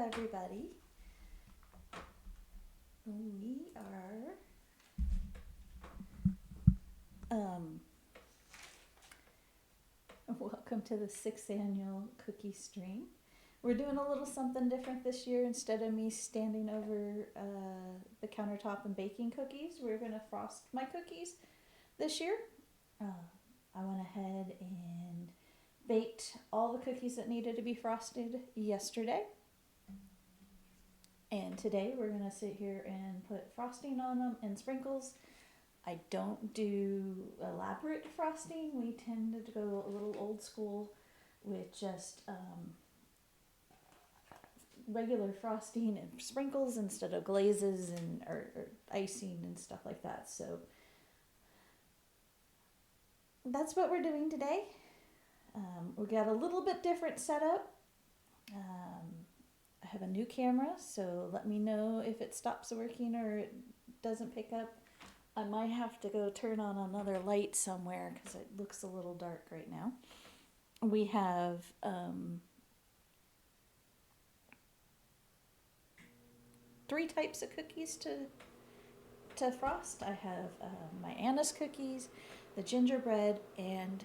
everybody. We are welcome to the 6th annual cookie stream. We're doing a little something different this year. Instead of me standing over the countertop and baking cookies, we're going to frost my cookies this year. I went ahead and baked all the cookies that needed to be frosted yesterday. And today we're going to sit here and put frosting on them and sprinkles. I don't do elaborate frosting. We tend to go a little old school with just regular frosting and sprinkles instead of glazes and or icing and stuff like that. So that's what we're doing today. We got a little bit different setup. I have a new camera, so let me know if it stops working or it doesn't pick up. I might have to go turn on another light somewhere because it looks a little dark right now. We have three types of cookies to frost. I have my anise cookies, the gingerbread, and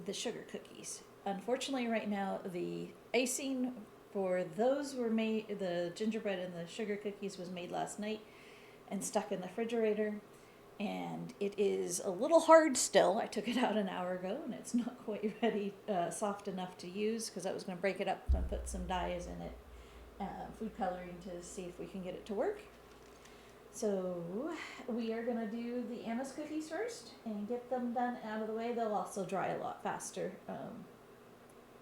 the sugar cookies. Unfortunately, right now, the icing for those were made, the gingerbread and the sugar cookies was made last night and stuck in the refrigerator. And it is a little hard still. I took it out an hour ago and it's not quite ready, soft enough to use because I was going to break it up and put some dyes in it, food coloring to see if we can get it to work. So we are going to do the anise cookies first and get them done out of the way. They'll also dry a lot faster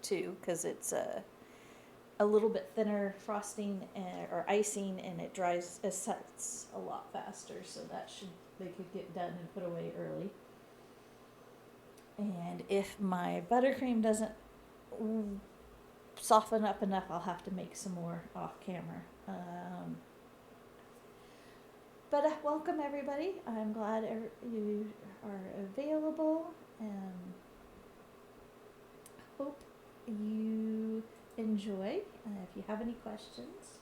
too because it's a little bit thinner frosting or icing, and it sets a lot faster, so they could get done and put away early. And if my buttercream doesn't soften up enough, I'll have to make some more off camera. But welcome everybody. I'm glad you are available. Hope you enjoy. If you have any questions,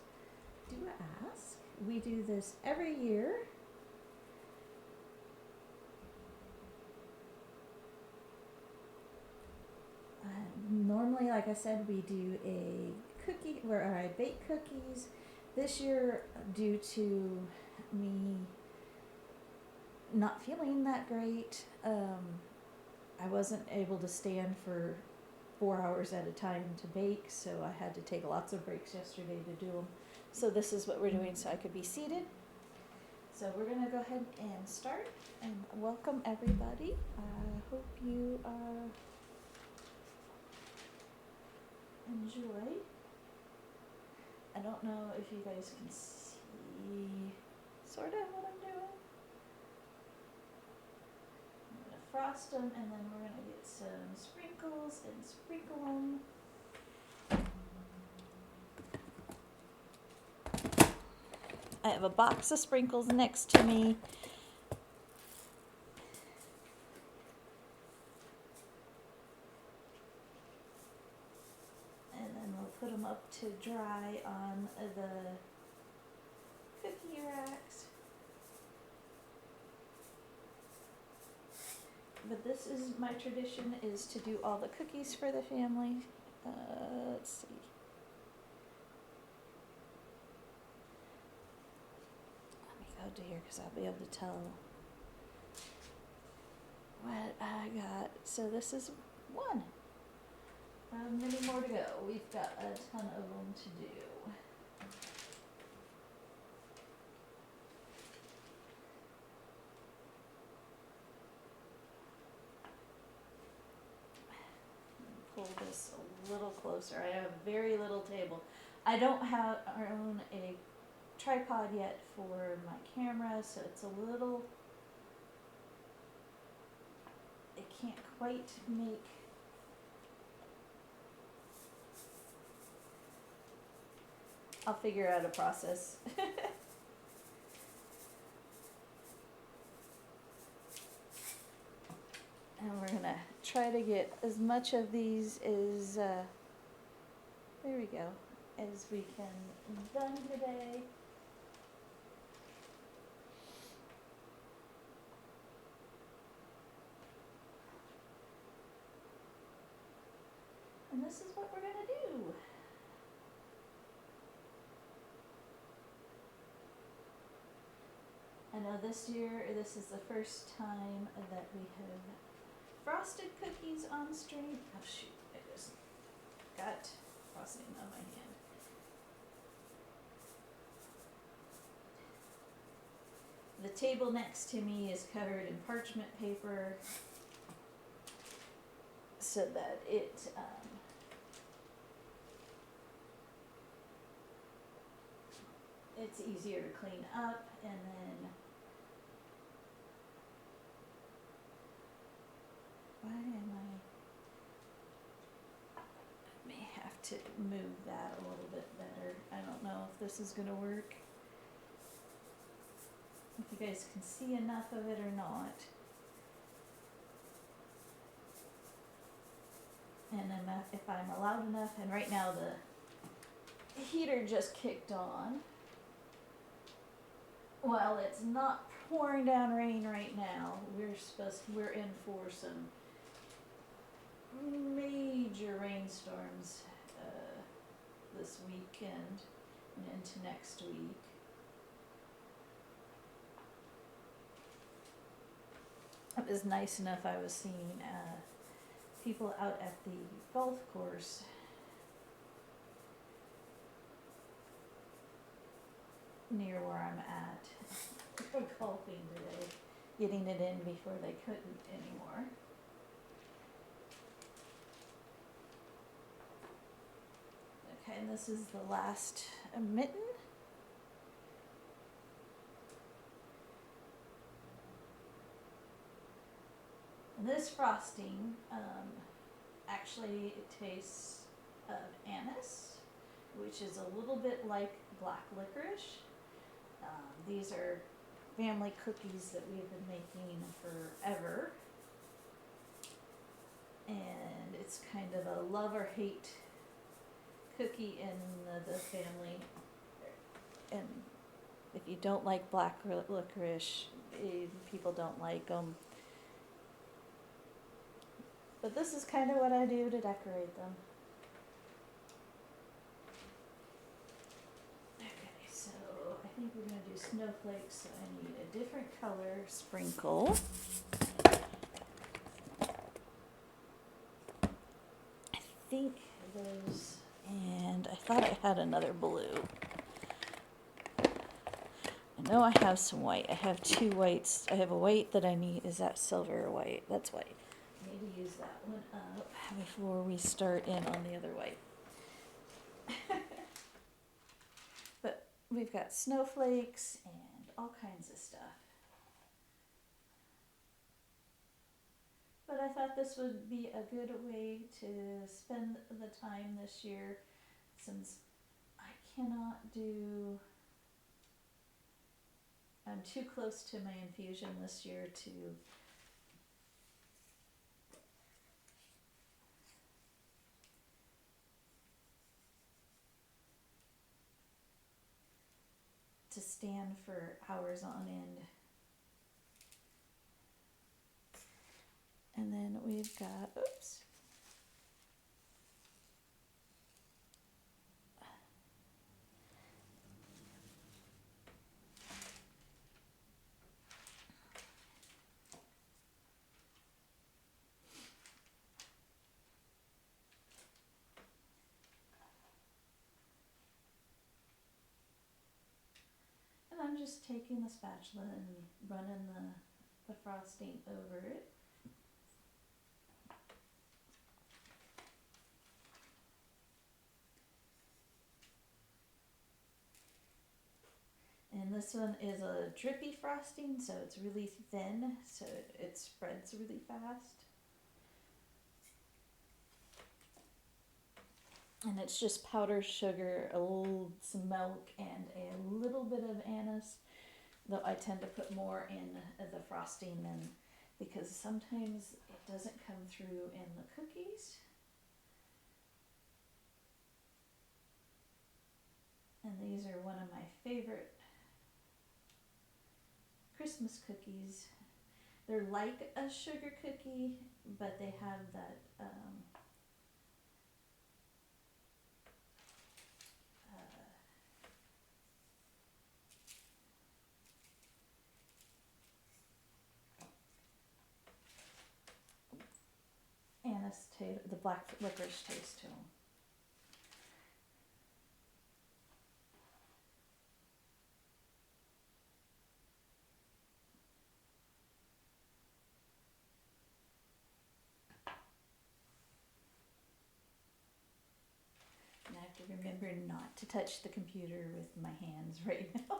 do ask. We do this every year. Normally, like I said, we do a cookie where I bake cookies. This year, due to me not feeling that great, I wasn't able to stand for 4 hours at a time to bake, so I had to take lots of breaks yesterday to do them. So this is what we're doing so I could be seated. So we're going to go ahead and start, and welcome everybody. I hope you enjoy. I don't know if you guys can see sort of what I'm doing. I'm going to frost them, and then we're going to get some sprinkles and sprinkle them. I have a box of sprinkles next to me. And then we'll put them up to dry on the cookie racks. But this is my tradition, is to do all the cookies for the family. Let's see. Let me go to here because I'll be able to tell what I got. So this is one. Many more to go. We've got a ton of them to do. Pull this a little closer. I have very little table. I don't own a tripod yet for my camera, so it's a little, it can't quite make I'll figure out a process. And we're gonna try to get as much of these as, there we go, as we can done today. And this is what we're gonna do. I know this year, this is the first time that we have frosted cookies on stream. Oh shoot, I just got frosting on my hand. The table next to me is covered in parchment paper so that it's easier to clean up, and then why am I may have to move that a little bit better. I don't know if this is gonna work. If you guys can see enough of it or not. And if I'm allowed enough, and right now the heater just kicked on. Well, it's not pouring down rain right now. We're in for some major rainstorms this weekend and into next week. It was nice enough. I was seeing people out at the golf course near where I'm at golfing today, getting it in before they couldn't anymore. Okay, and this is the last mitten. And this frosting actually tastes of anise, which is a little bit like black licorice. These are family cookies that we've been making forever. And it's kind of a love or hate cookie in the family. And if you don't like black licorice, people don't like them. But this is kind of what I do to decorate them. Okay, so I think we're going to do snowflakes, so I need a different color sprinkle. I think those, and I thought I had another blue. I know I have some white. I have two whites. I have a white that I need. Is that silver or white? That's white. I need to use that one up before we start in on the other white. But we've got snowflakes and all kinds of stuff. But I thought this would be a good way to spend the time this year, since I cannot do, I'm too close to my infusion this year to stand for hours on end. And then we've got, oops. And I'm just taking the spatula and running the frosting over it. And this one is a drippy frosting, so it's really thin, so it spreads really fast. And it's just powdered sugar, some milk, and a little bit of anise, though I tend to put more in the frosting than, because sometimes it doesn't come through in the cookies. favorite Christmas cookies. They're like a sugar cookie, but they have that anise taste, the black licorice taste to them. And I have to remember not to touch the computer with my hands right now.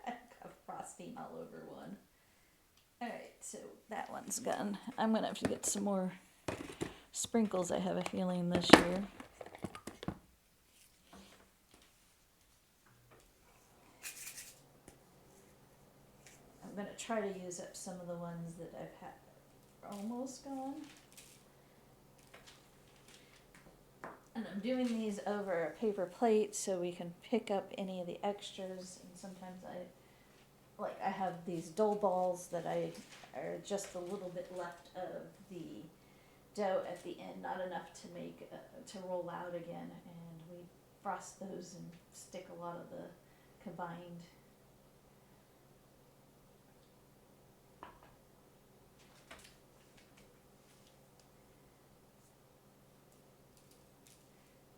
I've got frosting all over one. Alright, so that one's gone. I'm gonna have to get some more sprinkles, I have a feeling, this year. I'm gonna try to use up some of the ones that I've had almost gone. And I'm doing these over a paper plate so we can pick up any of the extras. And sometimes I have these dough balls that are just a little bit left of the dough at the end, not enough to make to roll out again, and we frost those and stick a lot of the combined.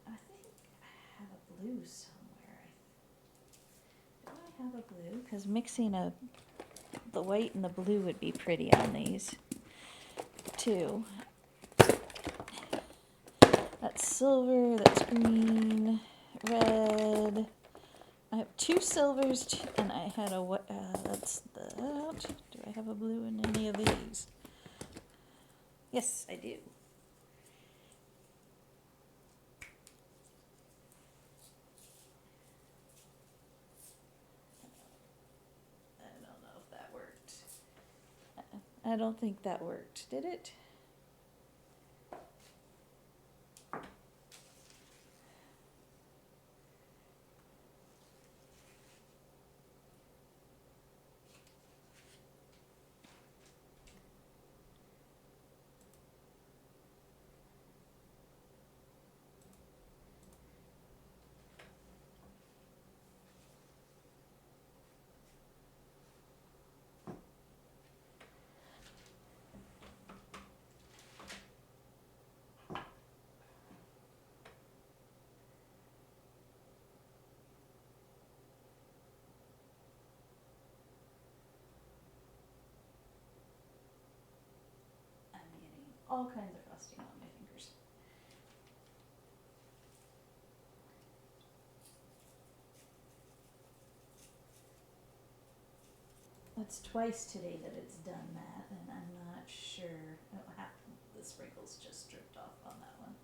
I think I have a blue somewhere. Do I have a blue? Because mixing the white and the blue would be pretty on these too. That's silver, that's green, red. I have two silvers, and I had that's that. Do I have a blue in any of these? Yes, I do. I don't know if that worked. I don't think that worked, did it? I'm getting all kinds of frosting on my fingers. It's twice today that it's done that, and I'm not sure. Oh, half the sprinkles just dripped off on that one.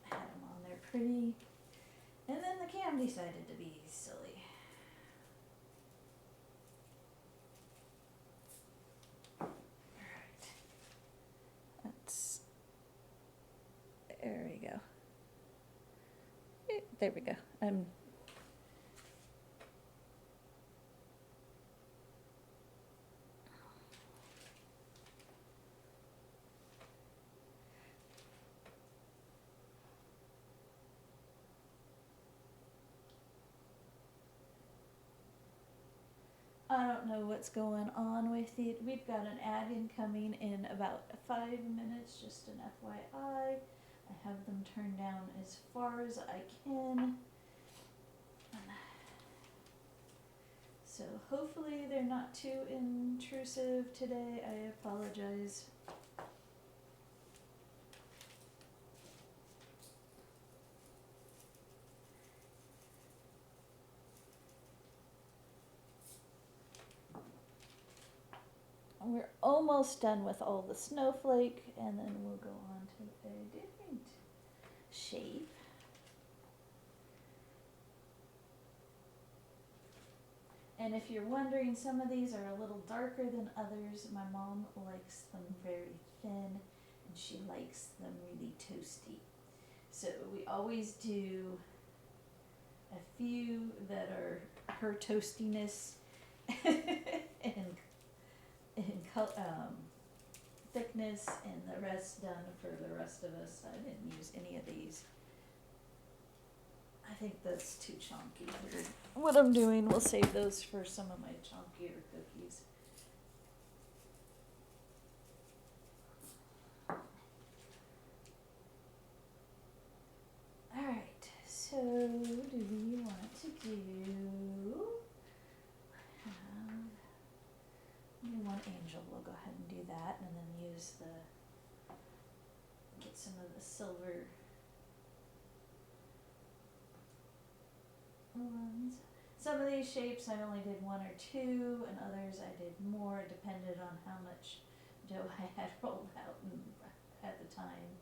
I had them on there pretty, and then the cam decided to be silly. Alright. There we go. There we go. I don't know what's going on with it. We've got an ad incoming in about 5 minutes, just an FYI. I have them turned down as far as I can. So hopefully they're not too intrusive today. I apologize. We're almost done with all the snowflake, and then we'll go on to a different shape. And if you're wondering, some of these are a little darker than others. My mom likes them very thin, and she likes them really toasty. So we always do a few that are her toastiness and thickness, and the rest done for the rest of us. I didn't use any of these. I think that's too chunky for what I'm doing. We'll save those for some of my chunkier cookies. Alright, so do we want to do one angel? We'll go ahead and do that, and then use get some of the silver ones. Some of these shapes I only did one or two, and others I did more. It depended on how much dough I had rolled out at the time.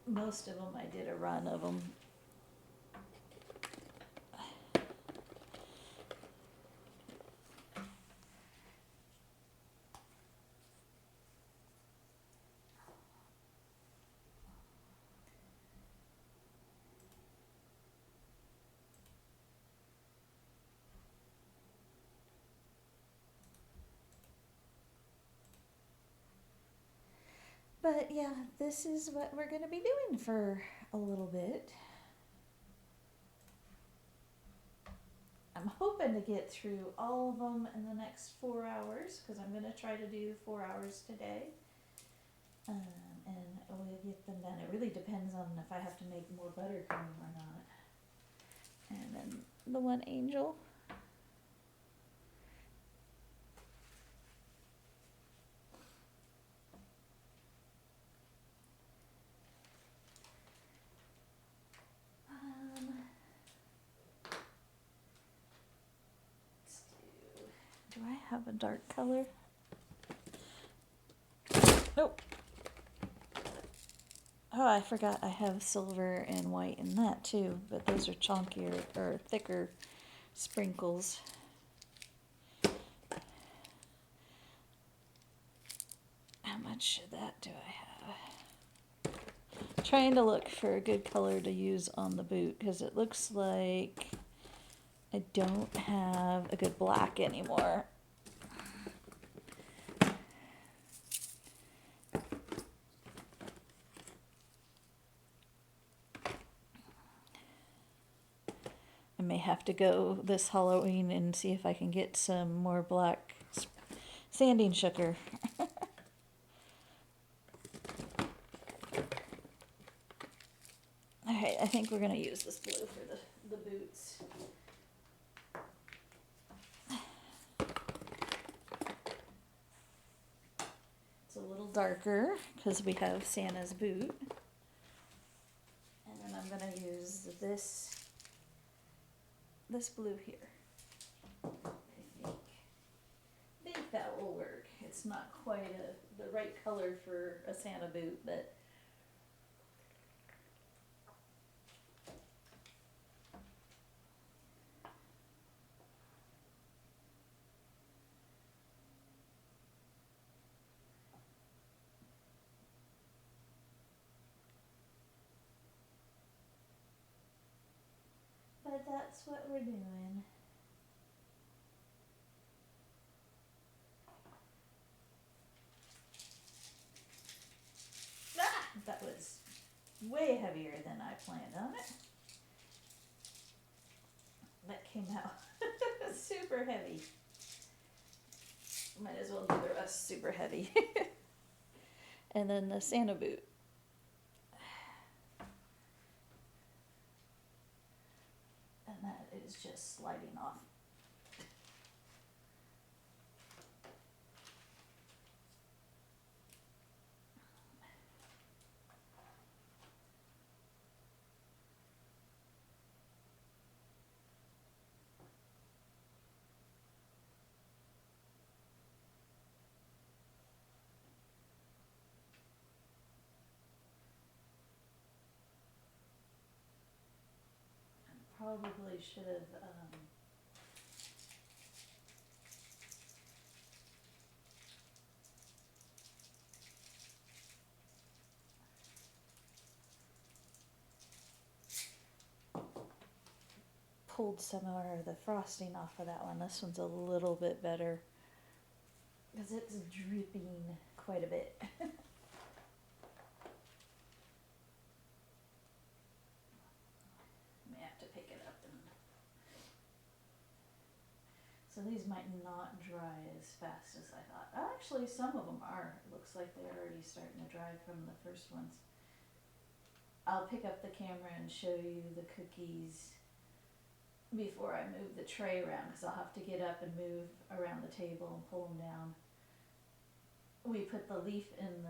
Most of them I did a run of them. But yeah, this is what we're going to be doing for a little bit. I'm hoping to get through all of them in the next 4 hours, because I'm going to try to do 4 hours today. And we'll get them done. It really depends on if I have to make more buttercream or not. And then the one angel. Do I have a dark color? Nope. Oh, I forgot I have silver and white in that too, but those are chunkier or thicker sprinkles. How much of that do I have? Trying to look for a good color to use on the boot, because it looks like I don't have a good black anymore. I may have to go this Halloween and see if I can get some more black sanding sugar. Alright, I think we're going to use this blue for the boots. It's a little darker because we have Santa's boot. And then I'm going to use this blue here. I think that will work. It's not quite the right color for a Santa boot, but that's what we're doing. Ah! That was way heavier than I planned on it. That came out super heavy. Might as well do the rest super heavy. And then the Santa boot. And that is just sliding off. Probably should have pulled some more of the frosting off of that one. This one's a little bit better because it's dripping quite a bit. May have to pick it up and so these might not dry as fast as I thought. Actually, some of them are. It looks like they're already starting to dry from the first ones. I'll pick up the camera and show you the cookies before I move the tray around because I'll have to get up and move around the table and pull them down. We put the leaf in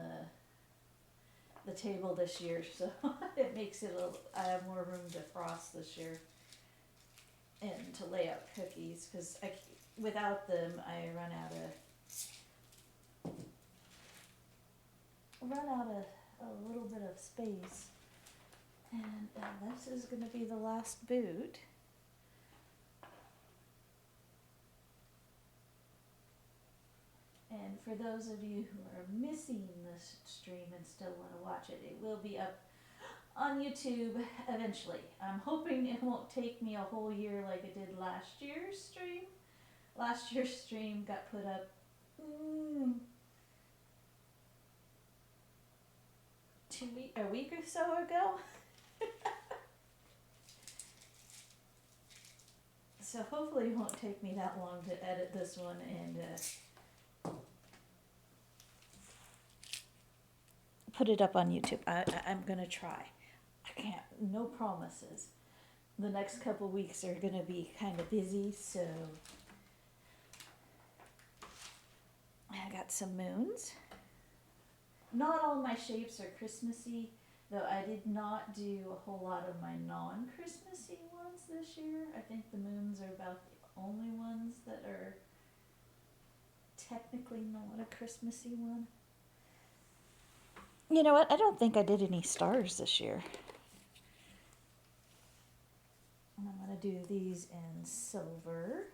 the table this year, so it makes it I have more room to frost this year and to lay out cookies because without them I run out of a little bit of space. And this is going to be the last boot. And for those of you who are missing this stream and still want to watch it, it will be up on YouTube eventually. I'm hoping it won't take me a whole year like it did last year's stream. Last year's stream got put up a week or so ago. So hopefully it won't take me that long to edit this one and put it up on YouTube. I'm going to try. I can't, no promises. The next couple weeks are going to be kind of busy, so I got some moons. Not all my shapes are Christmassy, though I did not do a whole lot of my non-Christmassy ones this year. I think the moons are about the only ones that are technically not a Christmassy one. You know what? I don't think I did any stars this year. And I'm going to do these in silver.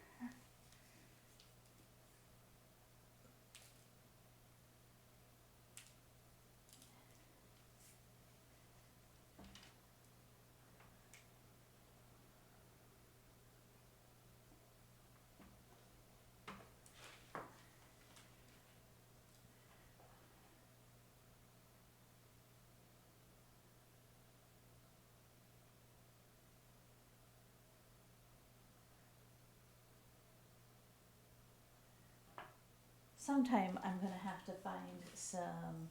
Sometime I'm going to have to find some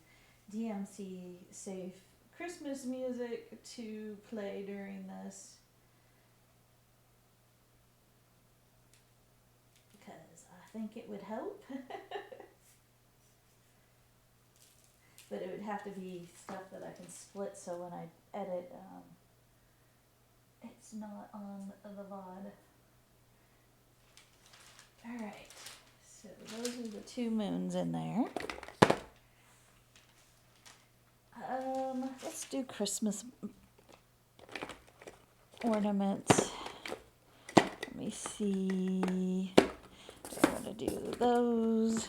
DMC safe Christmas music to play during this. Because I think it would help. But it would have to be stuff that I can split so when I edit, it's not on the VOD. Alright. So those are the two moons in there. Let's do Christmas ornaments. Let me see. I'm going to do those.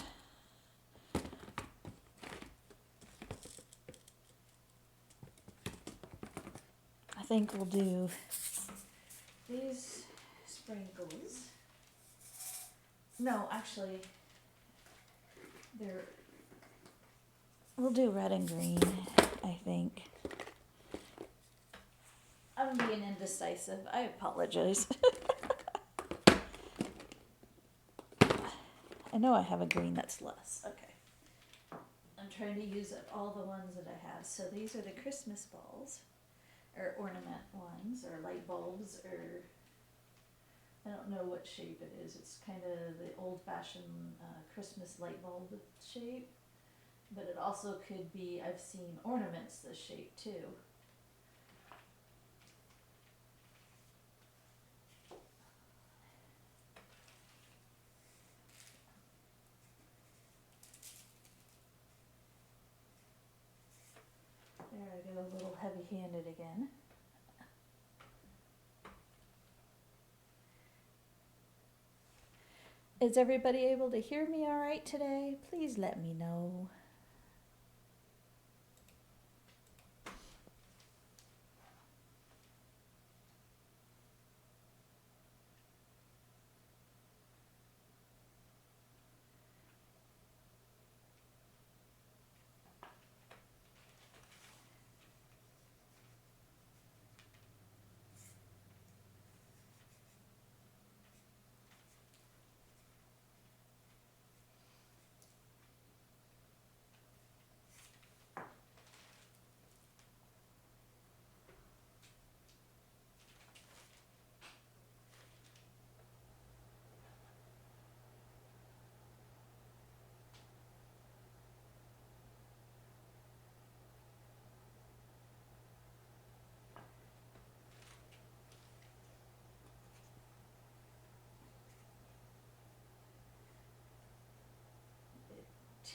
I think we'll do these sprinkles. No, actually, we'll do red and green, I think. I'm being indecisive. I apologize. I know I have a green that's less. Okay. I'm trying to use up all the ones that I have. So these are the Christmas balls, or ornament ones, or light bulbs, or I don't know what shape it is. It's kind of the old-fashioned Christmas light bulb shape. But it also could be, I've seen ornaments this shape too. There I go, a little heavy-handed again. Is everybody able to hear me all right today? Please let me know.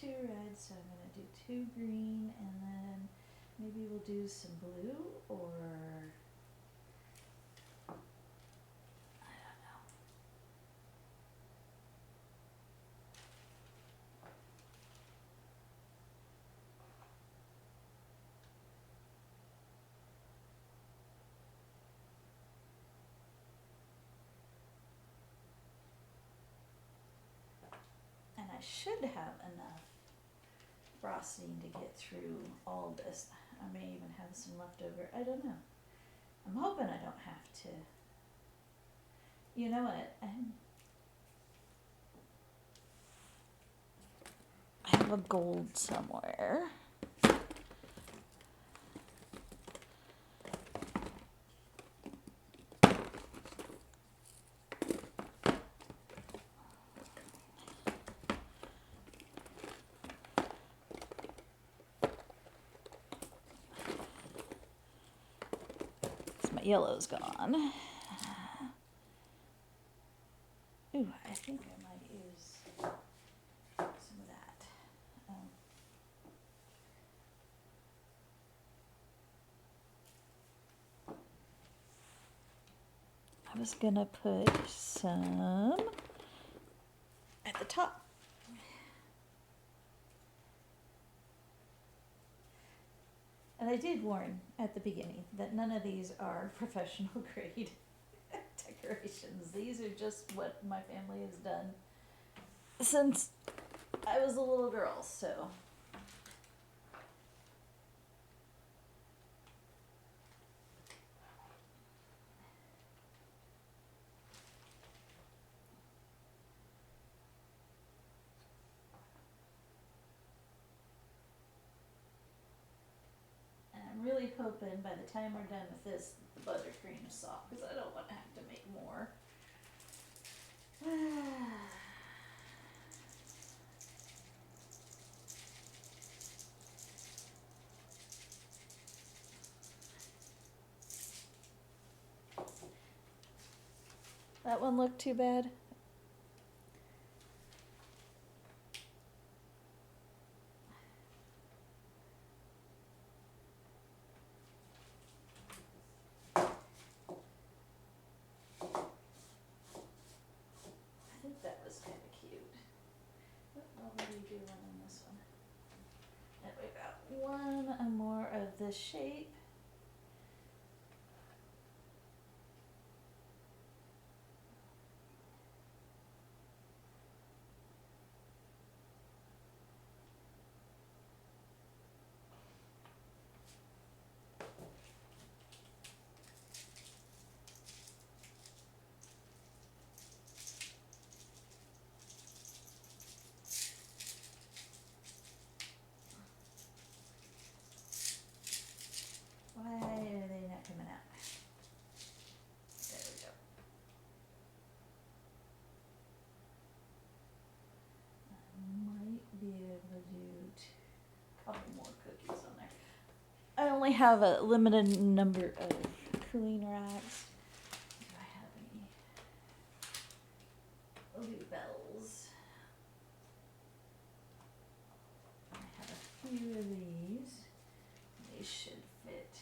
2 red, so I'm gonna do 2 green, and then maybe we'll do some blue, or I don't know. And I should have enough frosting to get through all this. I may even have some left over. I don't know. I'm hoping I don't have to. You know what? I have a gold somewhere. My yellow's gone. Ooh, I think I might use some of that. I was gonna put some at the top. And I did warn at the beginning that none of these are professional grade decorations. These are just what my family has done since I was a little girl, so. And I'm really hoping by the time we're done with this, the buttercream is soft, because I don't want to have to make more. That one looked too bad. I think that was kind of cute. What are we doing on this one? And we've got one more of this shape. Why are they not coming out? There we go. I might be able to do a couple more cookies on there. I only have a limited number of cooling racks. Do I have any blue bells? I have a few of these. They should fit.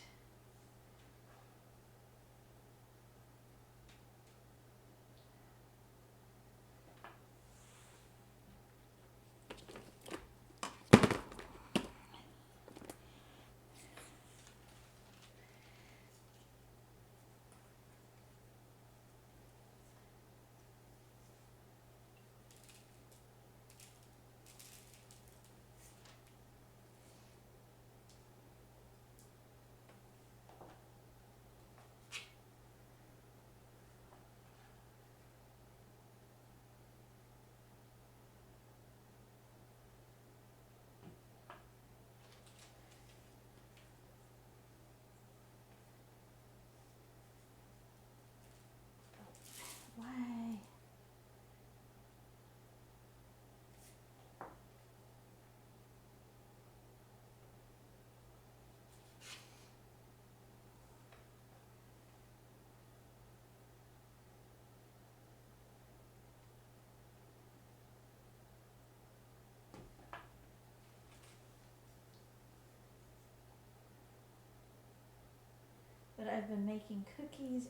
I've been making cookies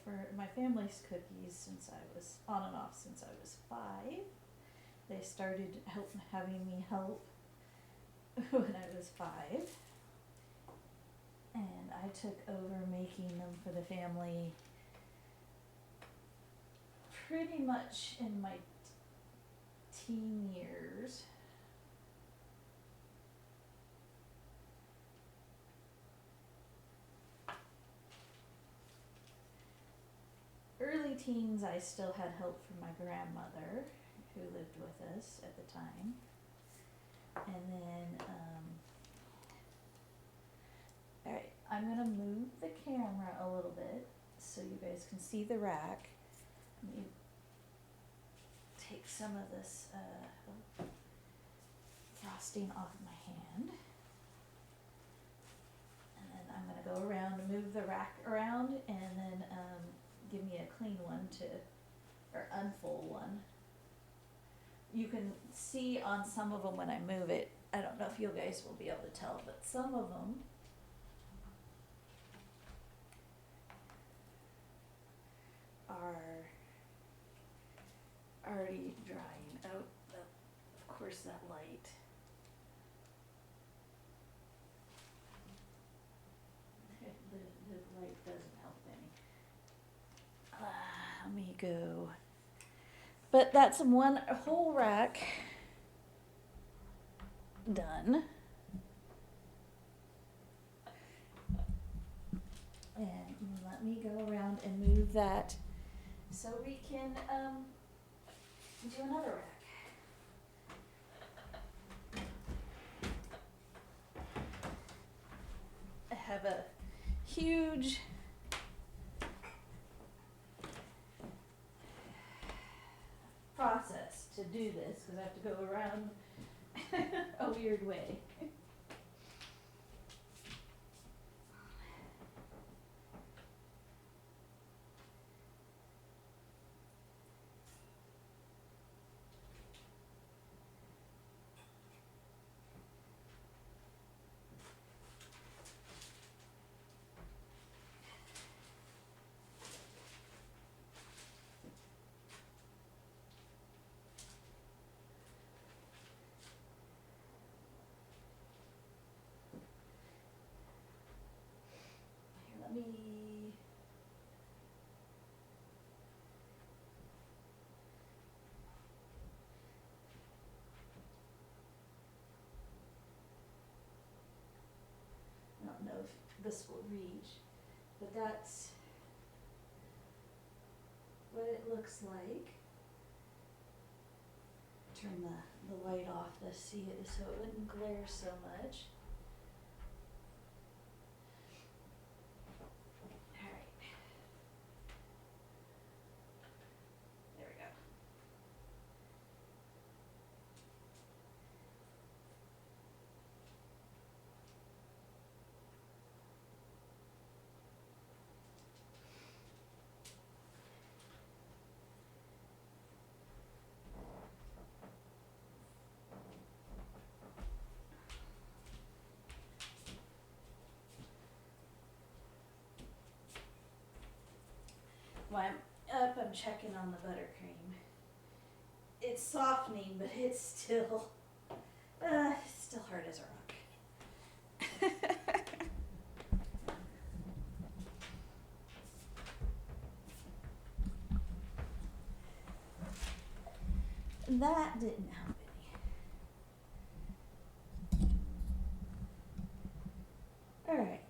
for my family's cookies since I was on and off since I was 5. They started having me help when I was 5. And I took over making them for the family pretty much in my teen years. Early teens, I still had help from my grandmother, who lived with us at the time. And then, alright, I'm gonna move the camera a little bit so you guys can see the rack. Let me take some of this frosting off my hand. And then I'm gonna go around and move the rack around and then give me a clean one or unfold one. You can see on some of them when I move it, I don't know if you guys will be able to tell, but some of them are already drying out. Of course, that light. The light doesn't help any. Let me go. But that's one whole rack done. And let me go around and move that so we can do another rack. I have a huge process to do this because I have to go around a weird way. Let me I don't know if this will reach, but that's what it looks like. Turn the light off to see it so it wouldn't glare so much. While I'm up, I'm checking on the buttercream. It's softening, but it's still hard as a rock. That didn't help any. All right.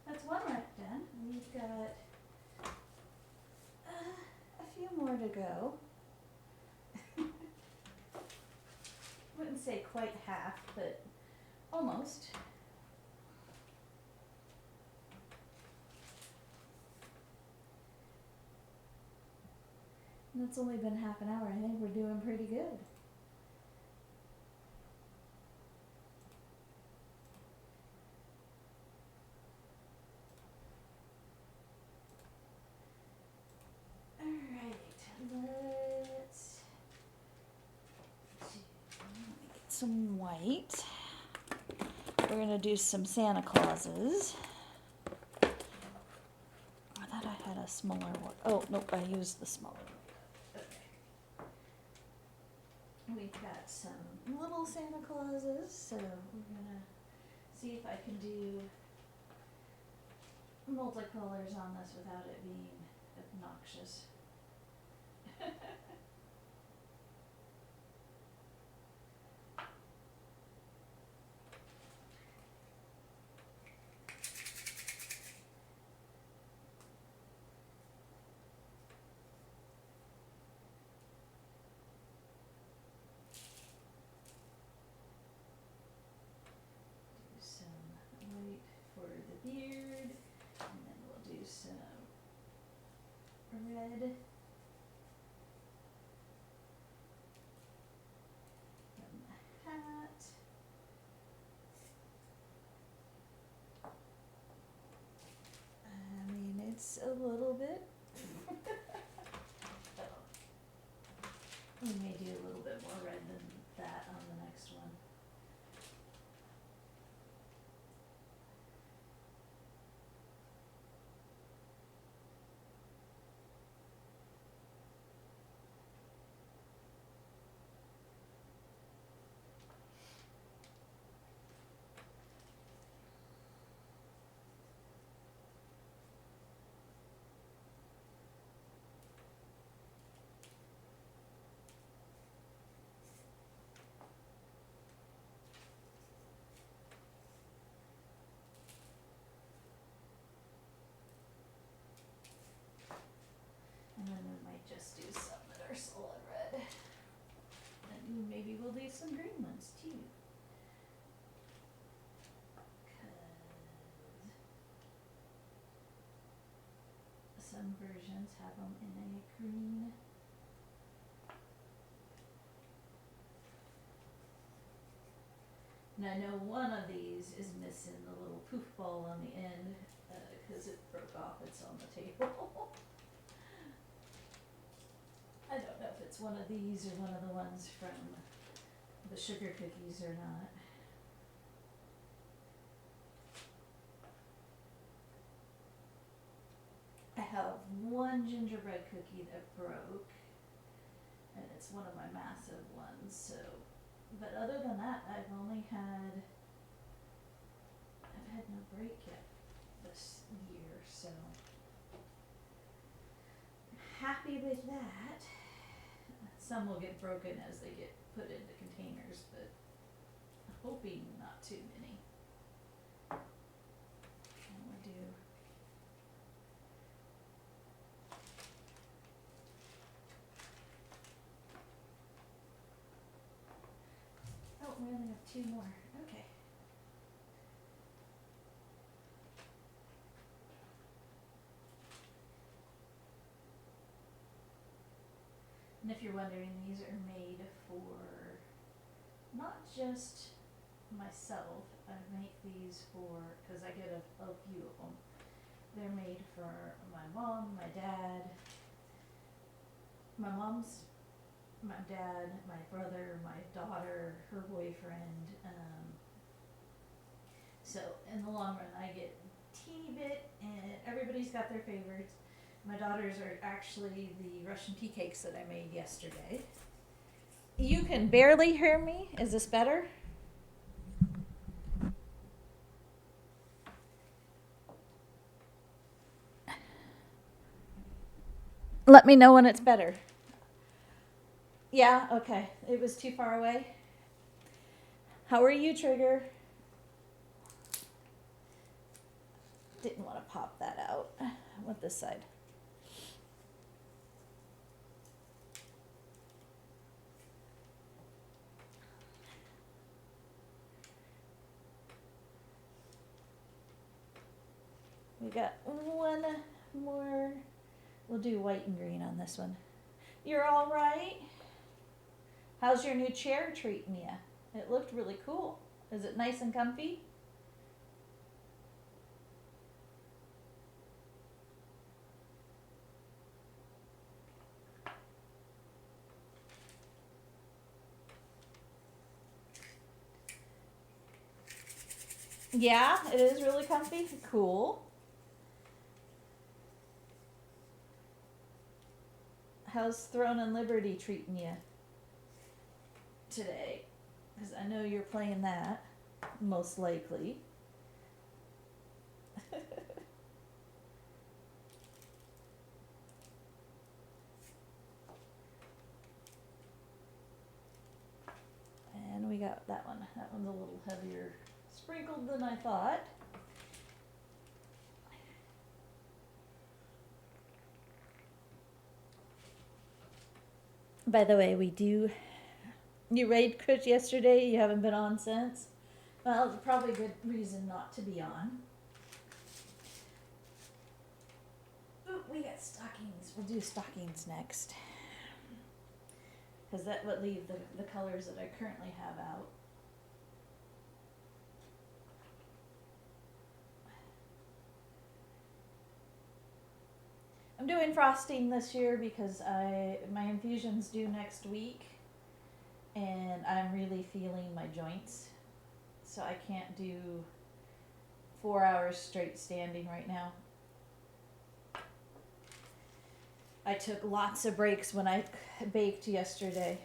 That's one rack done. We've got a few more to go. Wouldn't say quite half, but almost. And it's only been half an hour. I think we're doing pretty good. Let me get some white. we're gonna do some Santa Clauses. I thought I had a smaller one. Oh, nope, I used the smaller one. Okay. We've got some little Santa Clauses, so we're gonna see if I can do multicolors on this without it being obnoxious. Do some white for the beard, and then we'll do some red from the hat. I mean, it's a little bit. We may do a little bit more red than that on the next one. And then we might just do some that are solid red. And maybe we'll do some green ones too. Cause some versions have them in a green. And I know one of these is missing the little poof ball on the end, cause it broke off, it's on the table. I don't know if it's one of these or one of the ones from the sugar cookies or not. I have one gingerbread cookie that broke, and it's one of my massive ones, so, but other than that, I've had no break yet this year, so happy with that. Some will get broken as they get put into containers, but hoping not too many. And we'll do oh, we only have 2 more. Okay. And if you're wondering, these are made for not just myself. I make these for, cause I get a few of them. They're made for my mom, my dad, my dad, my brother, my daughter, her boyfriend. So in the long run, I get a teeny bit, and everybody's got their favorites. My daughters are actually the Russian tea cakes that I made yesterday. You can barely hear me. Is this better? Let me know when it's better. Yeah, okay. It was too far away. How are you, Trigger? Didn't want to pop that out. What this side? We got one more. We'll do white and green on this one. You're all right? How's your new chair treating you? It looked really cool. Is it nice and comfy? Yeah, it is really comfy. Cool. How's Throne and Liberty treating you today? Because I know you're playing that, most likely. And we got that one. That one's a little heavier sprinkled than I thought. By the way, you raid Chris yesterday, you haven't been on since? Well, it's probably a good reason not to be on. Ooh, we got stockings. We'll do stockings next. Because that would leave the colors that I currently have out. I'm doing frosting this year because my infusion's due next week, and I'm really feeling my joints, so I can't do 4 hours straight standing right now. I took lots of breaks when I baked yesterday.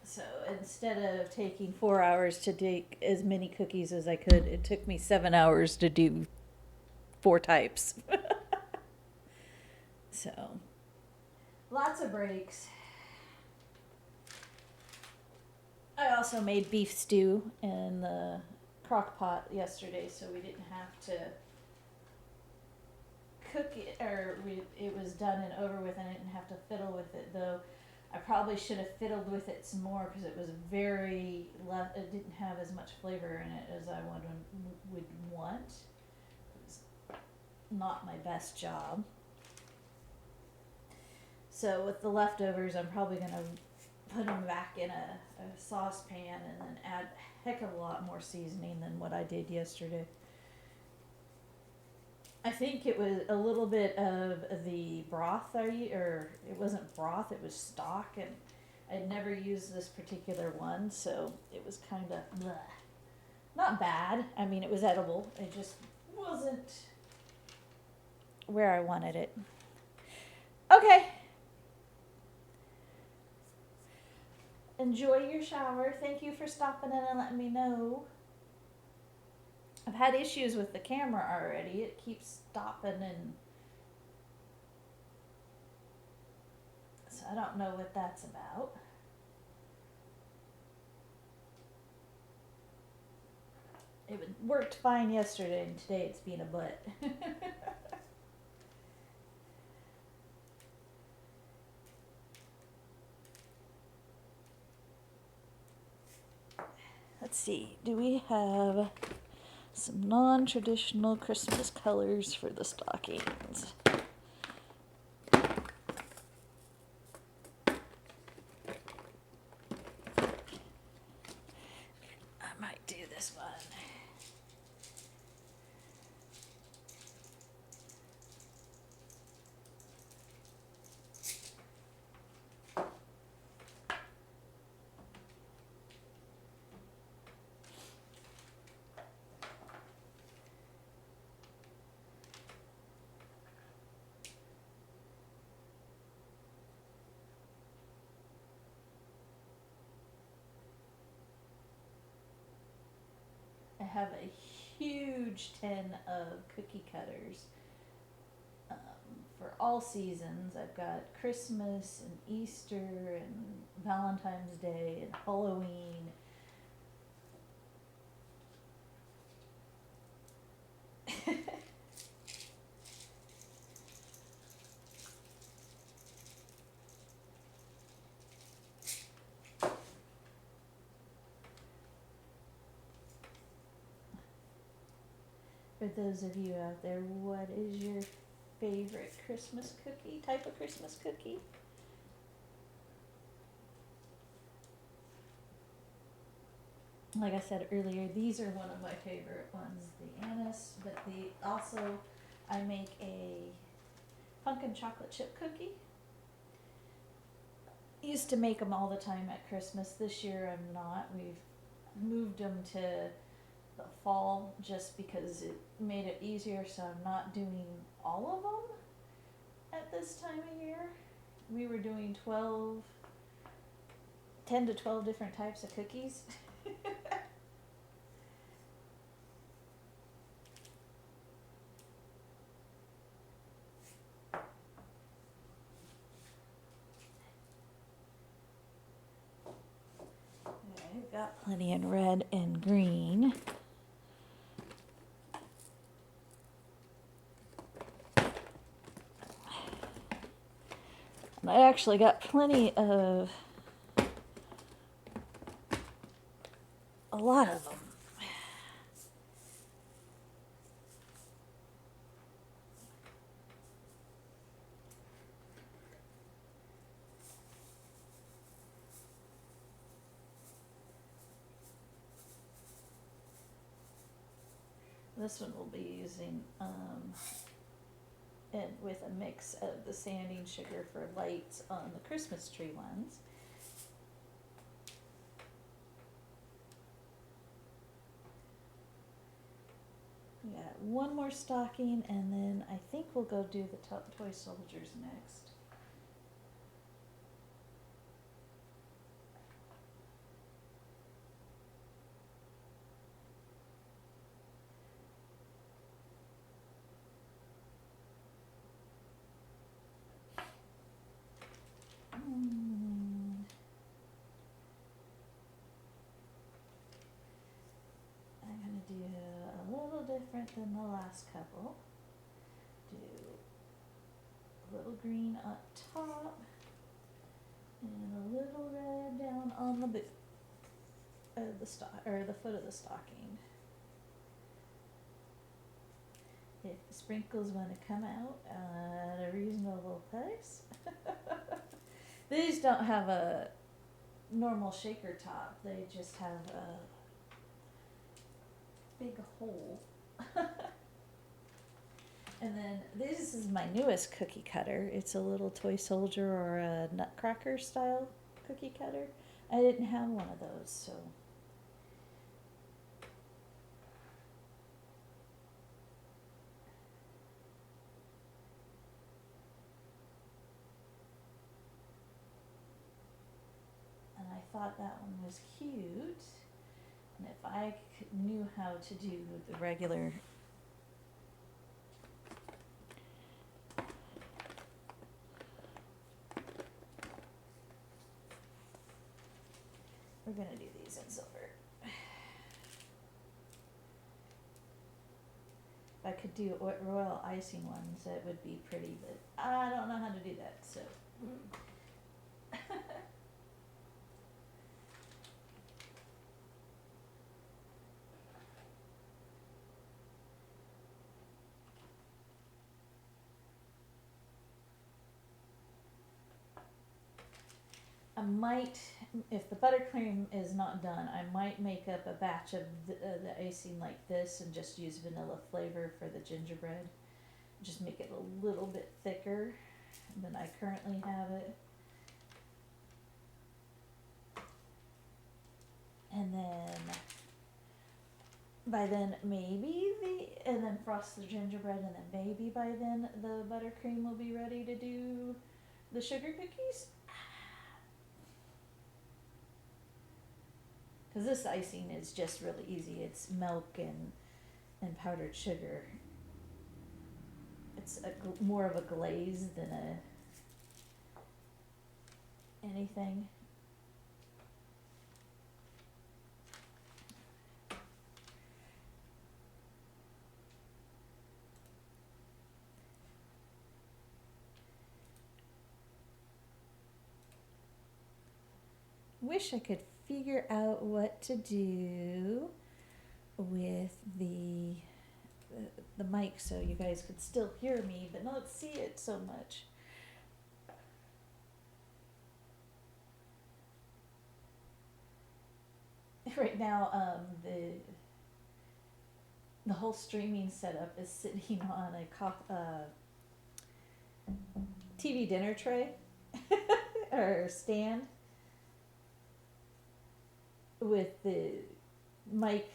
So instead of taking 4 hours to bake as many cookies as I could, it took me 7 hours to do 4 types. So, lots of breaks. I also made beef stew in the crock pot yesterday, so we didn't have to cook it, or it was done and over with, and I didn't have to fiddle with it, though I probably should have fiddled with it some more because it was it didn't have as much flavor in it as I would want. It was not my best job. So with the leftovers, I'm probably going to put them back in a saucepan and then add a heck of a lot more seasoning than what I did yesterday. I think it was a little bit of the broth or it wasn't broth, it was stock, and I'd never used this particular one, so it was kind of not bad. I mean, it was edible. It just wasn't where I wanted it. Okay. Enjoy your shower. Thank you for stopping in and letting me know. I've had issues with the camera already. It keeps stopping, and so I don't know what that's about. It worked fine yesterday, and today it's been a butt. Let's see. Do we have some non-traditional Christmas colors for the stockings? I might do this one. I have a huge tin of cookie cutters for all seasons. I've got Christmas and Easter and Valentine's Day and Halloween. For those of you out there, what is your favorite Christmas cookie? Type of Christmas cookie? like I said earlier, these are one of my favorite ones, the anise, but the also I make a pumpkin chocolate chip cookie. Used to make them all the time at Christmas. This year I'm not. We've moved them to the fall just because it made it easier, so I'm not doing all of them at this time of year. We were doing 10 to 12 different types of cookies. I've got plenty in red and green. And I actually got plenty of, a lot of them. This one will be using, and with a mix of the sanding sugar for lights on the Christmas tree ones. We got one more stocking, and then I think we'll go do the toy soldiers next. I'm gonna do a little different than the last couple. Do a little green up top and a little red down on the boot of the or the foot of the stocking. If the sprinkles want to come out at a reasonable price. These don't have a normal shaker top. They just have a big hole. And then this is my newest cookie cutter. It's a little toy soldier or a nutcracker style cookie cutter. I didn't have one of those, so. And I thought that one was cute. And if I knew how to do the regular we're gonna do these in silver. If I could do royal icing ones, it would be pretty, but I don't know how to do that, so. I might, if the buttercream is not done, I might make up a batch of the icing like this and just use vanilla flavor for the gingerbread. Just make it a little bit thicker than I currently have it. And then, by then maybe and then frost the gingerbread, and then maybe by then the buttercream will be ready to do the sugar cookies. Because this icing is just really easy. It's milk and powdered sugar. It's more of a glaze than anything. Wish I could figure out what to do with the mic so you guys could still hear me but not see it so much. right now, the whole streaming setup is sitting on a TV dinner tray or stand with the mic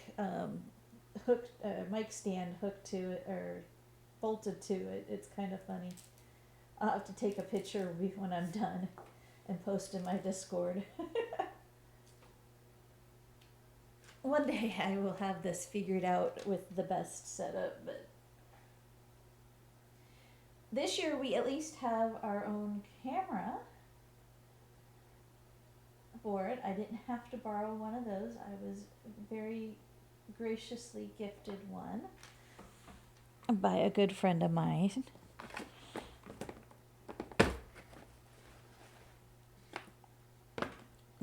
hooked mic stand hooked to it or bolted to it. It's kind of funny. I'll have to take a picture when I'm done and post in my Discord. One day I will have this figured out with the best setup, but this year we at least have our own camera for it. I didn't have to borrow one of those. I was very graciously gifted one by a good friend of mine.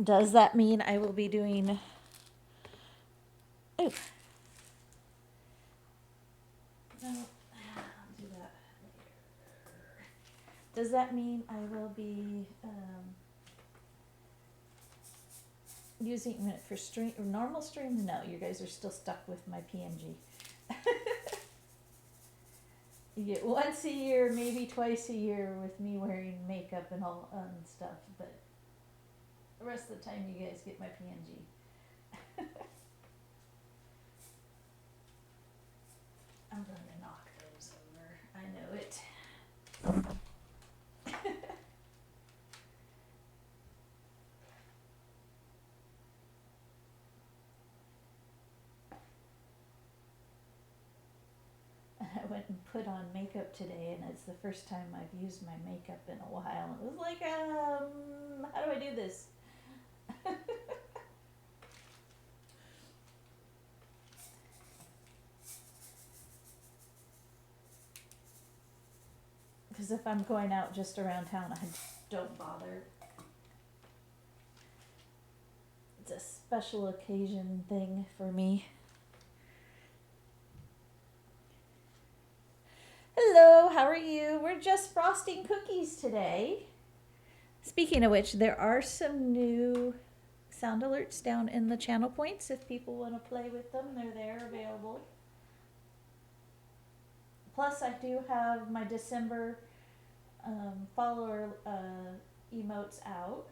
Does that mean I will be doing... Oh. No, I'll do that later. Does that mean I will be using it for normal streams? No, you guys are still stuck with my PNG. You get once a year, maybe twice a year with me wearing makeup and all stuff, but the rest of the time you guys get my PNG. I'm going to knock those over. I know it. I went and put on makeup today, and it's the first time I've used my makeup in a while. It was like, how do I do this? Because if I'm going out just around town, I don't bother. It's a special occasion thing for me. Hello, how are you? We're just frosting cookies today. Speaking of which, there are some new sound alerts down in the channel points. If people want to play with them, they're there available. Plus, I do have my December follower emotes out.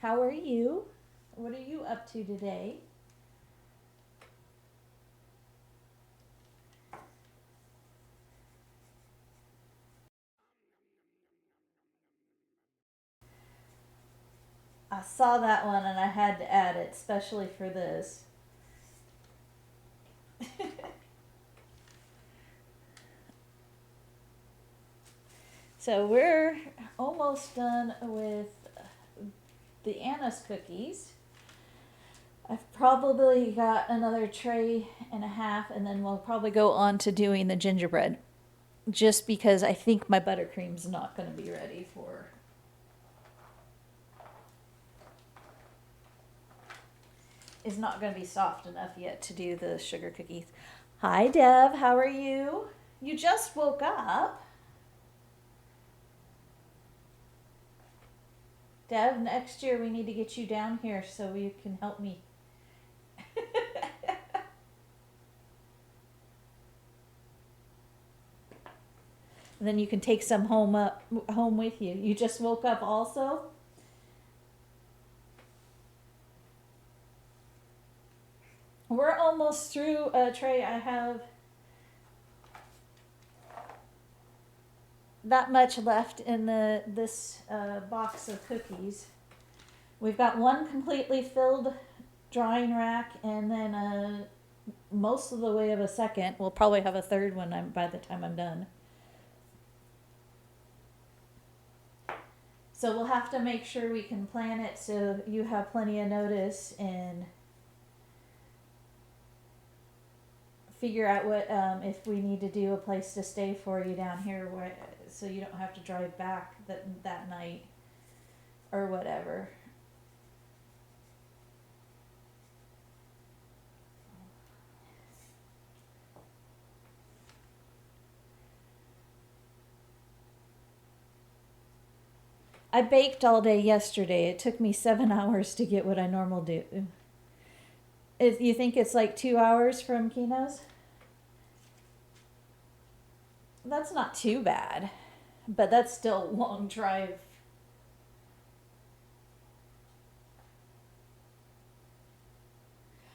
How are you? What are you up to today? I saw that one and I had to add it, especially for this. So we're almost done with the anise cookies. I've probably got another tray and a half, and then we'll probably go on to doing the gingerbread. Just because I think my buttercream's not going to be ready for... is not going to be soft enough yet to do the sugar cookies. Hi, Dev. How are you? You just woke up. Dev, next year we need to get you down here so you can help me. And then you can take some home with you. You just woke up also? We're almost through a tray. I have that much left in this box of cookies. We've got one completely filled drying rack, and then most of the way of a second. We'll probably have a third one by the time I'm done. So we'll have to make sure we can plan it so you have plenty of notice and figure out what if we need to do a place to stay for you down here, so you don't have to drive back that night or whatever. I baked all day yesterday. It took me 7 hours to get what I normally do. If you think it's like 2 hours from Keno's, that's not too bad, but that's still a long drive.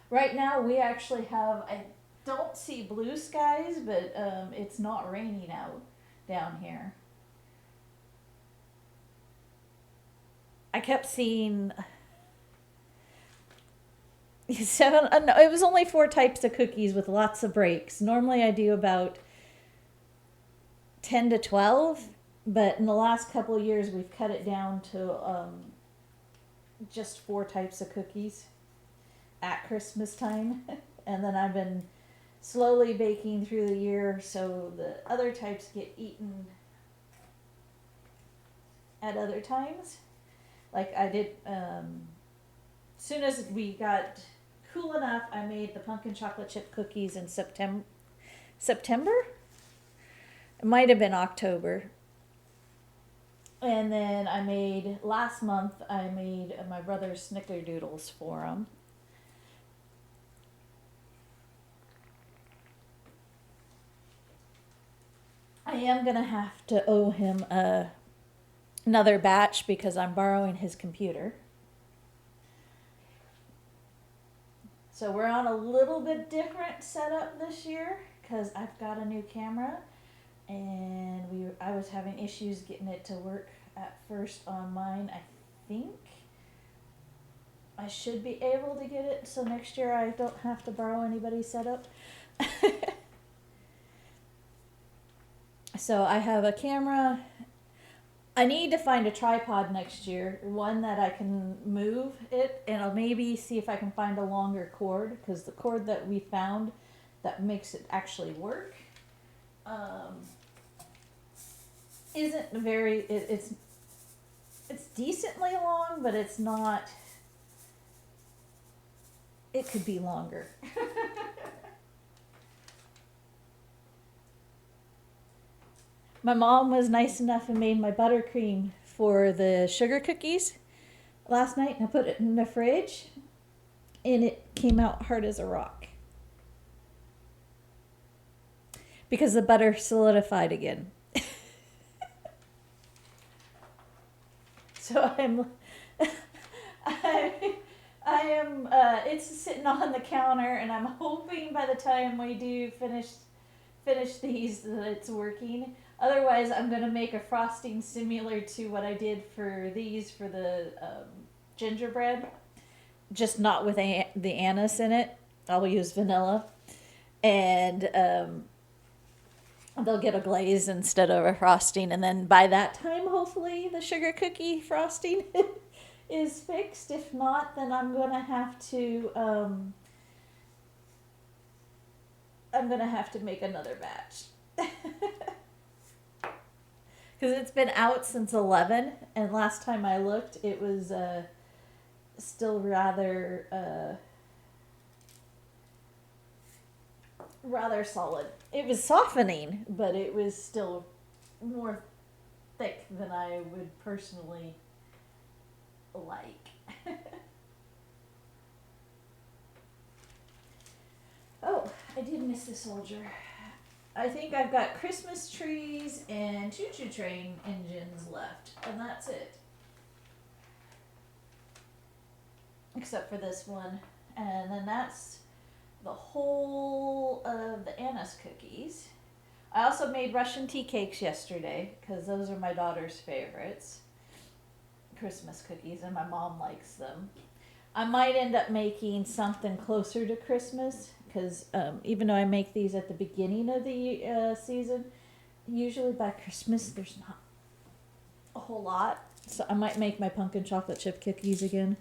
Right now, we actually have, I don't see blue skies, but it's not raining out down here. I kept seeing seven, no, it was only 4 types of cookies with lots of breaks. Normally, I do about 10 to 12, but in the last couple of years, we've cut it down to just 4 types of cookies at Christmas time. And then I've been slowly baking through the year so the other types get eaten at other times. Like I did, soon as we got cool enough, I made the pumpkin chocolate chip cookies in September? It might have been October. And then last month, I made my brother's snickerdoodles for him. I am going to have to owe him another batch because I'm borrowing his computer. So we're on a little bit different setup this year because I've got a new camera, and I was having issues getting it to work at first on mine. I think I should be able to get it so next year I don't have to borrow anybody's setup. So I have a camera. I need to find a tripod next year, one that I can move it, and I'll maybe see if I can find a longer cord, because the cord that we found that makes it actually work isn't very, it's decently long, but it's not, it could be longer. My mom was nice enough and made my buttercream for the sugar cookies last night, and I put it in the fridge, and it came out hard as a rock because the butter solidified again. So I am it's sitting on the counter, and I'm hoping by the time we do finish these that it's working. Otherwise, I'm going to make a frosting similar to what I did for these for the gingerbread, just not with the anise in it. I'll use vanilla, and they'll get a glaze instead of a frosting. And then by that time, hopefully, the sugar cookie frosting is fixed. If not, then I'm going to have to make another batch. Because it's been out since 11, and last time I looked, it was still rather solid. It was softening, but it was still more thick than I would personally like. Oh, I did miss the soldier. I think I've got Christmas trees and choo-choo train engines left, and that's it. Except for this one. And then that's the whole of the anise cookies. I also made Russian tea cakes yesterday, because those are my daughter's favorites. Christmas cookies, and my mom likes them. I might end up making something closer to Christmas, because even though I make these at the beginning of the season, usually by Christmas there's not a whole lot. So I might make my pumpkin chocolate chip cookies again.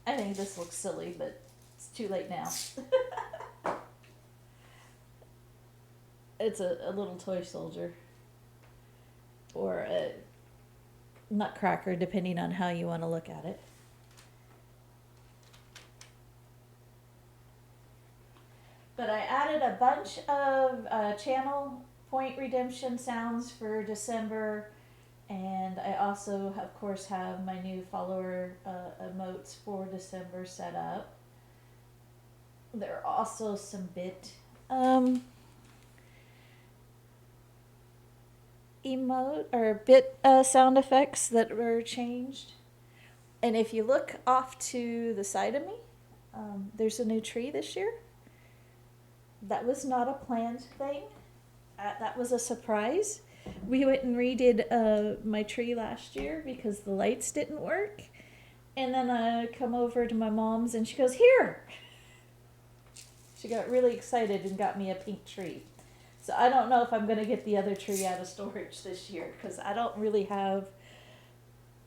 I think this looks silly, but it's too late now. It's a little toy soldier. Or a nutcracker, depending on how you want to look at it. But I added a bunch of channel point redemption sounds for December, and I also, of course, have my new follower emotes for December set up. There are also some um, bit sound effects that were changed. And if you look off to the side of me, there's a new tree this year. That was not a planned thing. That was a surprise. We went and redid my tree last year because the lights didn't work. And then I come over to my mom's and she goes, "Here!" She got really excited and got me a pink tree. So I don't know if I'm going to get the other tree out of storage this year because I don't really have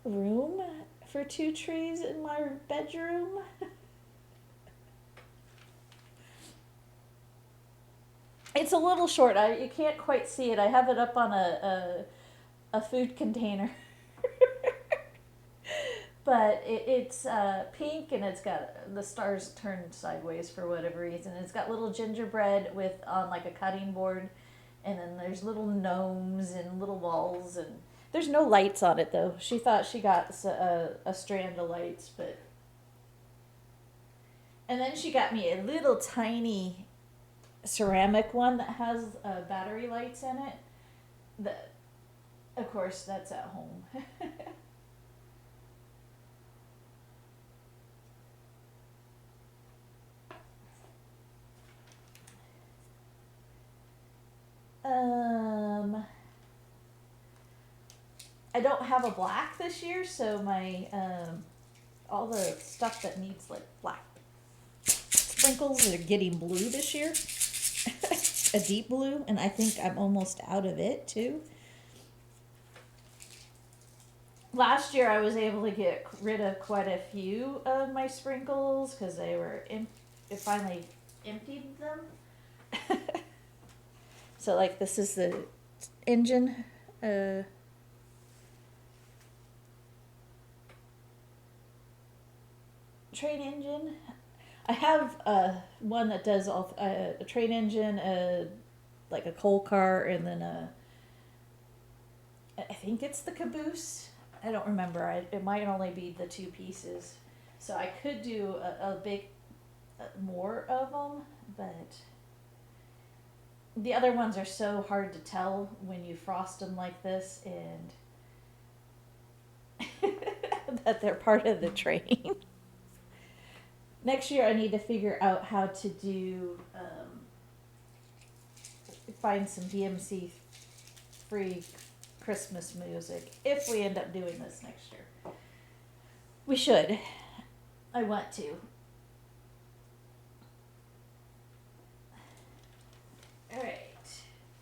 room for two trees in my bedroom. It's a little short. You can't quite see it. I have it up on a food container. But it's pink and it's got the stars turned sideways for whatever reason. It's got little gingerbread with on like a cutting board, and then there's little gnomes and little walls, and there's no lights on it though. She thought she got a strand of lights, but and then she got me a little tiny ceramic one that has battery lights in it. That, of course, that's at home. I don't have a black this year, so my all the stuff that needs like black sprinkles are getting blue this year. A deep blue, and I think I'm almost out of it too. Last year I was able to get rid of quite a few of my sprinkles because they were it finally emptied them. So like this is the engine train engine. I have one that does all a train engine, like a coal car, and then I think it's the caboose. I don't remember. It might only be the two pieces, so I could do a big more of them, but the other ones are so hard to tell when you frost them like this, and that they're part of the train. Next year I need to figure out how to do find some DMC free Christmas music if we end up doing this next year. We should. I want to. Alright.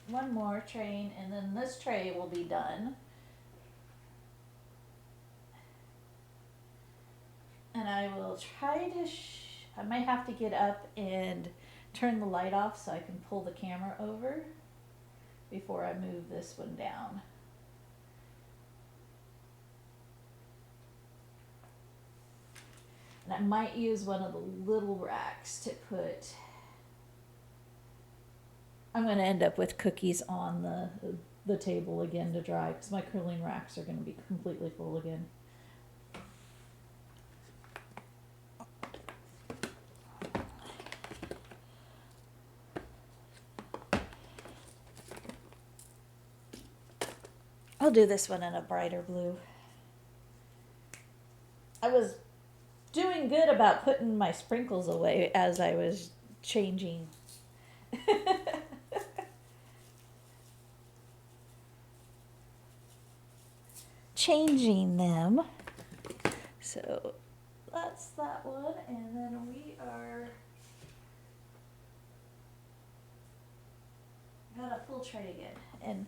One more train and then this tray will be done. And I will try to I might have to get up and turn the light off so I can pull the camera over before I move this one down. And I might use one of the little racks to put. I'm going to end up with cookies on the table again to dry because my curling racks are going to be completely full again. I'll do this one in a brighter blue. I was doing good about putting my sprinkles away as I was changing. Changing them. So that's that one, and then we are got a full tray again and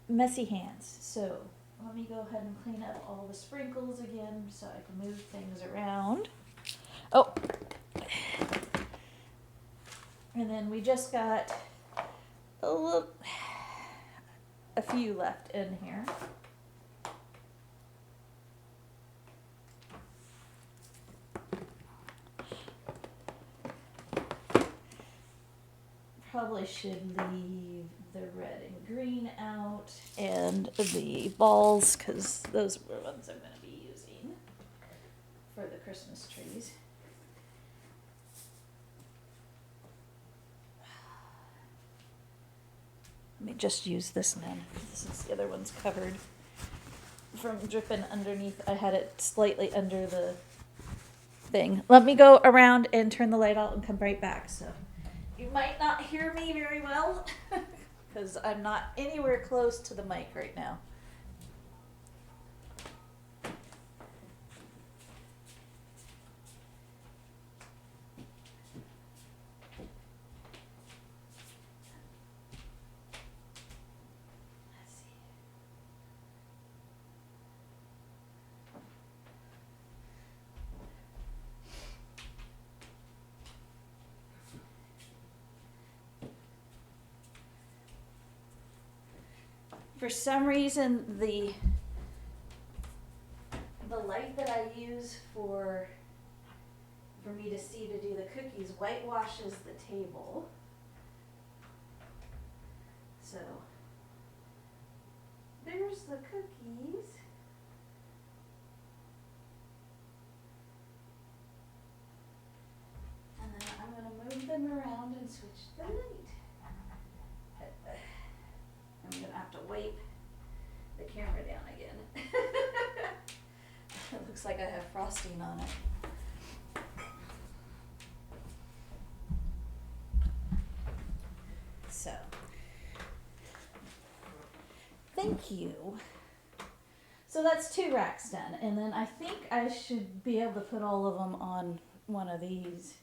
messy hands. So let me go ahead and clean up all the sprinkles again so I can move things around. Oh, and then we just got a few left in here. probably should leave the red and green out and the balls, because those were ones I'm going to be using for the Christmas trees. Let me just use this then, since the other one's covered from dripping underneath. I had it slightly under the thing. Let me go around and turn the light out and come right back. So you might not hear me very well because I'm not anywhere close to the mic right now. For some reason, the light that I use for me to see to do the cookies whitewashes the table. So there's the cookies. And then I'm going to move them around and switch the light. I'm going to have to wipe the camera down again. It looks like I have frosting on it. So, thank you. So that's 2 racks done, and then I think I should be able to put all of them on one of these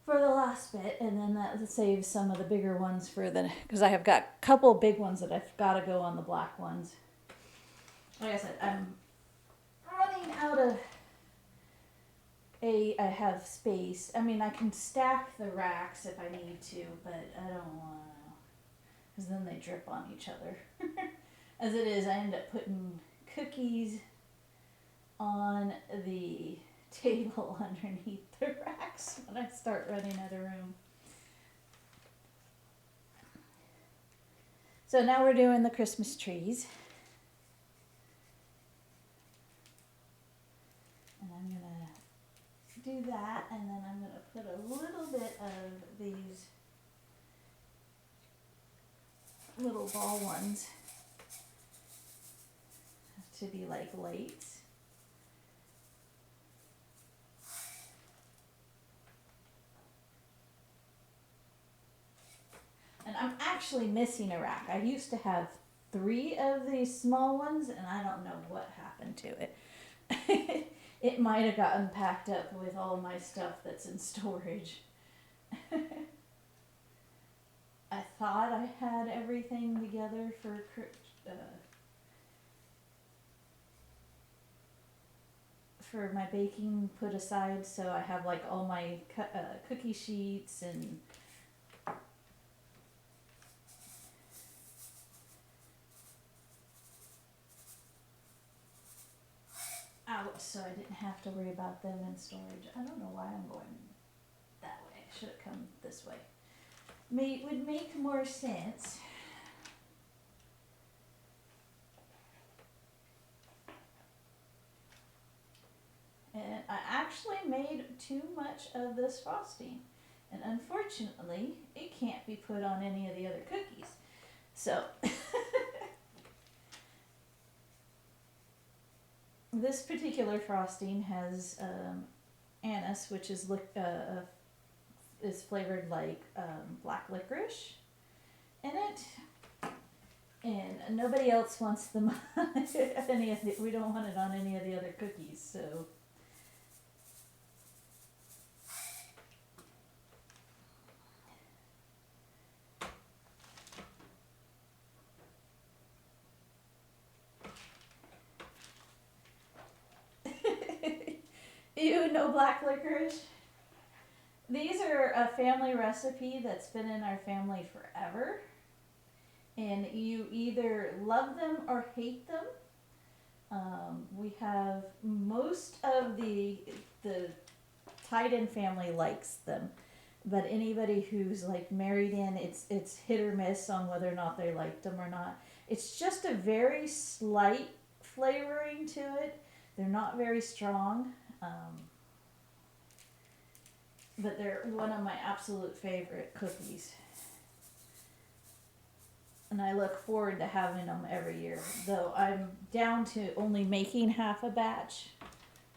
for the last bit, and then that saves some of the bigger ones for the, because I have got a couple big ones that I've got to go on the black ones. Like I said, I'm running out of I have space. I mean, I can stack the racks if I need to, but I don't want to, because then they drip on each other. As it is, I end up putting cookies on the table underneath the racks when I start running out of room. So now we're doing the Christmas trees. And I'm going to do that, and then I'm going to put a little bit of these little ball ones to be like lights. And I'm actually missing a rack. I used to have 3 of these small ones, and I don't know what happened to it. It might have gotten packed up with all my stuff that's in storage. I thought I had everything together for my baking put aside, so I have like all my cookie sheets and out, so I didn't have to worry about them in storage. I don't know why I'm going that way. I should have come this way. Would make more sense. And I actually made too much of this frosting, and unfortunately it can't be put on any of the other cookies. So this particular frosting has anise, which is flavored like black licorice in it, and nobody else wants them on any of the, we don't want it on any of the other cookies, so ew, no black licorice. These are a family recipe that's been in our family forever. And you either love them or hate them. We have most of the tight-in family likes them. But anybody who's like married in, it's hit or miss on whether or not they liked them or not. It's just a very slight flavoring to it. They're not very strong, but they're one of my absolute favorite cookies. And I look forward to having them every year. Though I'm down to only making half a batch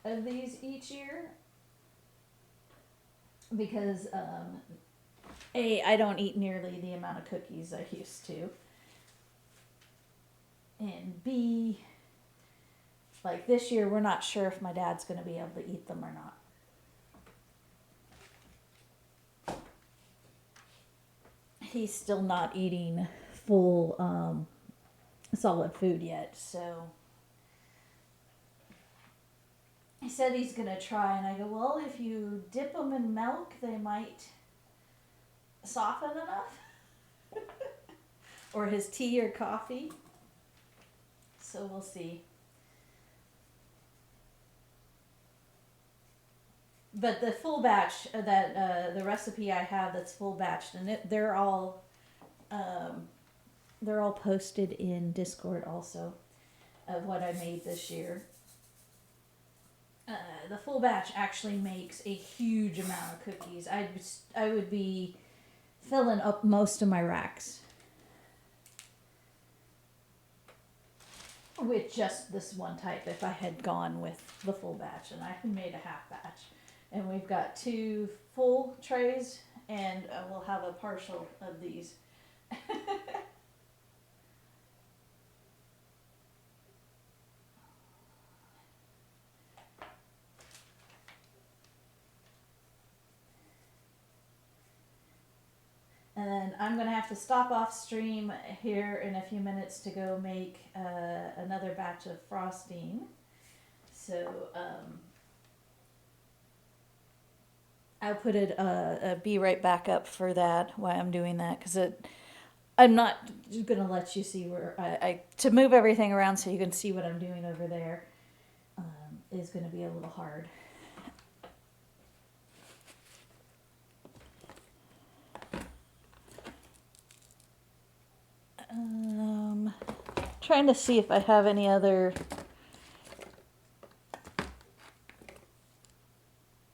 of these each year because I don't eat nearly the amount of cookies I used to, and B, like this year we're not sure if my dad's going to be able to eat them or not. He's still not eating full solid food yet, so he said he's going to try, and I go, well, if you dip them in milk, they might soften enough. Or his tea or coffee. So we'll see. But the full batch that the recipe I have that's full batched, and they're all posted in Discord also of what I made this year. The full batch actually makes a huge amount of cookies. I would be filling up most of my racks with just this one type if I had gone with the full batch, and I made a half batch. And we've got 2 full trays, and we'll have a partial of these. And then I'm going to have to stop off stream here in a few minutes to go make another batch of frosting. So I'll put it be right back up for that while I'm doing that, because I'm not going to let you see where I to move everything around so you can see what I'm doing over there is going to be a little hard. Trying to see if I have any other.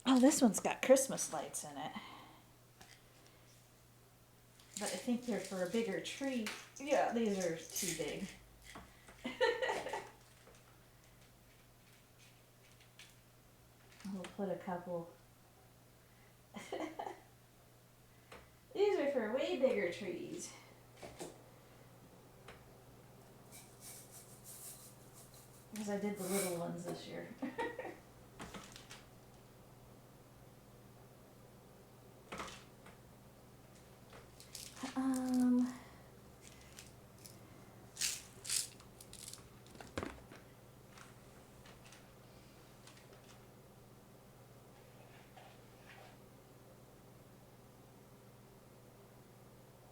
Oh, this one's got Christmas lights in it. But I think they're for a bigger tree. Yeah, these are too big. We'll put a couple. These are for way bigger trees. Because I did the little ones this year.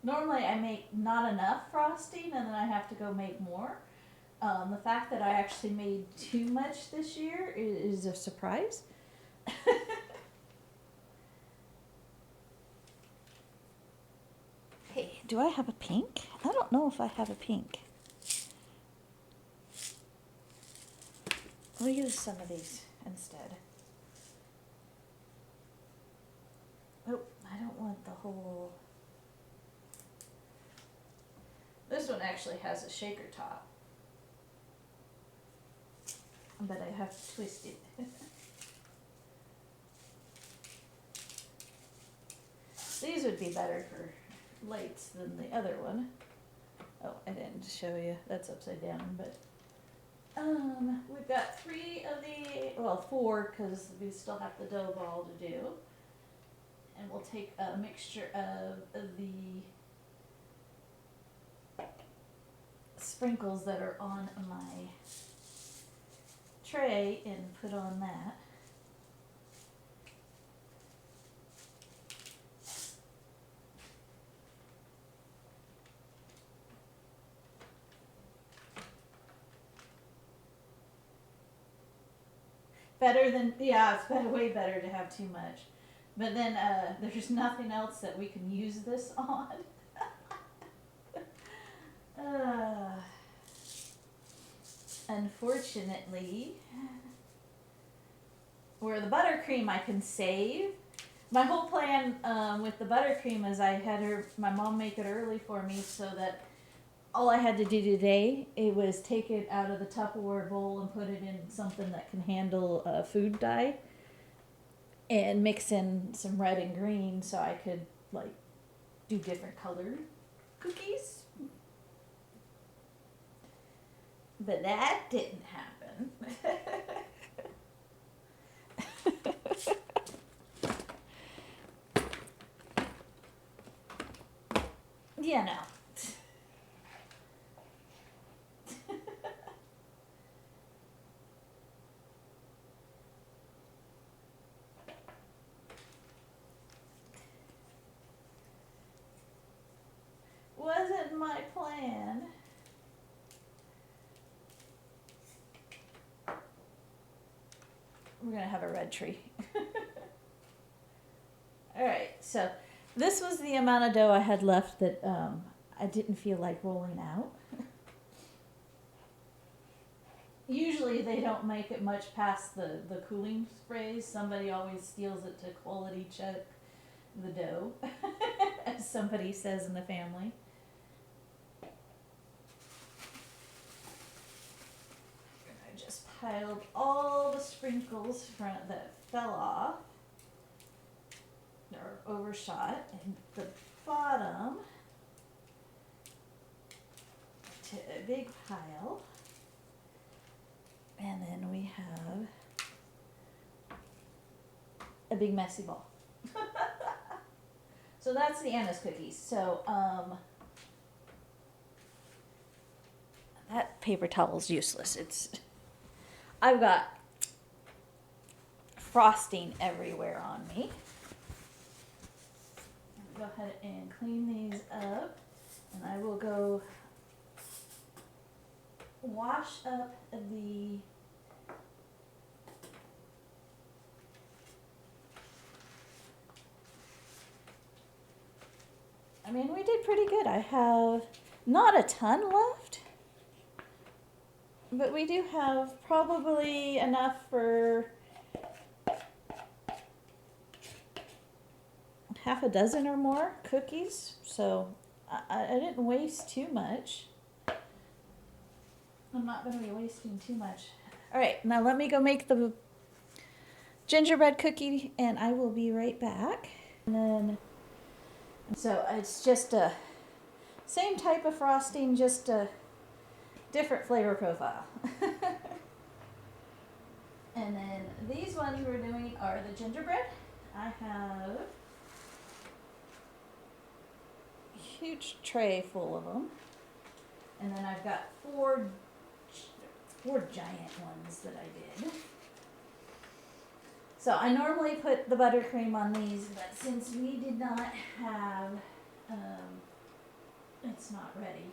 Normally I make not enough frosting and then I have to go make more. The fact that I actually made too much this year is a surprise. Hey, do I have a pink? I don't know if I have a pink. We'll use some of these instead. Oh, I don't want the whole... This one actually has a shaker top. But I have to twist it. These would be better for lights than the other one. Oh, I didn't show you. That's upside down, but we've got 3 of the, well, 4, because we still have the dough ball to do. And we'll take a mixture of the sprinkles that are on my tray and put on that. Better than, yeah, it's better, way better to have too much. But then there's nothing else that we can use this on. uh, Unfortunately, where the buttercream I can save. My whole plan with the buttercream is I had my mom make it early for me so that all I had to do today, it was take it out of the Tupperware bowl and put it in something that can handle food dye and mix in some red and green so I could like do different colored cookies. But that didn't happen. Yeah, no. Wasn't my plan. We're gonna have a red tree. Alright, so this was the amount of dough I had left that I didn't feel like rolling out. Usually they don't make it much past the cooling sprays. Somebody always steals it to quality check the dough, as somebody says in the family. I just piled all the sprinkles that fell off or overshot, and the bottom to a big pile. And then we have a big messy ball. So that's the Anna's cookies. So that paper towel is useless. I've got frosting everywhere on me. Go ahead and clean these up, and I will go wash up the we did pretty good. I have not a ton left, but we do have probably enough for half a dozen or more cookies, so I didn't waste too much. I'm not going to be wasting too much. All right, now let me go make the gingerbread cookie, and I will be right back. And then, so it's just a same type of frosting, just a different flavor profile. And then these ones we're doing are the gingerbread. I have a huge tray full of them, and then I've got four giant ones that I did. So I normally put the buttercream on these, but since we did not have, it's not ready,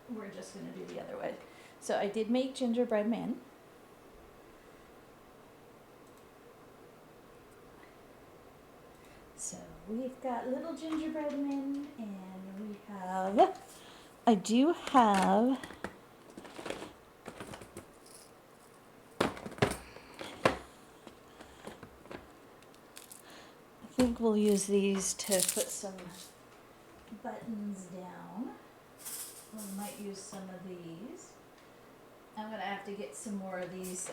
we're just going to do the other way. So I did make gingerbread men. So we've got little gingerbread men, and I do have I think we'll use these to put some buttons down. We might use some of these. I'm going to have to get some more of these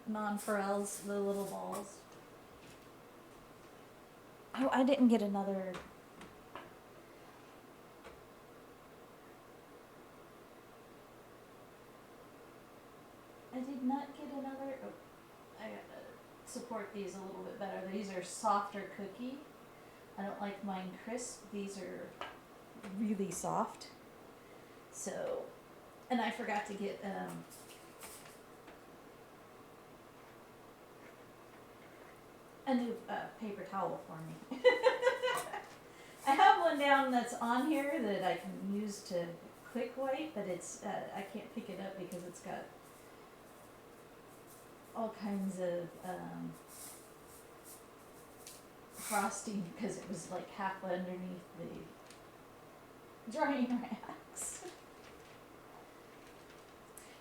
nonpareils, the little balls. Oh, I didn't get another. I did not get another. Oh, I got to support these a little bit better. These are softer cookie. I don't like mine crisp. These are really soft. So, and I forgot to get a new paper towel for me. I have one down that's on here that I can use to quick wipe, but it's I can't pick it up because it's got all kinds of frosting because it was like half underneath the drying racks.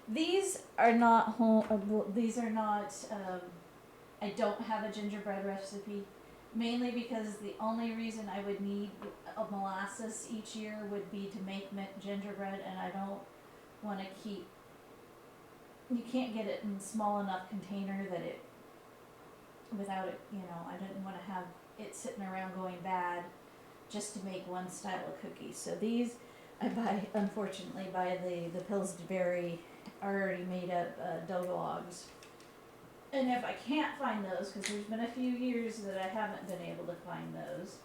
These are not home. These are not. I don't have a gingerbread recipe, mainly because the only reason I would need a molasses each year would be to make gingerbread, and I don't want to keep. You can't get it in small enough container that it, without it, I didn't want to have it sitting around going bad, just to make one style of cookies. So these, I unfortunately buy the Pillsbury already made up dough logs. And if I can't find those, because there's been a few years that I haven't been able to find those,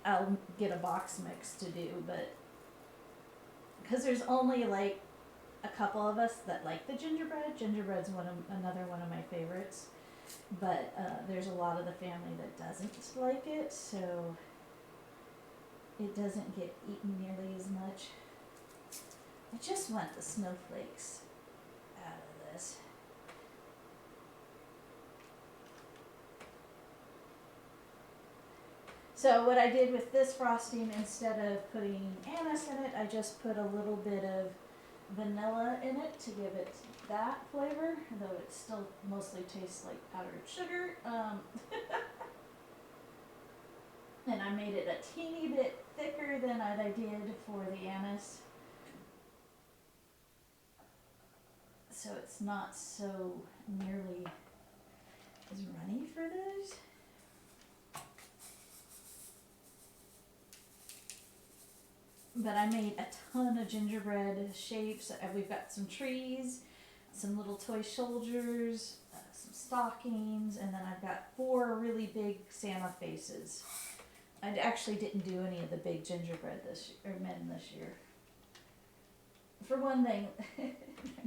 I'll get a box mix to do. But because there's only like a couple of us that like the gingerbread. Gingerbread's another one of my favorites. But there's a lot of the family that doesn't like it, so it doesn't get eaten nearly as much. I just want the snowflakes out of this. So what I did with this frosting, instead of putting anise in it, I just put a little bit of vanilla in it to give it that flavor, though it still mostly tastes like powdered sugar. And I made it a teeny bit thicker than I did for the anise, so it's not so nearly as runny for those. But I made a ton of gingerbread shapes. We've got some trees, some little toy soldiers, some stockings, and then I've got 4 really big Santa faces. I actually didn't do any of the big gingerbread men this year. For one thing, they're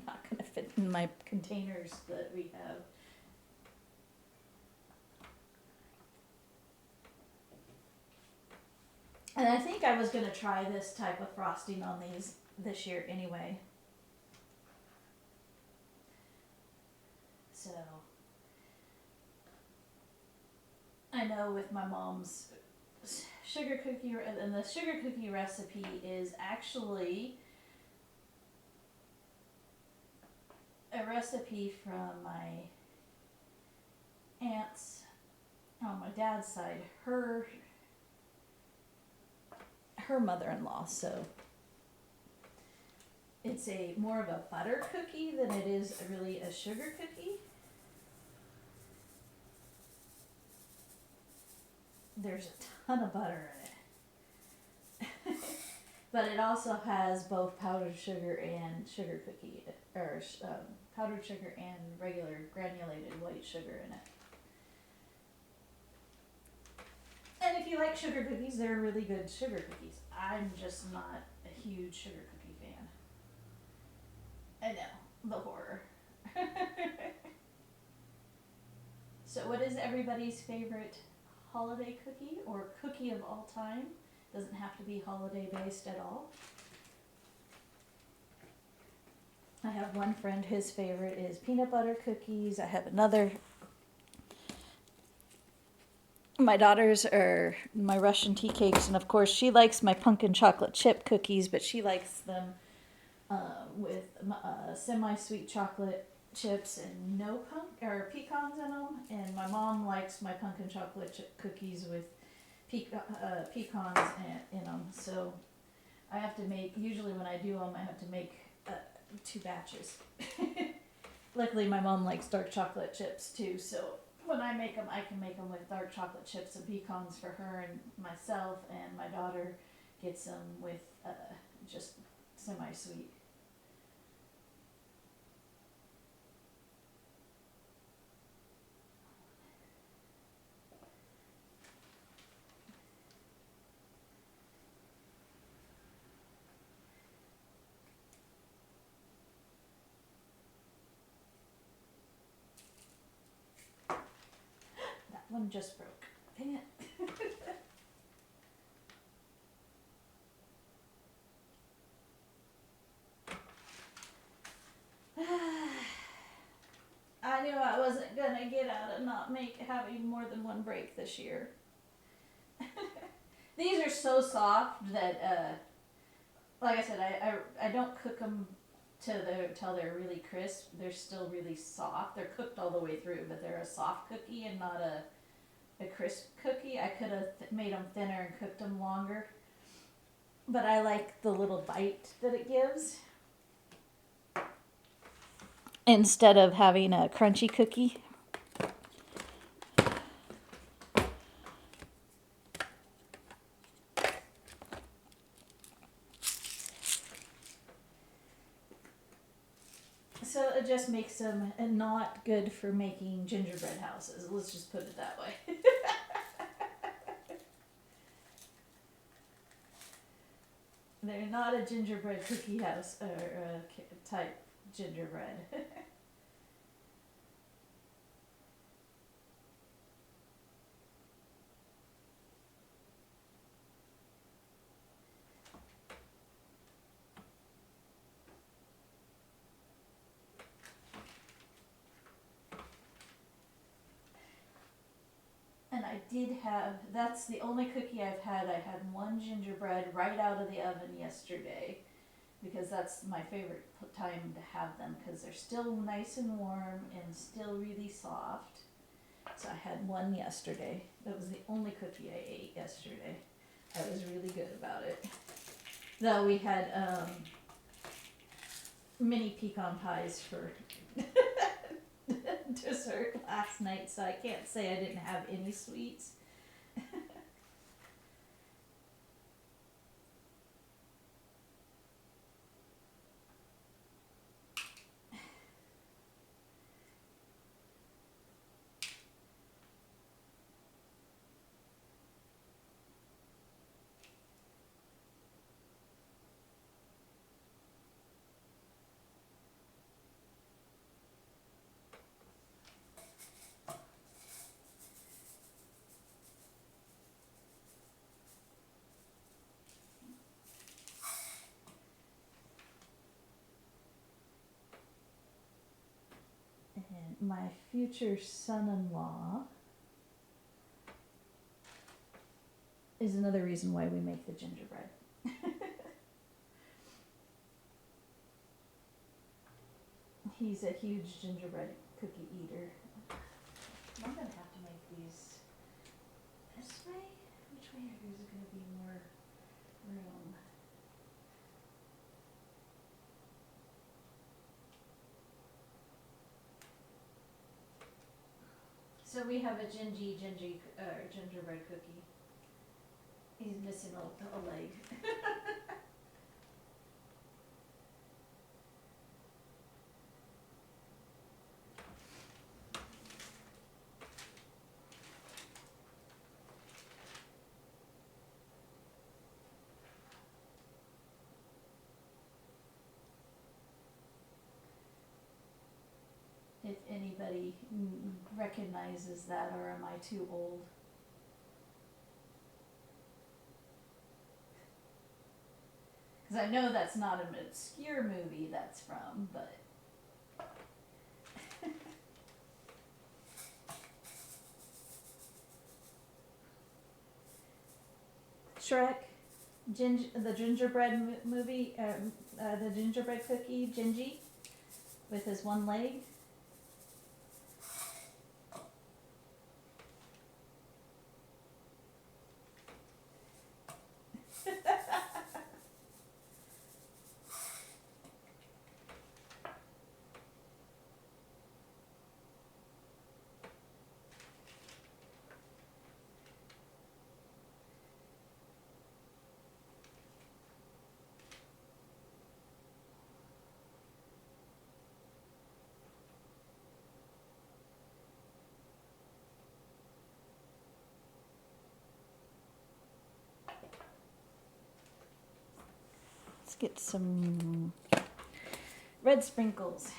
not going to fit in my containers that we have. And I think I was going to try this type of frosting on these this year anyway. So, I know with my mom's sugar cookie, and the sugar cookie recipe is actually a recipe from my aunt's, on my dad's side, her mother-in-law. So it's more of a butter cookie than it is really a sugar cookie. There's a ton of butter in it. But it also has both powdered sugar and sugar cookie, or powdered sugar and regular granulated white sugar in it. And if you like sugar cookies, they're really good sugar cookies. I'm just not a huge sugar cookie fan. I know, the horror. So what is everybody's favorite holiday cookie or cookie of all time? Doesn't have to be holiday based at all. I have one friend, his favorite is peanut butter cookies. I have another. My daughters are my Russian tea cakes, and of course she likes my pumpkin chocolate chip cookies, but she likes them with semi-sweet chocolate chips and no pecans in them. And my mom likes my pumpkin chocolate chip cookies with pecans in them. So I have to make, usually when I do them, I have to make 2 batches. Luckily my mom likes dark chocolate chips too, so when I make them, I can make them with dark chocolate chips and pecans for her and myself, and my daughter gets them with just semi-sweet. That one just broke. Dang it. gonna get out of not having more than one break this year. These are so soft that, like I said, I don't cook them till they're really crisp. They're still really soft. They're cooked all the way through, but they're a soft cookie and not a crisp cookie. I could have made them thinner and cooked them longer, but I like the little bite that it gives instead of having a crunchy cookie. So it just makes them not good for making gingerbread houses. Let's just put it that way. They're not a gingerbread cookie house or type gingerbread. And I did have, that's the only cookie I've had. I had one gingerbread right out of the oven yesterday because that's my favorite time to have them because they're still nice and warm and still really soft. So I had one yesterday. That was the only cookie I ate yesterday. I was really good about it. Though we had mini pecan pies for dessert last night, so I can't say I didn't have any sweets. And my future son-in-law is another reason why we make the gingerbread. He's a huge gingerbread cookie eater. I'm gonna have to make these this way. Which way is it gonna be more room? So we have a gingerbread cookie. He's missing a leg. If anybody recognizes that, or am I too old? Because I know that's not an obscure movie that's from, but. Shrek, the gingerbread movie, the gingerbread cookie, Gingy, with his one leg. Let's get some red sprinkles.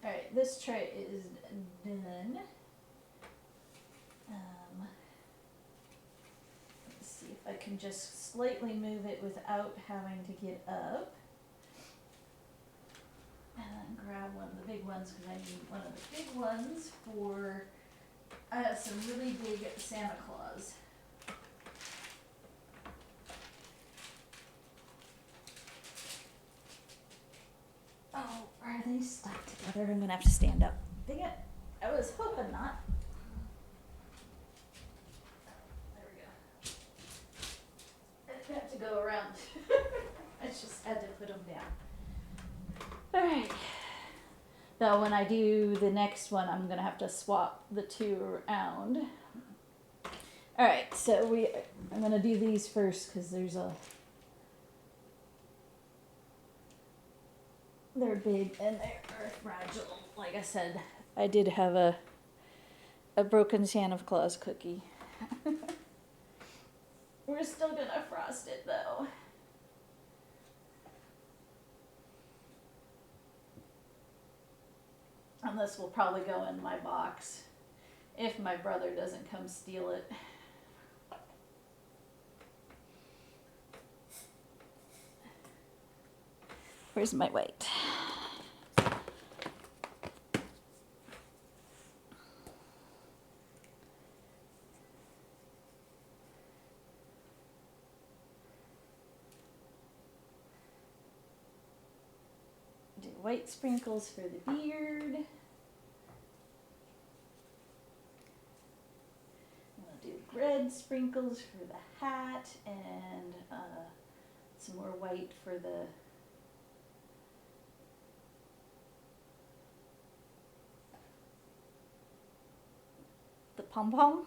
Alright, this tray is done. I can just slightly move it without having to get up. And then grab one of the big ones because I need one of the big ones for some really big Santa Claus. Oh, are they stuck together? I'm gonna have to stand up. Dang it. I was hoping not. There we go. I didn't have to go around. I just had to put them down. Alright. Though when I do the next one, I'm gonna have to swap the two around. Alright, so I'm gonna do these first because they're big and they're fragile. Like I said, I did have a broken Santa Claus cookie. We're still gonna frost it though. And this will probably go in my box if my brother doesn't come steal it. Where's my white? Do white sprinkles for the beard. We'll do red sprinkles for the hat and some more white for the pom-pom.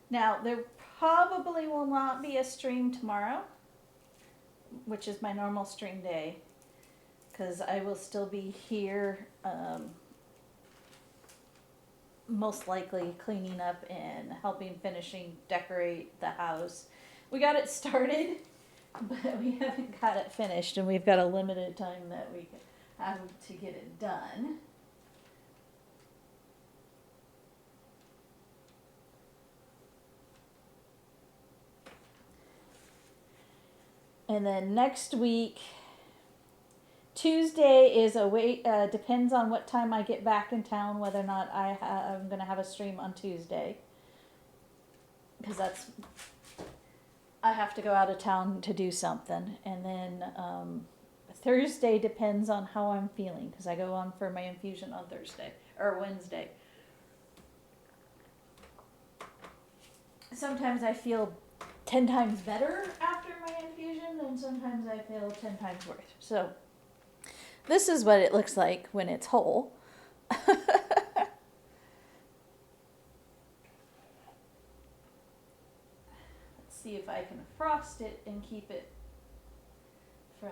Now, there probably will not be a stream tomorrow, which is my normal stream day, because I will still be here, most likely cleaning up and helping decorate the house. We got it started, but we haven't got it finished, and we've got a limited time that we have to get it done. And then next week, Tuesday is depends on what time I get back in town, whether or not I'm going to have a stream on Tuesday. Because I have to go out of town to do something. And then Thursday depends on how I'm feeling, because I go on for my infusion on Thursday, or Wednesday. Sometimes I feel 10 times better after my infusion, and sometimes I feel 10 times worse. So this is what it looks like when it's whole. Let's see if I can frost it and keep it from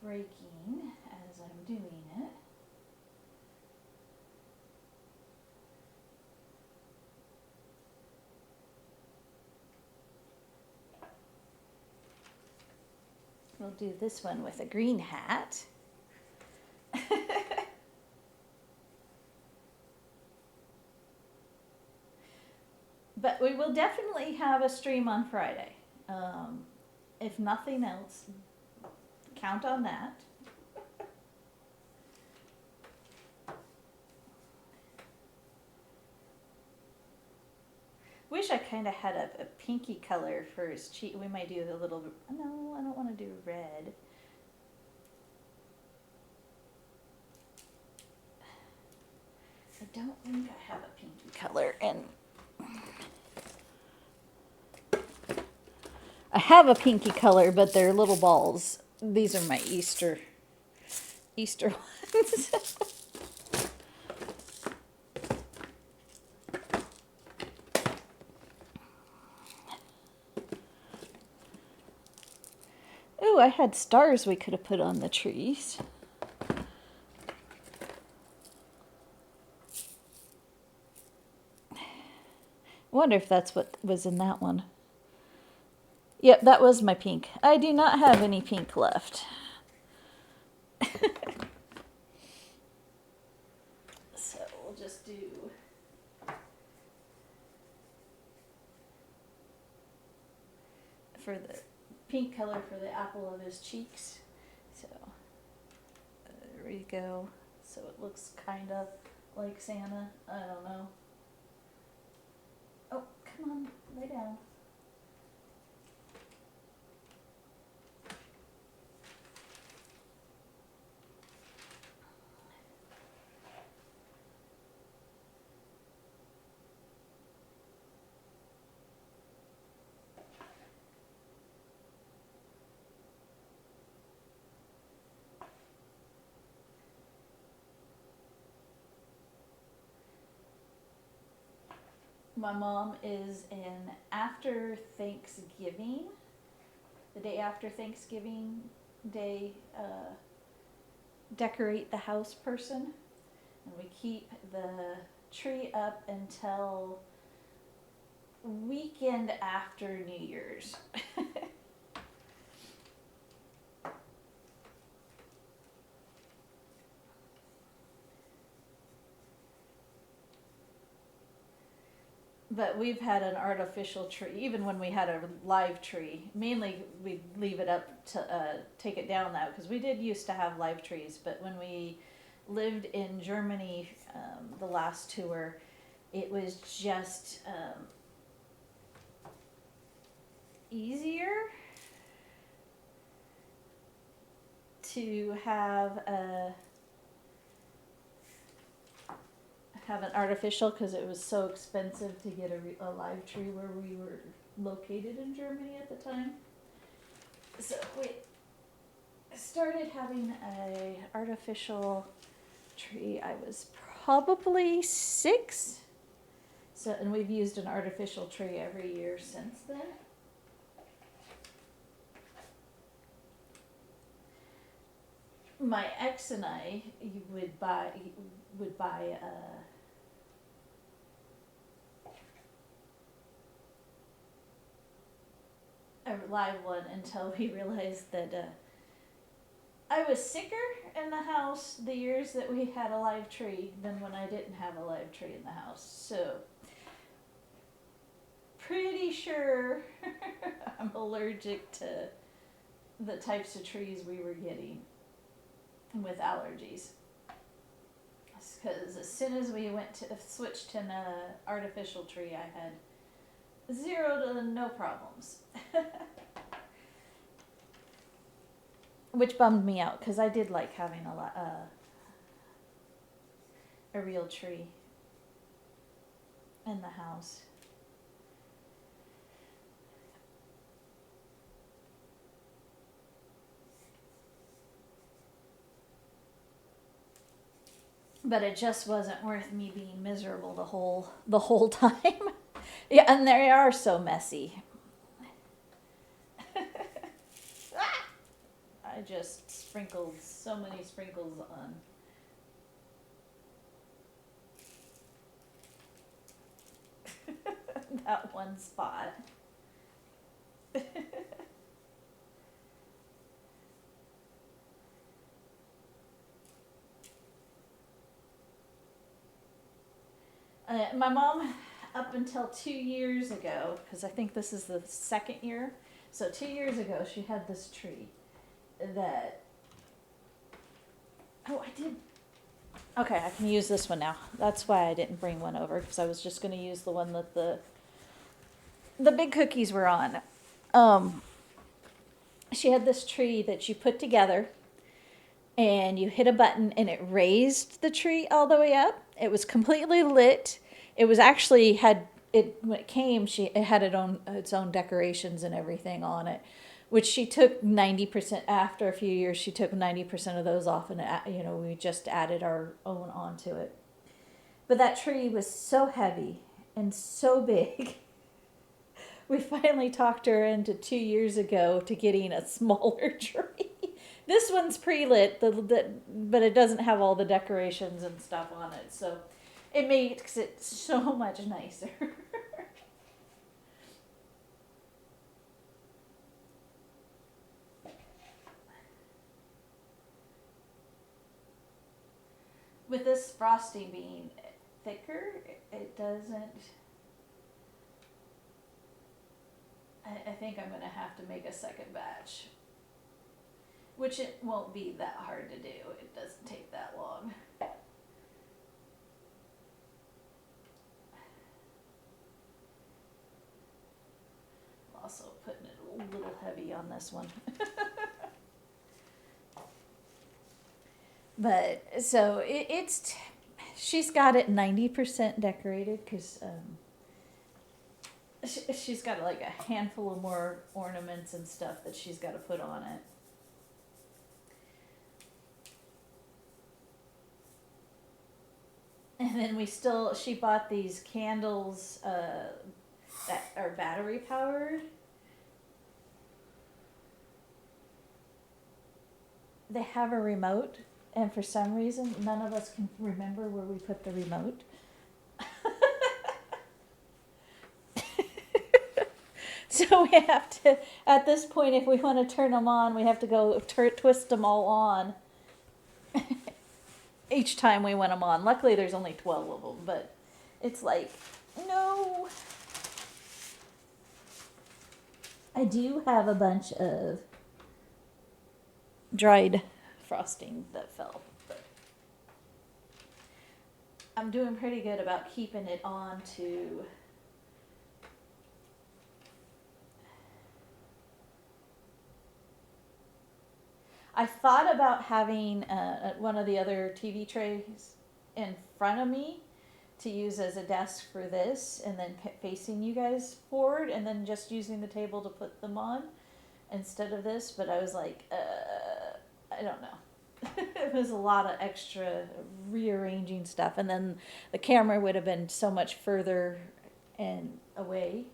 breaking as I'm doing it. We'll do this one with a green hat. But we will definitely have a stream on Friday. If nothing else, count on that. Wish I kind of had a pinky color for his cheek. We might do a little, no, I don't want to do red. I don't think I have a pinky color, and I have a pinky color, but they're little balls. These are my Easter ones. Ooh, I had stars we could have put on the trees. I wonder if that's what was in that one. Yep, that was my pink. I do not have any pink left. So we'll just do for the pink color for the apple of his cheeks. So there we go. So it looks kind of like Santa. I don't know. Oh, come on, lay down. My mom is an after Thanksgiving, the day after Thanksgiving Day, decorate the house person. And we keep the tree up until weekend after New Year's. But we've had an artificial tree, even when we had a live tree. Mainly, we'd leave it up to take it down now, because we did used to have live trees. But when we lived in Germany, the last tour, it was just easier to have an artificial, because it was so expensive to get a live tree where we were located in Germany at the time. So we started having a artificial tree. I was probably 6. So, and we've used an artificial tree every year since then. My ex and I would buy a live one until we realized that I was sicker in the house the years that we had a live tree than when I didn't have a live tree in the house. So pretty sure I'm allergic to the types of trees we were getting with allergies. Because as soon as we switched to an artificial tree, I had 0 to no problems. Which bummed me out, because I did like having a real tree in the house. But it just wasn't worth me being miserable the whole time. Yeah, and they are so messy. I just sprinkled so many sprinkles on. That one spot. My mom, up until 2 years ago, because I think this is the 2nd year, so 2 years ago she had this tree that, oh, I did, okay, I can use this one now. That's why I didn't bring one over, because I was just going to use the one that the big cookies were on. She had this tree that you put together, and you hit a button and it raised the tree all the way up. It was completely lit. It was actually when it came, it had its own decorations and everything on it, which she took 90%. After a few years, she took 90% of those off, and we just added our own onto it. But that tree was so heavy and so big. we finally talked her into 2 years ago to getting a smaller tree. This one's pre-lit, but it doesn't have all the decorations and stuff on it, so it makes it so much nicer. With this frosting being thicker, it doesn't. I think I'm gonna have to make a second batch, which it won't be that hard to do. It doesn't take that long. I'm also putting it a little heavy on this one. But so she's got it 90% decorated because she's got like a handful of more ornaments and stuff that she's got to put on it. And then she bought these candles that are battery powered. They have a remote, and for some reason, none of us can remember where we put the remote. So we have to, at this point, if we want to turn them on, we have to go twist them all on each time we want them on. Luckily, there's only 12 of them, but it's like, no. I do have a bunch of dried frosting that fell, but I'm doing pretty good about keeping it on to I thought about having one of the other TV trays in front of me to use as a desk for this, and then facing you guys forward, and then just using the table to put them on instead of this. But I was like, I don't know. It was a lot of extra rearranging stuff, and then the camera would have been so much further and away.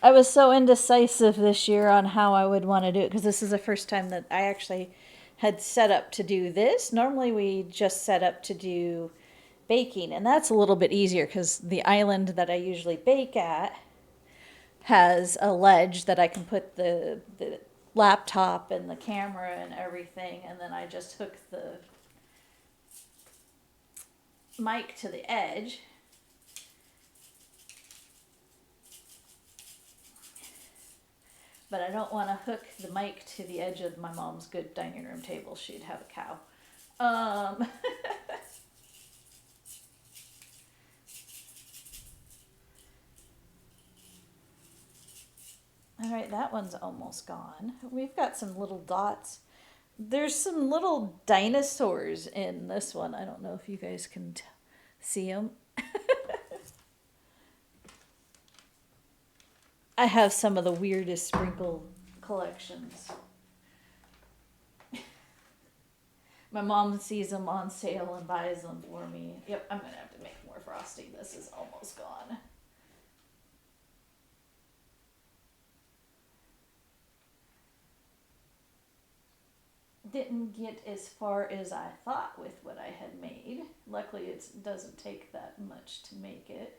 I was so indecisive this year on how I would want to do it because this is the first time that I actually had set up to do this. Normally we just set up to do baking, and that's a little bit easier because the island that I usually bake at has a ledge that I can put the laptop and the camera and everything, and then I just hook the mic to the edge. But I don't want to hook the mic to the edge of my mom's good dining room table. She'd have a cow. All right, that one's almost gone. We've got some little dots. There's some little dinosaurs in this one. I don't know if you guys can see them. I have some of the weirdest sprinkle collections. My mom sees them on sale and buys them for me. Yep, I'm gonna have to make more frosting. This is almost gone. Didn't get as far as I thought with what I had made. Luckily, it doesn't take that much to make it.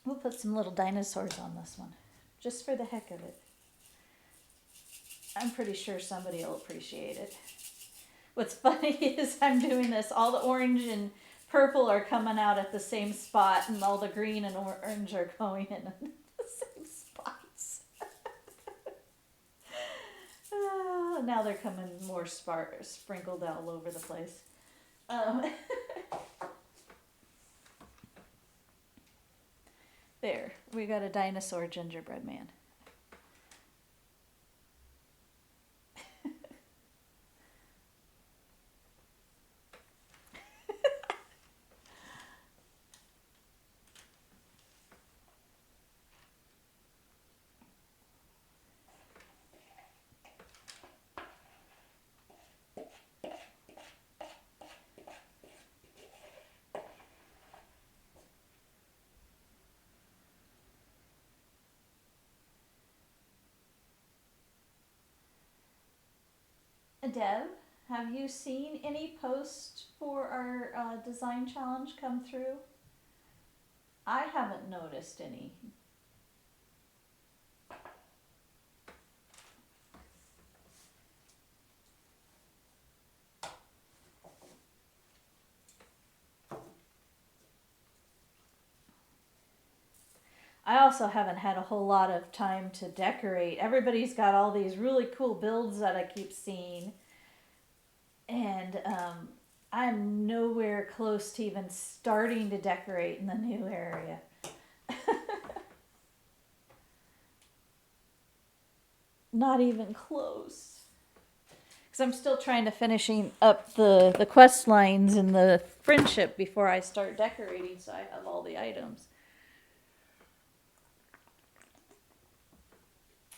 We'll put some little dinosaurs on this one, just for the heck of it. I'm pretty sure somebody will appreciate it. What's funny is I'm doing this, all the orange and purple are coming out at the same spot, and all the green and orange are going in the same spots. Now they're coming more sprinkled all over the place. There, we got a dinosaur gingerbread man. Deb, have you seen any posts for our design challenge come through? I haven't noticed any. I also haven't had a whole lot of time to decorate. Everybody's got all these really cool builds that I keep seeing. And I'm nowhere close to even starting to decorate in the new area. Not even close. Because I'm still trying to finishing up the quest lines and the friendship before I start decorating, so I have all the items.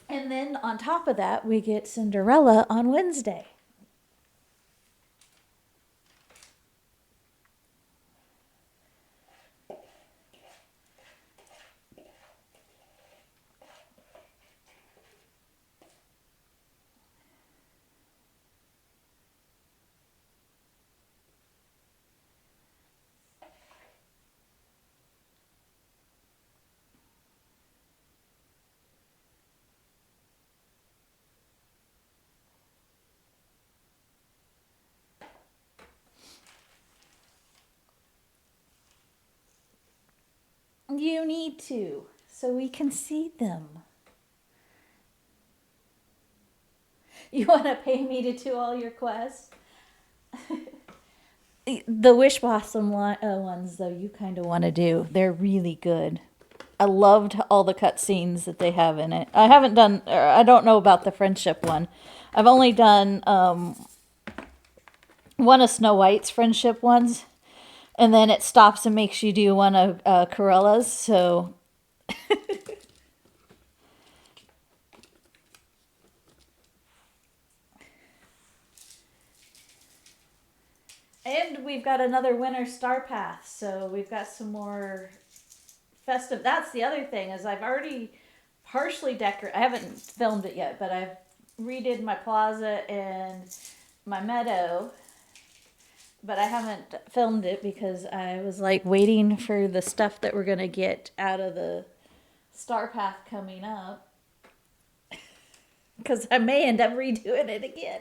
And then on top of that, we get Cinderella on Wednesday. You need to, so we can see them. You want to pay me to do all your quests? The Wish Blossom ones, though, you kind of want to do. They're really good. I loved all the cutscenes that they have in it. I haven't done, or I don't know about the friendship one. I've only done one of Snow White's friendship ones, and then it stops and makes you do one of Corella's. So, and we've got another Winter Star Path, so we've got some more festive. That's the other thing is I've already partially decorated. I haven't filmed it yet, but I've redid my plaza and my meadow, but I haven't filmed it because I was like waiting for the stuff that we're gonna get out of the Star Path coming up, because I may end up redoing it again.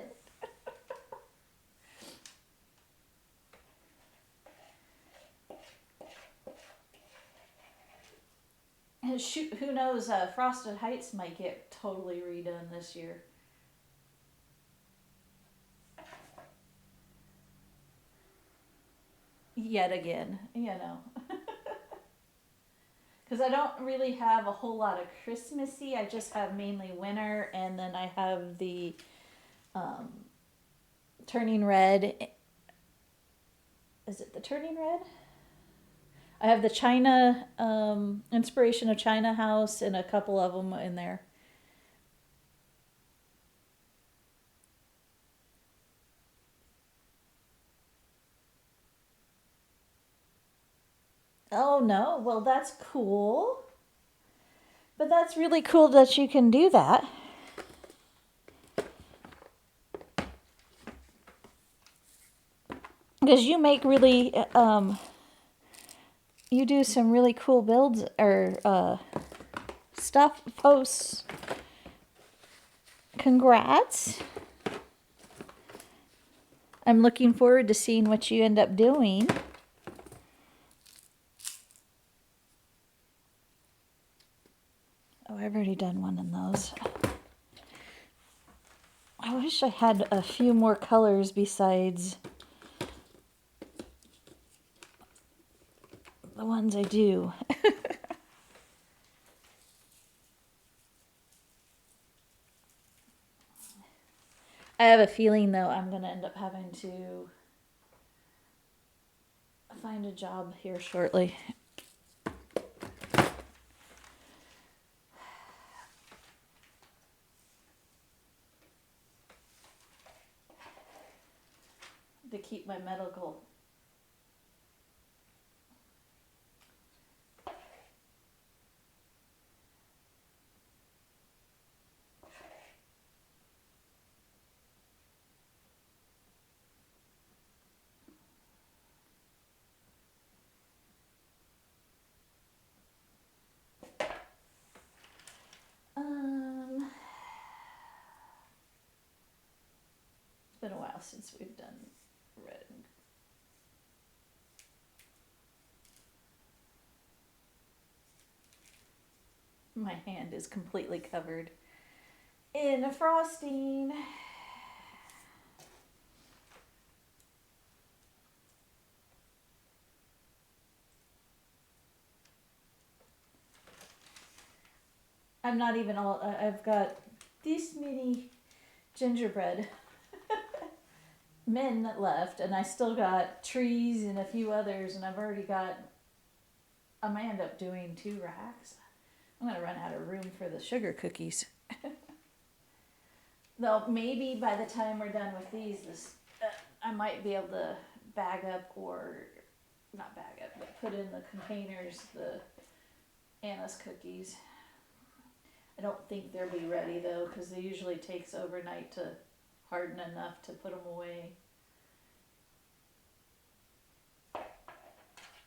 And shoot, who knows? Frosted Heights might get totally redone this year. Yet again, you know. Because I don't really have a whole lot of Christmassy. I just have mainly winter, and then I have the um, Turning Red. Is it the Turning Red? I have the China Inspiration of China House and a couple of them in there. Oh no, well that's cool. But that's really cool that you can do that. Because you make really, you do some really cool builds or stuff, posts. Congrats. I'm looking forward to seeing what you end up doing. Oh, I've already done one in those. I wish I had a few more colors besides the ones I do. I have a feeling, though, I'm going to end up having to find a job here shortly. To keep my medical. since we've done red. My hand is completely covered in frosting. I'm not even all, I've got this many gingerbread men left, and I still got trees and a few others, and I've already got, I might end up doing 2 racks. I'm gonna run out of room for the sugar cookies. Though maybe by the time we're done with these, I might be able to bag up, or not bag up, but put in the containers the Anna's cookies. I don't think they'll be ready though, because it usually takes overnight to harden enough to put them away.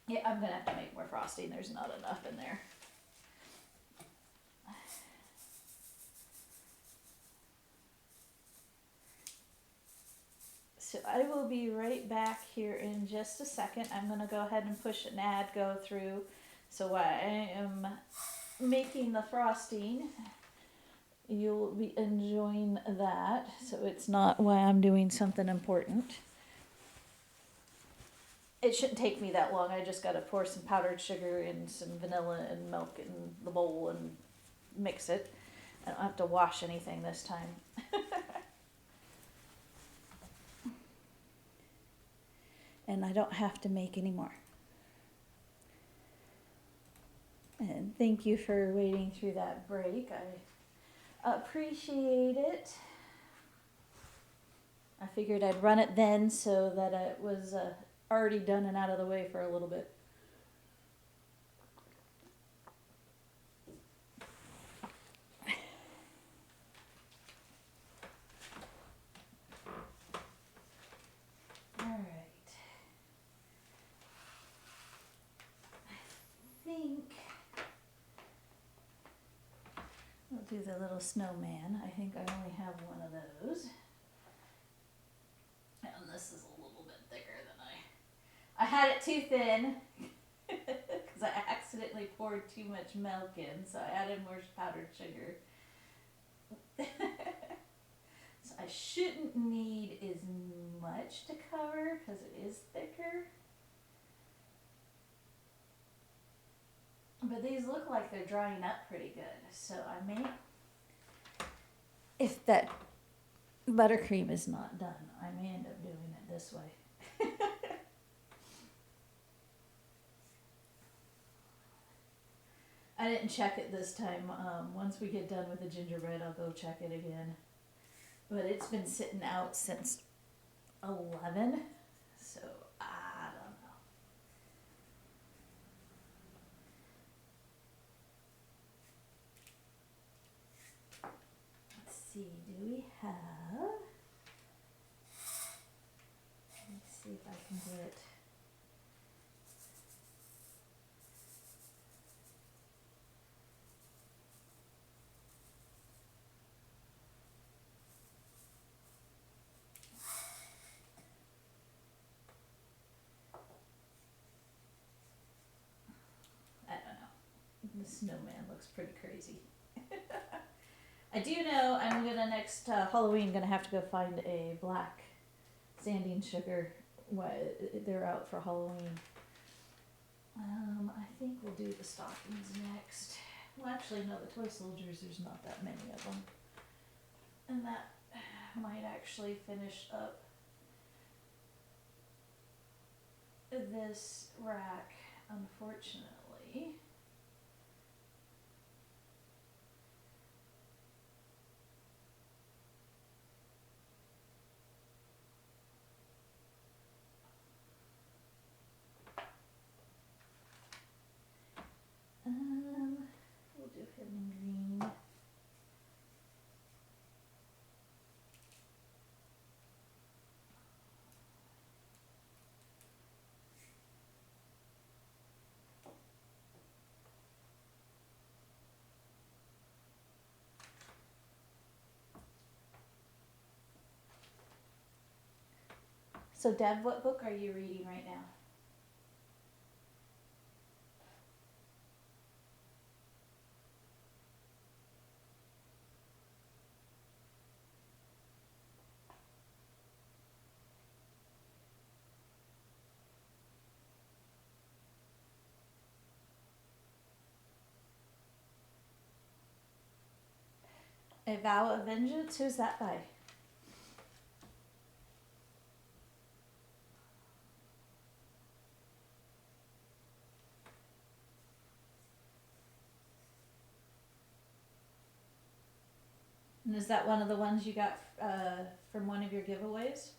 Yeah, I'm gonna have to make more frosting. There's not enough in there. So I will be right back here in just a second. I'm gonna go ahead and push an ad go through. So I am making the frosting. You'll be enjoying that. So it's not why I'm doing something important. It shouldn't take me that long. I just gotta pour some powdered sugar and some vanilla and milk in the bowl and mix it. I don't have to wash anything this time. And I don't have to make any more. And thank you for waiting through that break. I appreciate it. I figured I'd run it then so that it was already done and out of the way for a little bit. All right. I think we'll do the little snowman. I think I only have one of those. And this is a little bit thicker than I had it too thin because I accidentally poured too much milk in, so I added more powdered sugar. So I shouldn't need as much to cover because it is thicker. But these look like they're drying up pretty good, so I may, if that buttercream is not done, I may end up doing it this way. I didn't check it this time. Once we get done with the gingerbread, I'll go check it again. But it's been sitting out since 11, so I don't know. Let's see, do we have, let's see if I can get, I don't know. The snowman looks pretty crazy. I do know I'm gonna next Halloween gonna have to go find a black sanding sugar. They're out for Halloween. I think we'll do the stockings next. Well, actually, no, the toy soldiers, there's not that many of them. And that might actually finish up this rack, unfortunately. We'll do him in green. So, Deb, what book are you reading right now? A Vow of Vengeance? Who's that by? And is that one of the ones you got from one of your giveaways?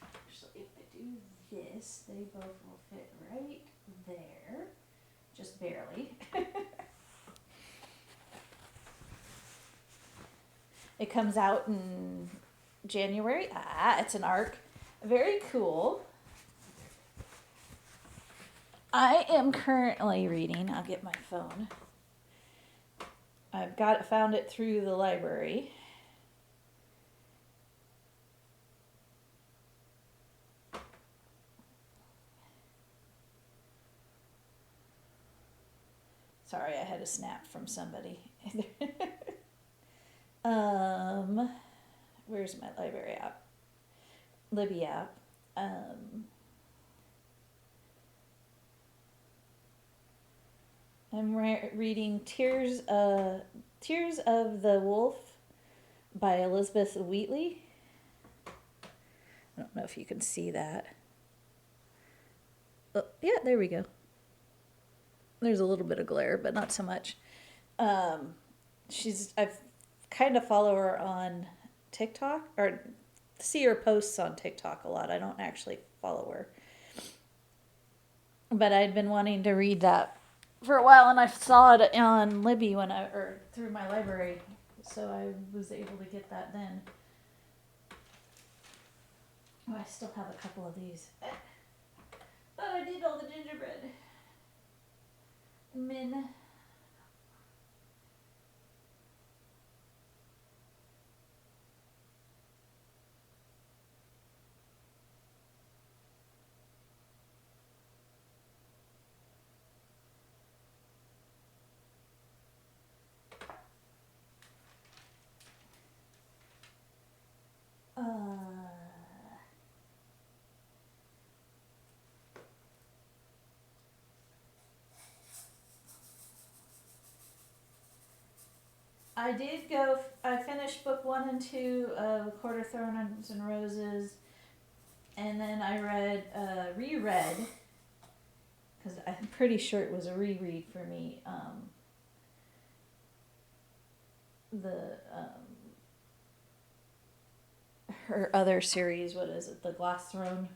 Actually, if I do this, they both will fit right there. Just barely. It comes out in January. Ah, it's an ARC. Very cool. I am currently reading, I'll get my phone. Found it through the library. Sorry, I had a snap from somebody. Where's my library app? Libby app. I'm reading Tears of the Wolf by Elizabeth Wheatley. I don't know if you can see that. Oh, yeah, there we go. There's a little bit of glare, but not so much. I've kind of follow her on TikTok, or see her posts on TikTok a lot. I don't actually follow her. But I'd been wanting to read that for a while, and I saw it on Libby or through my library, so I was able to get that then. Oh, I still have a couple of these. But I did all the gingerbread. Min. I finished book 1 and 2 of Quarter Thorns and Roses, and then I reread, because I'm pretty sure it was a reread for me, her other series. What is it? The Glass Throne.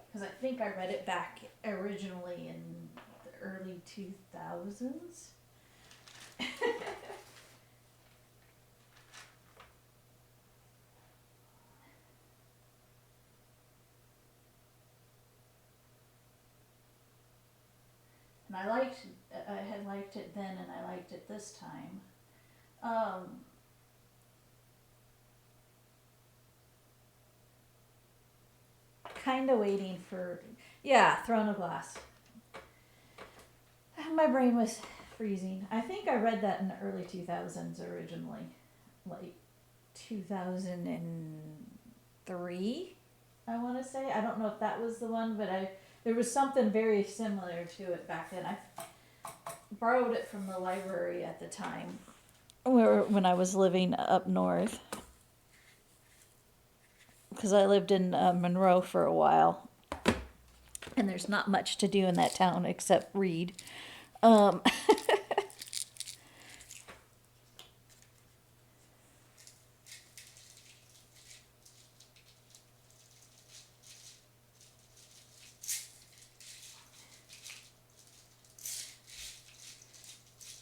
Because I think I read it back originally in the early 2000s. And I had liked it then, and I liked it this time. Kind of waiting for, Throne of Glass. My brain was freezing. I think I read that in the early 2000s originally, like 2003. I want to say. I don't know if that was the one, but there was something very similar to it back then. I borrowed it from the library at the time, when I was living up north, because I lived in Monroe for a while, and there's not much to do in that town except read.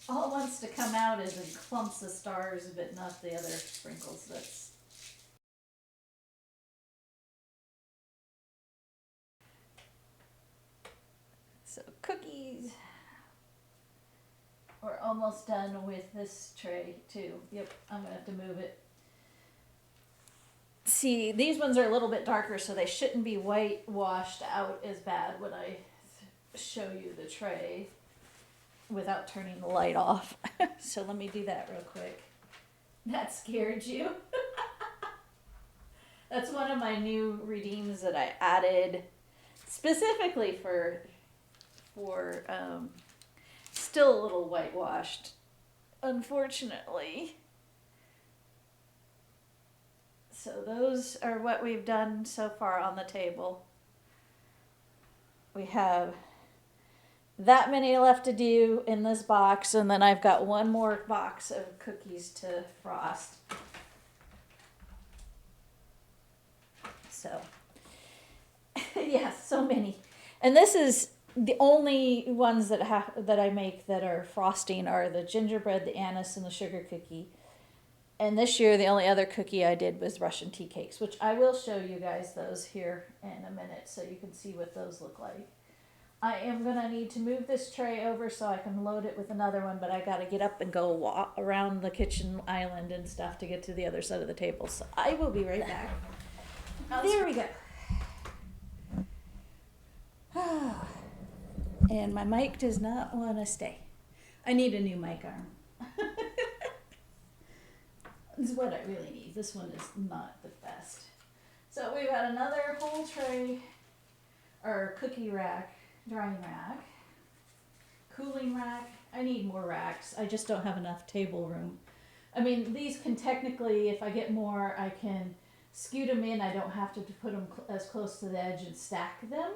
All it wants to come out is in clumps of stars, but not the other sprinkles. That's So cookies. We're almost done with this tray too. Yep, I'm gonna have to move it. See, these ones are a little bit darker, so they shouldn't be whitewashed out as bad when I show you the tray without turning the light off. So let me do that real quick. That scared you? That's one of my new redeems that I added specifically for still a little whitewashed, unfortunately. So those are what we've done so far on the table. We have that many left to do in this box, and then I've got one more box of cookies to frost. So, yeah, so many. And this is the only ones that I make that are frosting are the gingerbread, the anise, and the sugar cookie. And this year, the only other cookie I did was Russian tea cakes, which I will show you guys those here in a minute so you can see what those look like. I am going to need to move this tray over so I can load it with another one, but I got to get up and go walk around the kitchen island and stuff to get to the other side of the table. So I will be right back. There we go. And my mic does not want to stay. I need a new mic arm. This is what I really need. This one is not the best. So we've got another whole tray, or cookie rack, drying rack, cooling rack. I need more racks. I just don't have enough table room. I mean, these can technically, if I get more, I can scoot them in. I don't have to put them as close to the edge and stack them,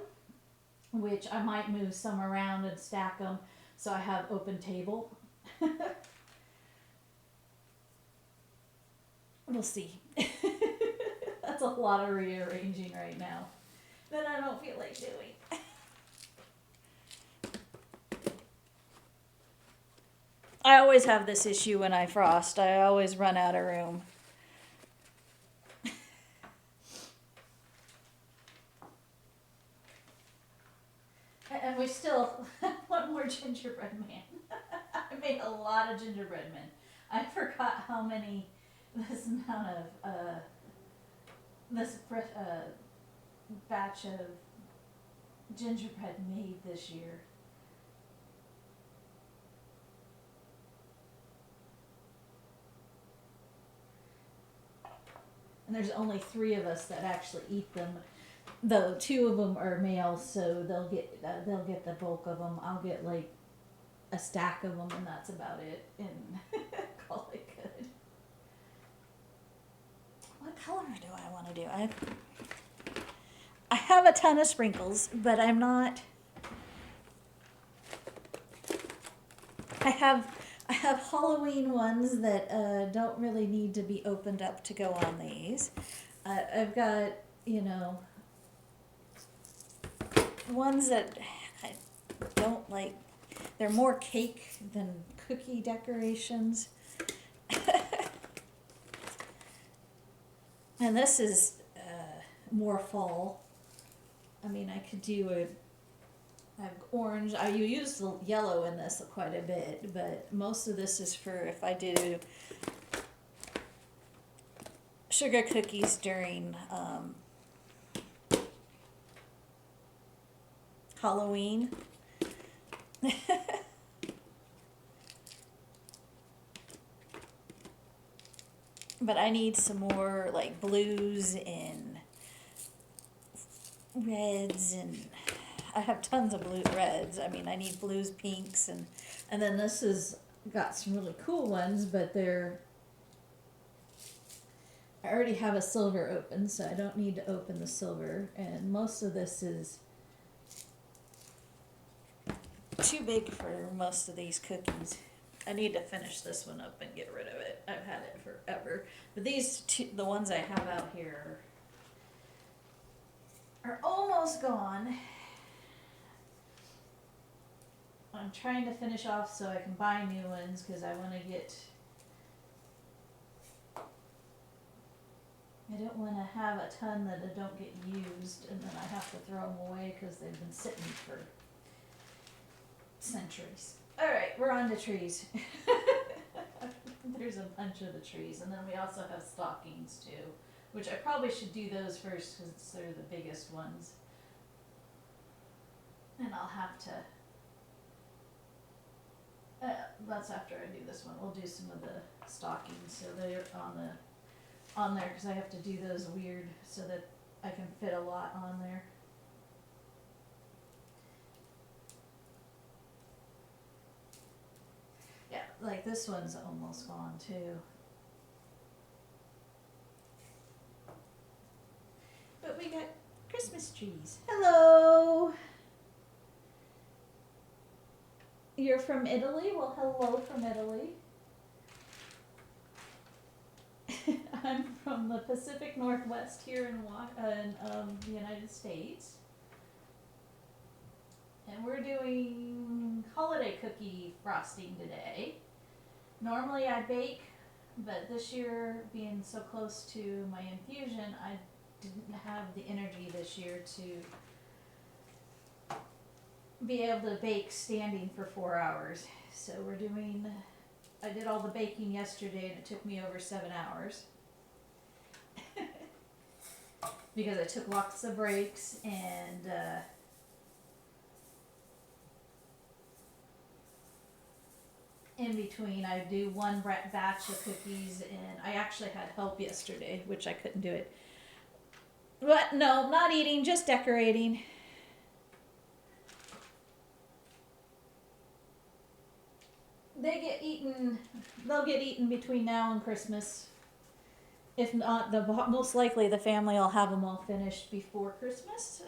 which I might move some around and stack them so I have open table. We'll see. That's a lot of rearranging right now that I don't feel like doing. I always have this issue when I frost. I always run out of room. And we still want more gingerbread man. I made a lot of gingerbread men. I forgot how many this amount of this batch of gingerbread made this year. And there's only 3 of us that actually eat them. Though 2 of them are males, so they'll get the bulk of them. I'll get like a stack of them, and that's about it. And call it good. What color do I want to do? I have a ton of sprinkles, but I'm not. I have Halloween ones that don't really need to be opened up to go on these. I've got, ones that I don't like. They're more cake than cookie decorations. And this is more fall. I mean, I could do I have orange. I use the yellow in this quite a bit, but most of this is for if I do sugar cookies during Halloween. But I need some more like blues and reds, and I have tons of blue reds. I mean, I need blues, pinks, and then this has got some really cool ones, but I already have a silver open, so I don't need to open the silver, and most of this is too big for most of these cookies. I need to finish this one up and get rid of it. I've had it forever. But these two, the ones I have out here, are almost gone. I'm trying to finish off so I can buy new ones because I want to get. I don't want to have a ton that don't get used and then I have to throw them away because they've been sitting for centuries. All right, we're on to trees. There's a bunch of the trees, and then we also have stockings too, which I probably should do those first because they're the biggest ones. And I'll have to. That's after I do this one. We'll do some of the stockings, so they're on there because I have to do those weird so that I can fit a lot on there. Yeah, like this one's almost gone too. But we got Christmas trees. Hello! You're from Italy? Well, hello from Italy. I'm from the Pacific Northwest here in the United States. And we're doing holiday cookie frosting today. Normally I bake, but this year, being so close to my infusion, I didn't have the energy this year to be able to bake standing for 4 hours. So I did all the baking yesterday and it took me over 7 hours. Because I took lots of breaks and in between I do one batch of cookies, and I actually had help yesterday, which I couldn't do it. But no, not eating, just decorating. They'll get eaten between now and Christmas. If not, most likely the family will have them all finished before Christmas.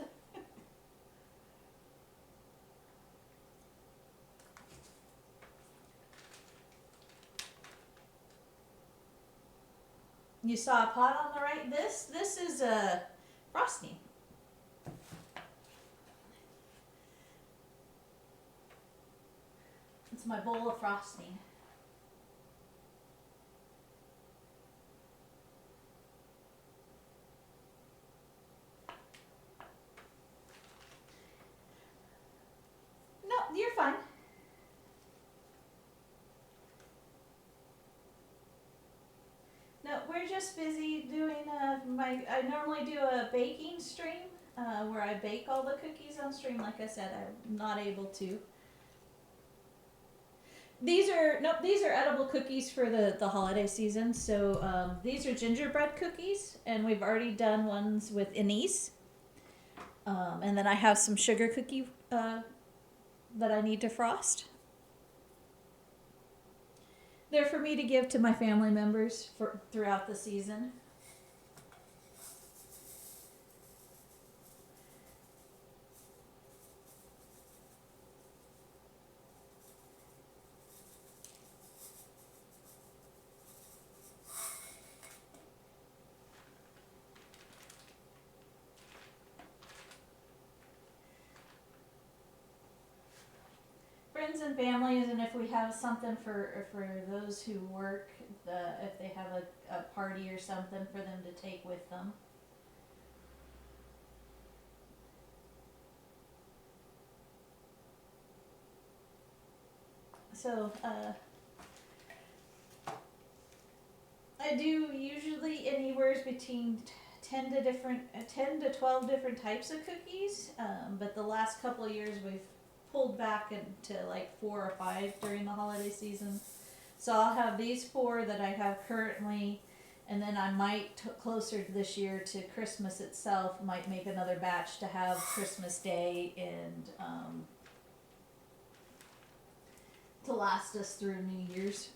You saw a pot on the right? This is a frosting. It's my bowl of frosting. No, you're fine. No, we're just busy doing I normally do a baking stream where I bake all the cookies on stream. Like I said, I'm not able to. These are edible cookies for the holiday season. So these are gingerbread cookies, and we've already done ones with anise. And then I have some sugar cookie that I need to frost. They're for me to give to my family members throughout the season. Friends and families, and if we have something for those who work, if they have a party or something for them to take with them. So I do usually anywhere between 10 to 12 different types of cookies, but the last couple of years we've pulled back into like 4 or 5 during the holiday season. So I'll have these 4 that I have currently, and then I might closer this year to Christmas itself might make another batch to have Christmas Day and to last us through New Year's.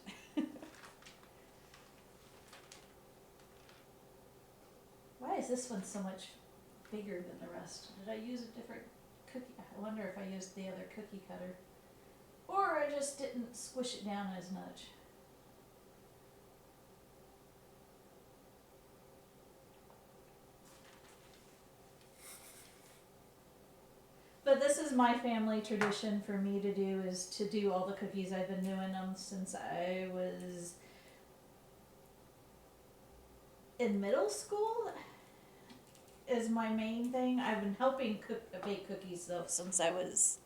Why is this one so much bigger than the rest? Did I use a different cookie? I wonder if I used the other cookie cutter, or I just didn't squish it down as much. But this is my family tradition for me to do, is to do all the cookies. I've been doing them since I was in middle school. Is my main thing. I've been helping bake cookies though since I was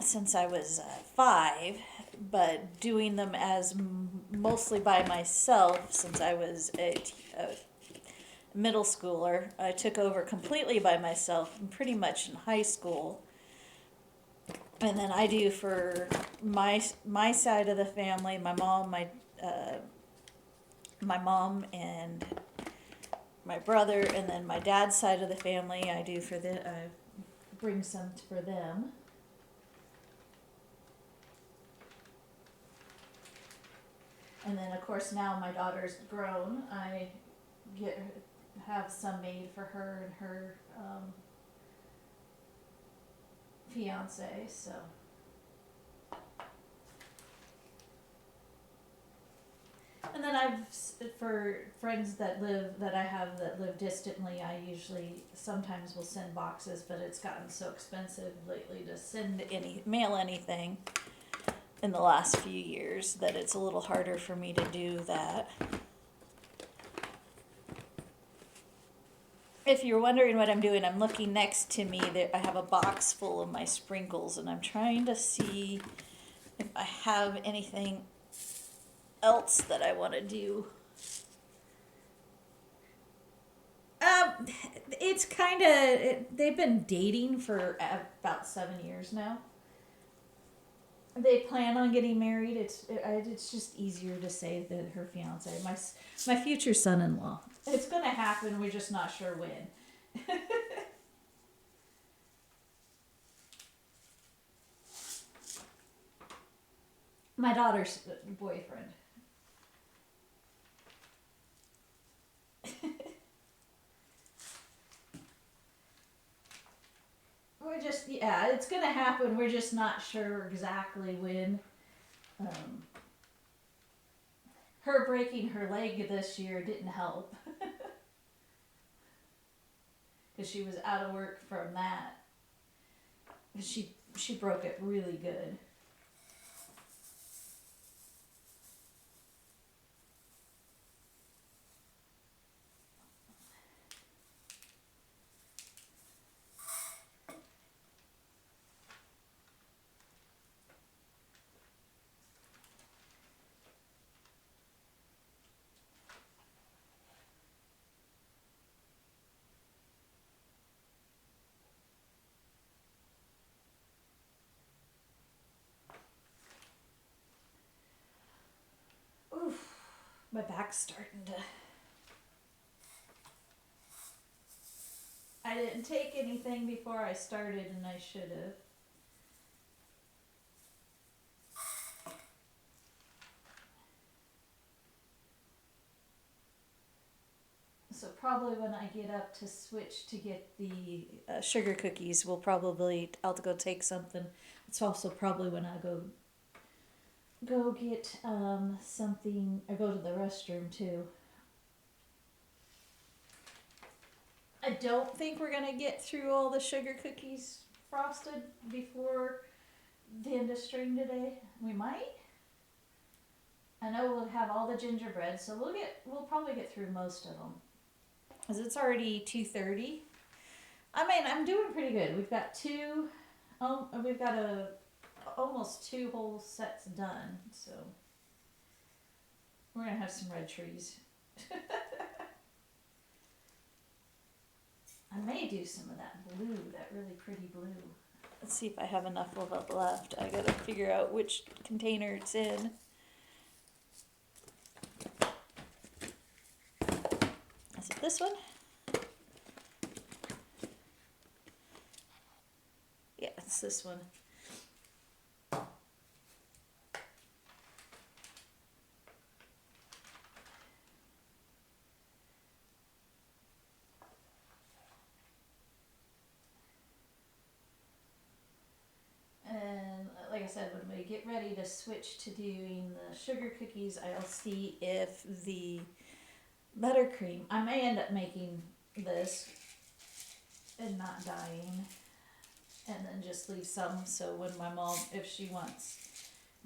since I was 5, but doing them as mostly by myself since I was a middle schooler. I took over completely by myself, pretty much in high school. And then I do for my side of the family, my mom and my brother, and then my dad's side of the family. I do for I bring some for them. And then of course now my daughter's grown, I have some made for her and her fiance. So. And then for friends that I have that live distantly, I usually sometimes will send boxes, but it's gotten so expensive lately to mail anything in the last few years that it's a little harder for me to do that. If you're wondering what I'm doing, I'm looking next to me. I have a box full of my sprinkles, and I'm trying to see if I have anything else that I want to do. It's kind of, they've been dating for about 7 years now. They plan on getting married. It's just easier to say that her fiance, my future son-in-law. It's gonna happen. We're just not sure when. My daughter's boyfriend. It's gonna happen. We're just not sure exactly when. Her breaking her leg this year didn't help. Because she was out of work from that. She broke it really good. Oof, my back's starting to. I didn't take anything before I started, and I should have. So probably when I get up to switch to get the sugar cookies, I'll go take something. It's also probably when I go get something. I go to the restroom too. I don't think we're gonna get through all the sugar cookies frosted before the end of stream today. We might. I know we'll have all the gingerbread, so we'll probably get through most of them. Cause it's already 2:30. I mean, I'm doing pretty good. We've got almost 2 whole sets done. So we're gonna have some red trees. I may do some of that blue, that really pretty blue. Let's see if I have enough of it left. I gotta figure out which container it's in. Is it this one? Yeah, it's this one. And like I said, when we get ready to switch to doing the sugar cookies, I'll see if the buttercream, I may end up making this and not dying, and then just leave some so when my mom, if she wants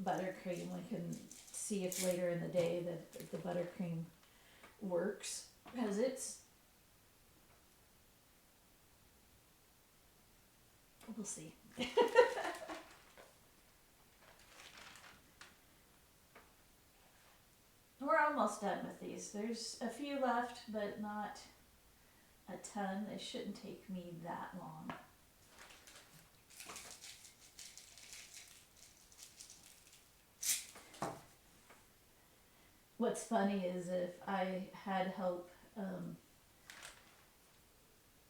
buttercream, we can see if later in the day that the buttercream works, because we'll see. almost done with these. There's a few left, but not a ton. It shouldn't take me that long. What's funny is if I had help,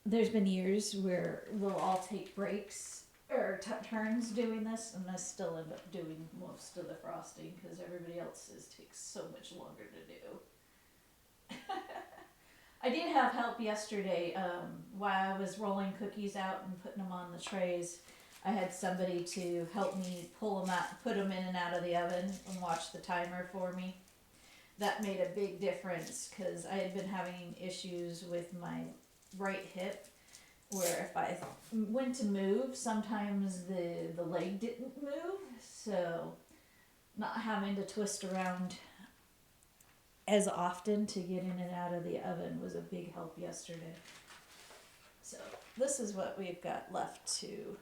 there's been years where we'll all take breaks or turns doing this, and I still end up doing most of the frosting because everybody else's takes so much longer to do. I did have help yesterday while I was rolling cookies out and putting them on the trays. I had somebody to help me pull them out, put them in and out of the oven, and watch the timer for me. That made a big difference because I had been having issues with my right hip where if I went to move, sometimes the leg didn't move. So not having to twist around as often to get in and out of the oven was a big help yesterday. So this is what we've got left to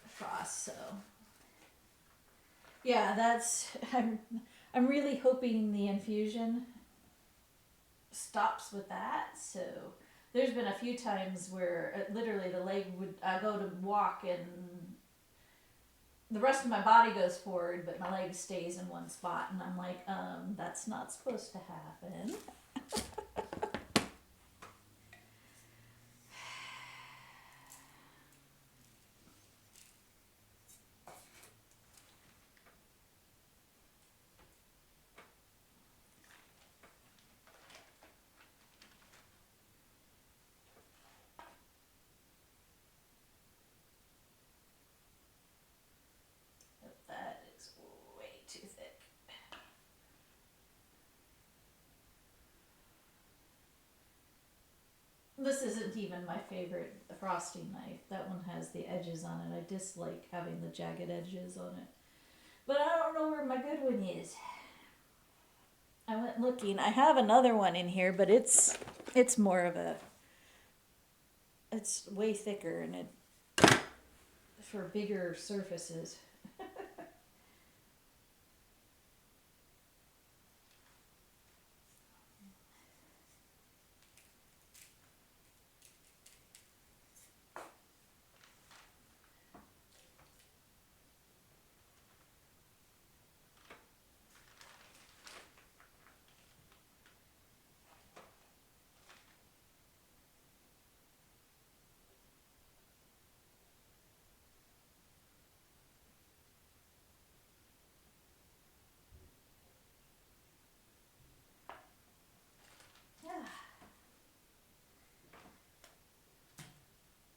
frost. So yeah, that's I'm really hoping the infusion stops with that. So there's been a few times where literally the leg would, I go to walk and the rest of my body goes forward, but my leg stays in one spot, and I'm like, that's not supposed to happen. That is way too thick. This isn't even my favorite frosting knife. That one has the edges on it. I dislike having the jagged edges on it. But I don't know where my good one is. I went looking. I have another one in here, but it's more of a, it's way thicker and it for bigger surfaces.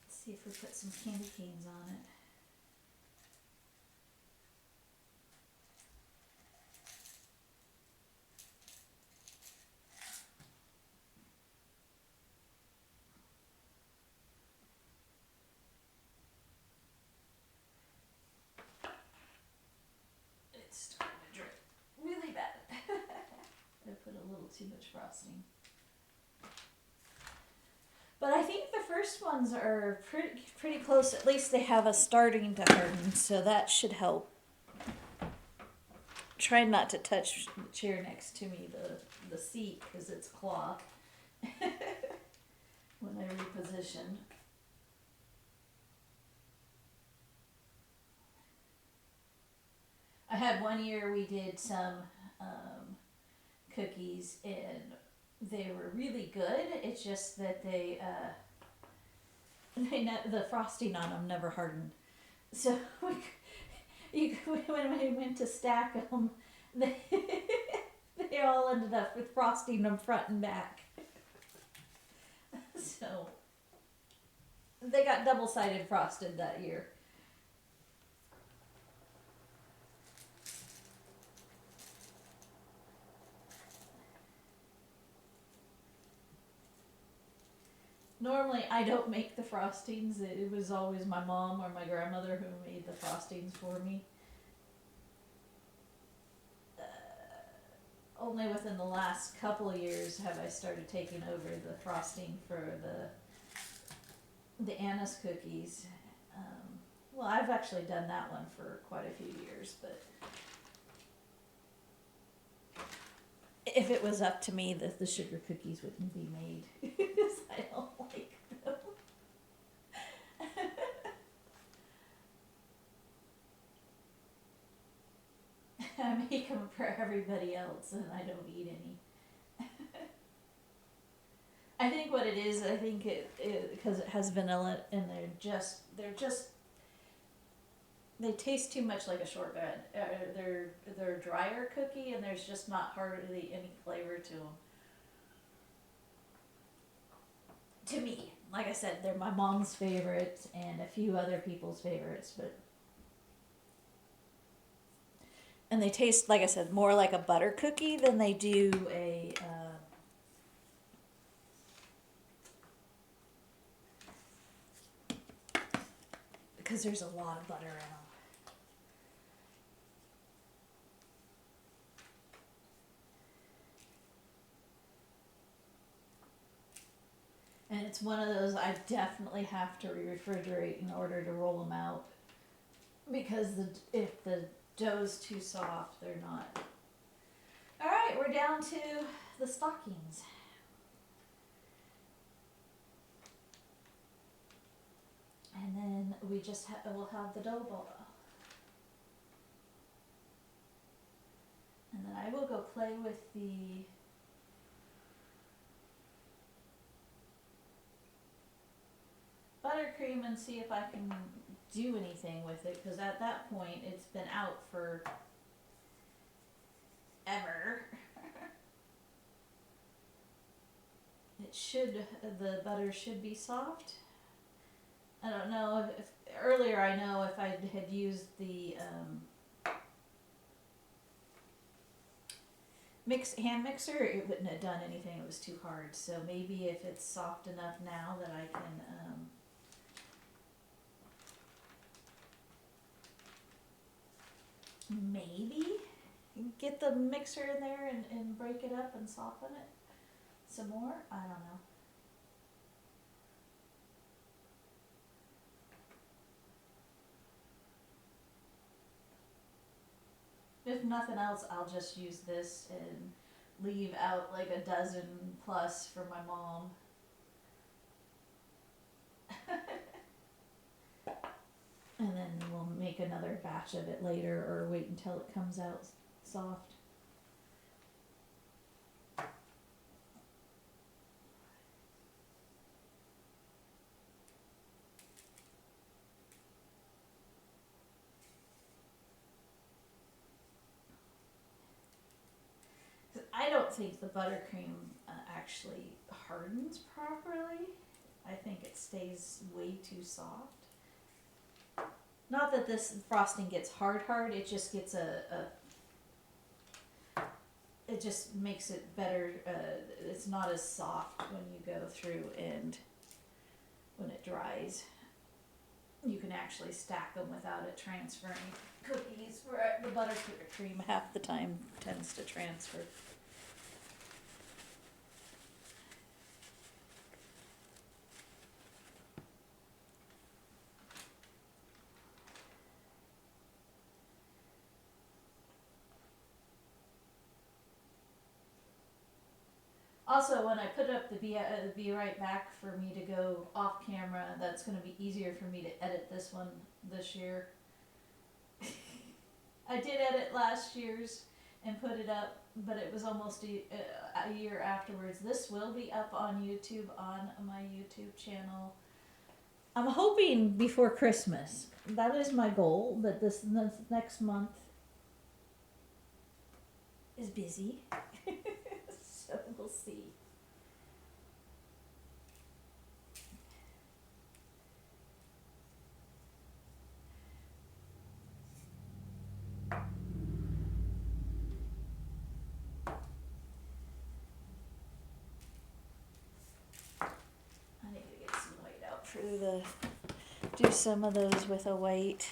Let's see if we put some candy canes on it. It's starting to drip really bad. I put a little too much frosting. But I think the first ones are pretty close. At least they have a starting to harden, so that should help. Try not to touch the chair next to me, the seat, because it's cloth. When I reposition. I had one year we did some cookies and they were really good. It's just that the frosting on them never hardened. So when we went to stack them, they all ended up with frosting them front and back. So they got double-sided frosted that year. Normally, I don't make the frostings. It was always my mom or my grandmother who made the frostings for me. Only within the last couple of years have I started taking over the frosting for the anise cookies. Well, I've actually done that one for quite a few years, but if it was up to me, the sugar cookies wouldn't be made because I don't like them. I make them for everybody else, and I don't eat any. I think what it is, I think it because it has vanilla, and they're just they taste too much like a shortbread. They're drier cookie, and there's just not hardly any flavor to them. To me, like I said, they're my mom's favorites and a few other people's favorites, but and they taste, like I said, more like a butter cookie than they do a. Because there's a lot of butter in them. And it's one of those I definitely have to refrigerate in order to roll them out. Because if the dough's too soft, they're not. Alright, we're down to the stockings. And then we just we'll have the dough ball. And then I will go play with the buttercream and see if I can do anything with it, because at that point it's been out for ever. The butter should be soft. I don't know if earlier I know if I had used the hand mixer, it wouldn't have done anything. It was too hard. So maybe if it's soft enough now that I can maybe get the mixer in there and break it up and soften it some more. I don't know. If nothing else, I'll just use this and leave out like a dozen plus for my mom. And then we'll make another batch of it later, or wait until it comes out soft. I don't think the buttercream actually hardens properly. I think it stays way too soft. Not that this frosting gets hard, it just gets it just makes it better. It's not as soft when you go through, and when it dries, you can actually stack them without it transferring cookies, where the buttercream half the time tends to transfer. Also, when I put up the be right back for me to go off camera, that's going to be easier for me to edit this one this year. I did edit last year's and put it up, but it was almost a year afterwards. This will be up on YouTube, on my YouTube channel. I'm hoping before Christmas. That is my goal, but this next month is busy. So we'll see. I need to get some white out for do some of those with a white.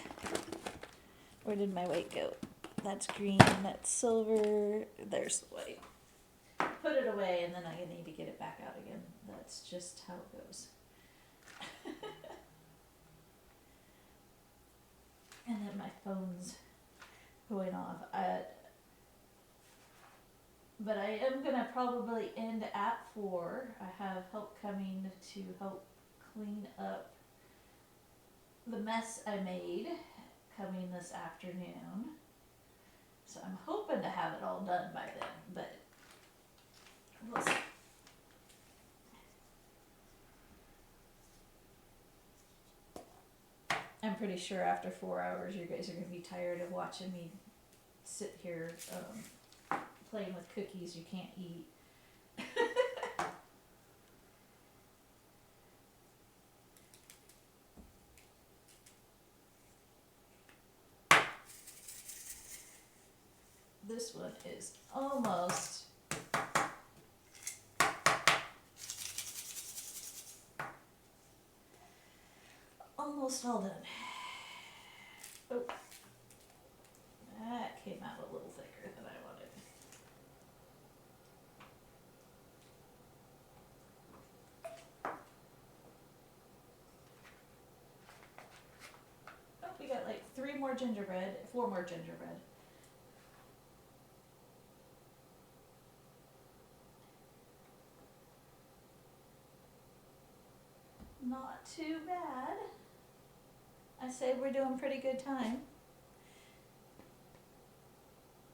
Where did my white go? That's green, that's silver, there's the white. Put it away, and then I need to get it back out again. That's just how it goes. my phone's going off. But I am gonna probably end at 4. I have help coming to help clean up the mess I made coming this afternoon. So I'm hoping to have it all done by then, but we'll see. I'm pretty sure after 4 hours you guys are gonna be tired of watching me sit here playing with cookies you can't eat. This one is almost all done. Oh, that came out a little thicker than I wanted. Oh, we got like 4 more gingerbread. Not too bad. I say we're doing pretty good time.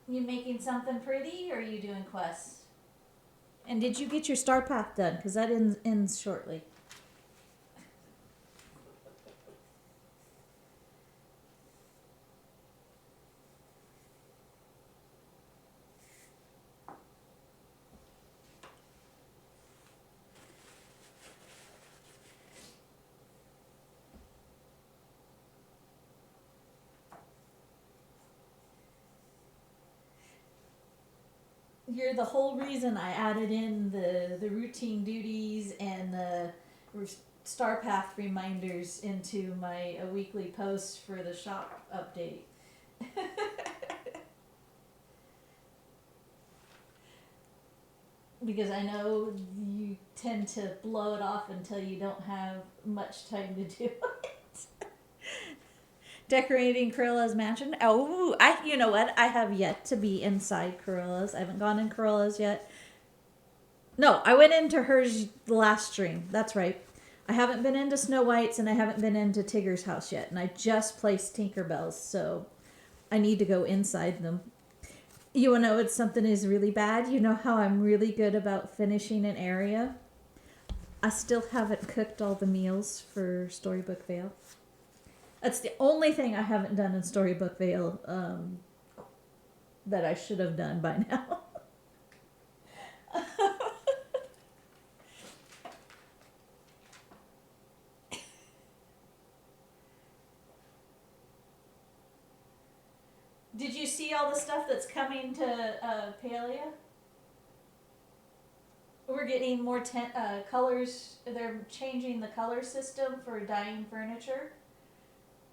You making something pretty, or are you doing quests? And did you get your star path done? Because that ends shortly. You're the whole reason I added in the routine duties and the star path reminders into my weekly post for the shop update. Because I know you tend to blow it off until you don't have much time to do it. Decorating Corilla's mansion. Oh, you know what? I have yet to be inside Corilla's. I haven't gone in Corilla's yet. No, I went into hers the last stream. That's right. I haven't been into Snow White's and I haven't been into Tigger's house yet. And I just placed Tinkerbell's, so I need to go inside them. You wanna know it's something is really bad? You know how I'm really good about finishing an area? I still haven't cooked all the meals for Storybook Vale. That's the only thing I haven't done in Storybook Vale that I should have done by now. Did you see all the stuff that's coming to Palia? We're getting more colors. They're changing the color system for dyeing furniture.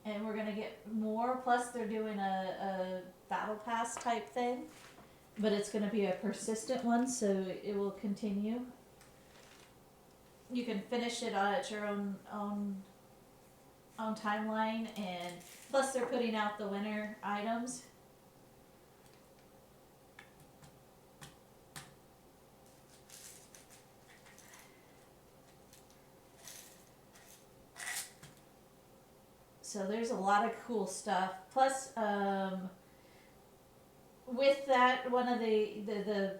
And we're going to get more. Plus, they're doing a battle pass type thing. But it's going to be a persistent one, so it will continue. You can finish it at your own timeline. And plus, they're putting out the winter items. So there's a lot of cool stuff. Plus, with that, one of the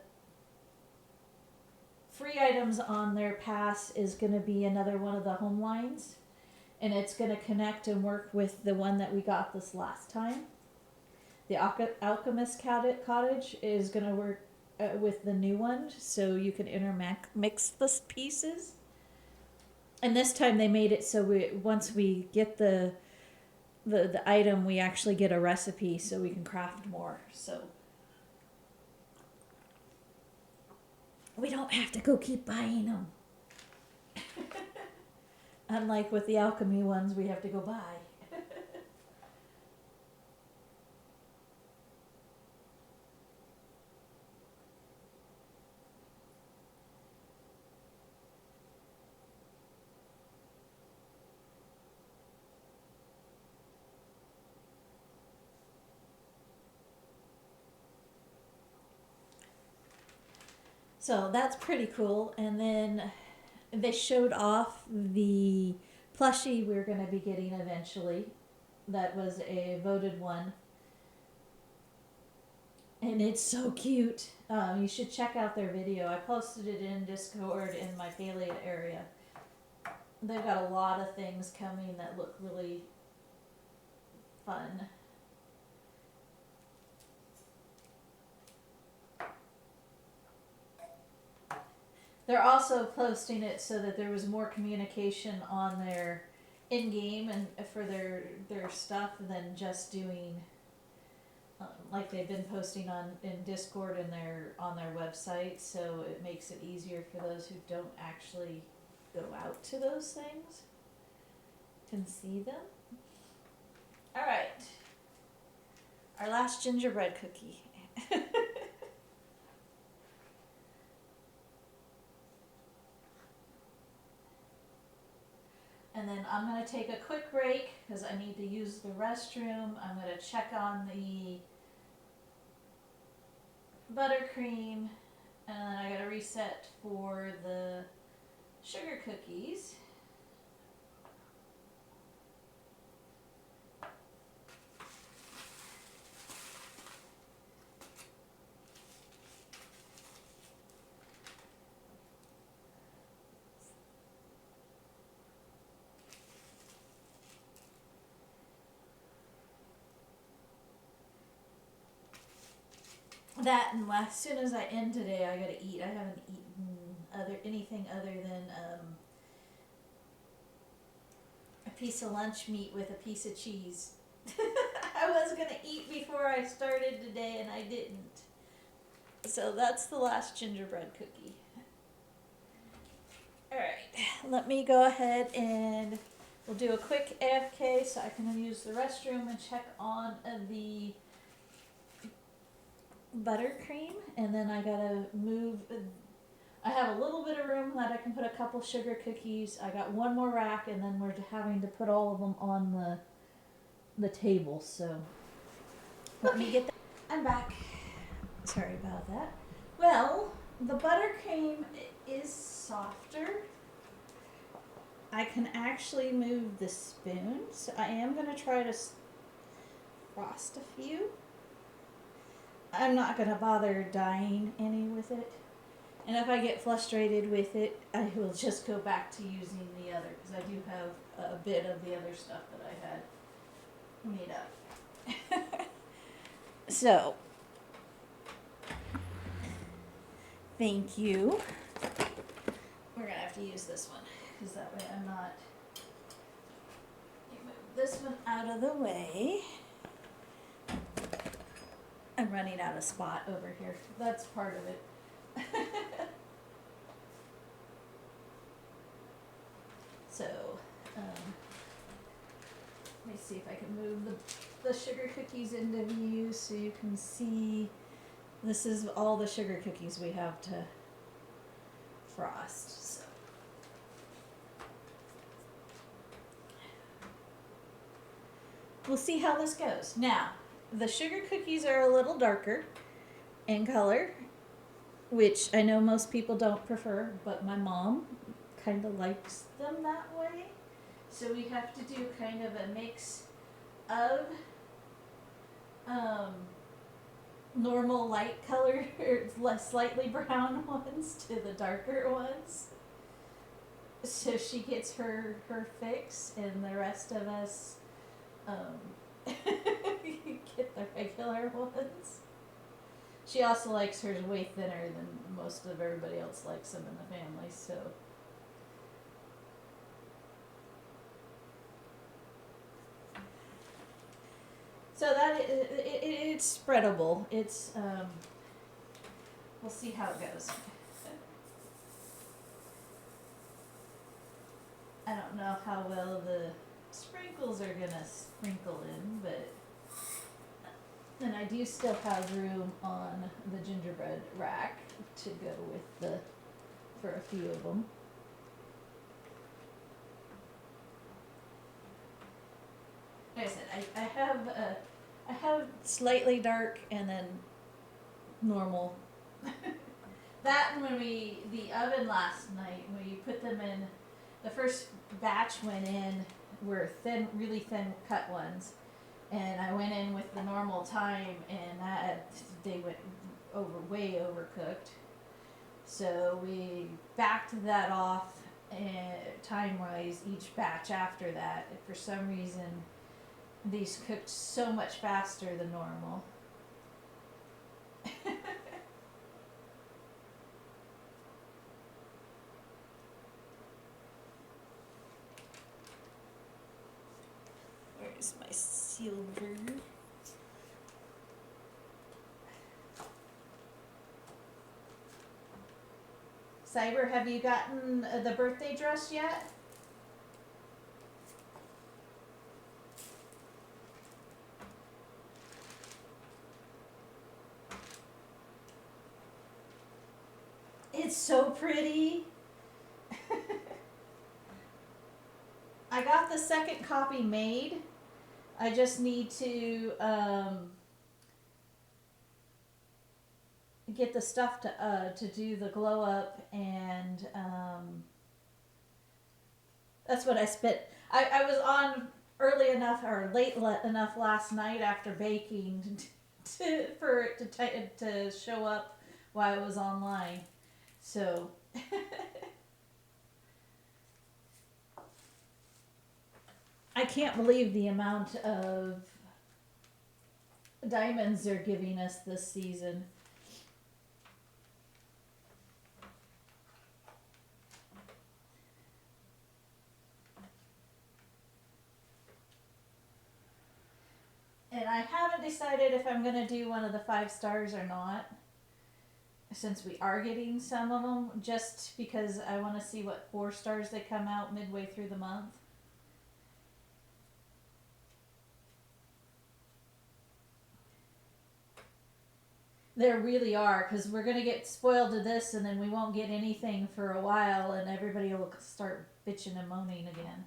free items on their pass is going to be another one of the home lines. And it's going to connect and work with the one that we got this last time. The Alchemist Cottage is going to work with the new one, so you can mix the pieces. And this time they made it so once we get the item, we actually get a recipe so we can craft more. So we don't have to go keep buying them. Unlike with the alchemy ones, we have to go buy. So that's pretty cool. And then they showed off the plushie we're going to be getting eventually. That was a voted one. And it's so cute. You should check out their video. I posted it in Discord in my Palea area. They've got a lot of things coming that look really fun. They're also posting it so that there was more communication on their in-game and for their stuff than just doing like they've been posting in Discord and on their website, so it makes it easier for those who don't actually go out to those things can see them. All right, our last gingerbread cookie. And then I'm going to take a quick break because I need to use the restroom. I'm going to check on the buttercream, and then I got to reset for the sugar cookies. That, and as soon as I end today, I gotta eat. I haven't eaten anything other than a piece of lunch meat with a piece of cheese. I was gonna eat before I started today, and I didn't. So that's the last gingerbread cookie. All right, let me go ahead and we'll do a quick AFK so I can use the restroom and check on the buttercream, and then I gotta move. I have a little bit of room that I can put a couple sugar cookies. I got one more rack, and then we're having to put all of them on the table. So let me get that. I'm back. Sorry about that. Well, the buttercream is softer. I can actually move the spoon, so I am gonna try to frost a few. I'm not going to bother dyeing any with it. And if I get frustrated with it, I will just go back to using the other, because I do have a bit of the other stuff that I had made up. So, thank you. We're going to have to use this one, because that way I'm not... Move this one out of the way. I'm running out of spot over here. That's part of it. So, let me see if I can move the sugar cookies into view so you can see. This is all the sugar cookies we have to frost. So. We'll see how this goes. Now, the sugar cookies are a little darker in color, which I know most people don't prefer, but my mom kind of likes them that way. So we have to do kind of a mix of normal light color, or slightly brown ones to the darker ones. So she gets her fix, and the rest of us get the regular ones. She also likes hers way thinner than most of everybody else likes them in the family, so. So that it's spreadable. It's we'll see how it goes. I don't know how well the sprinkles are gonna sprinkle in, but and I do still have room on the gingerbread rack to go with for a few of them. Like I said, I have slightly dark and then normal. That and when the oven last night, when you put them in, the first batch went in were thin, really thin cut ones. And I went in with the normal time and they went way overcooked. So we backed that off time wise each batch after that. For some reason, these cooked so much faster than normal. Where's my silver? Cyber, have you gotten the birthday dress yet? It's so pretty. I got the second copy made. I just need to get the stuff to do the glow up, and that's what I spent. I was on early enough or late enough last night after baking for it to show up while I was online. So I can't believe the amount of diamonds they're giving us this season. And I haven't decided if I'm going to do one of the 5 stars or not, since we are getting some of them, just because I want to see what 4 stars they come out midway through the month. There really are, because we're going to get spoiled to this and then we won't get anything for a while and everybody will start bitching and moaning again.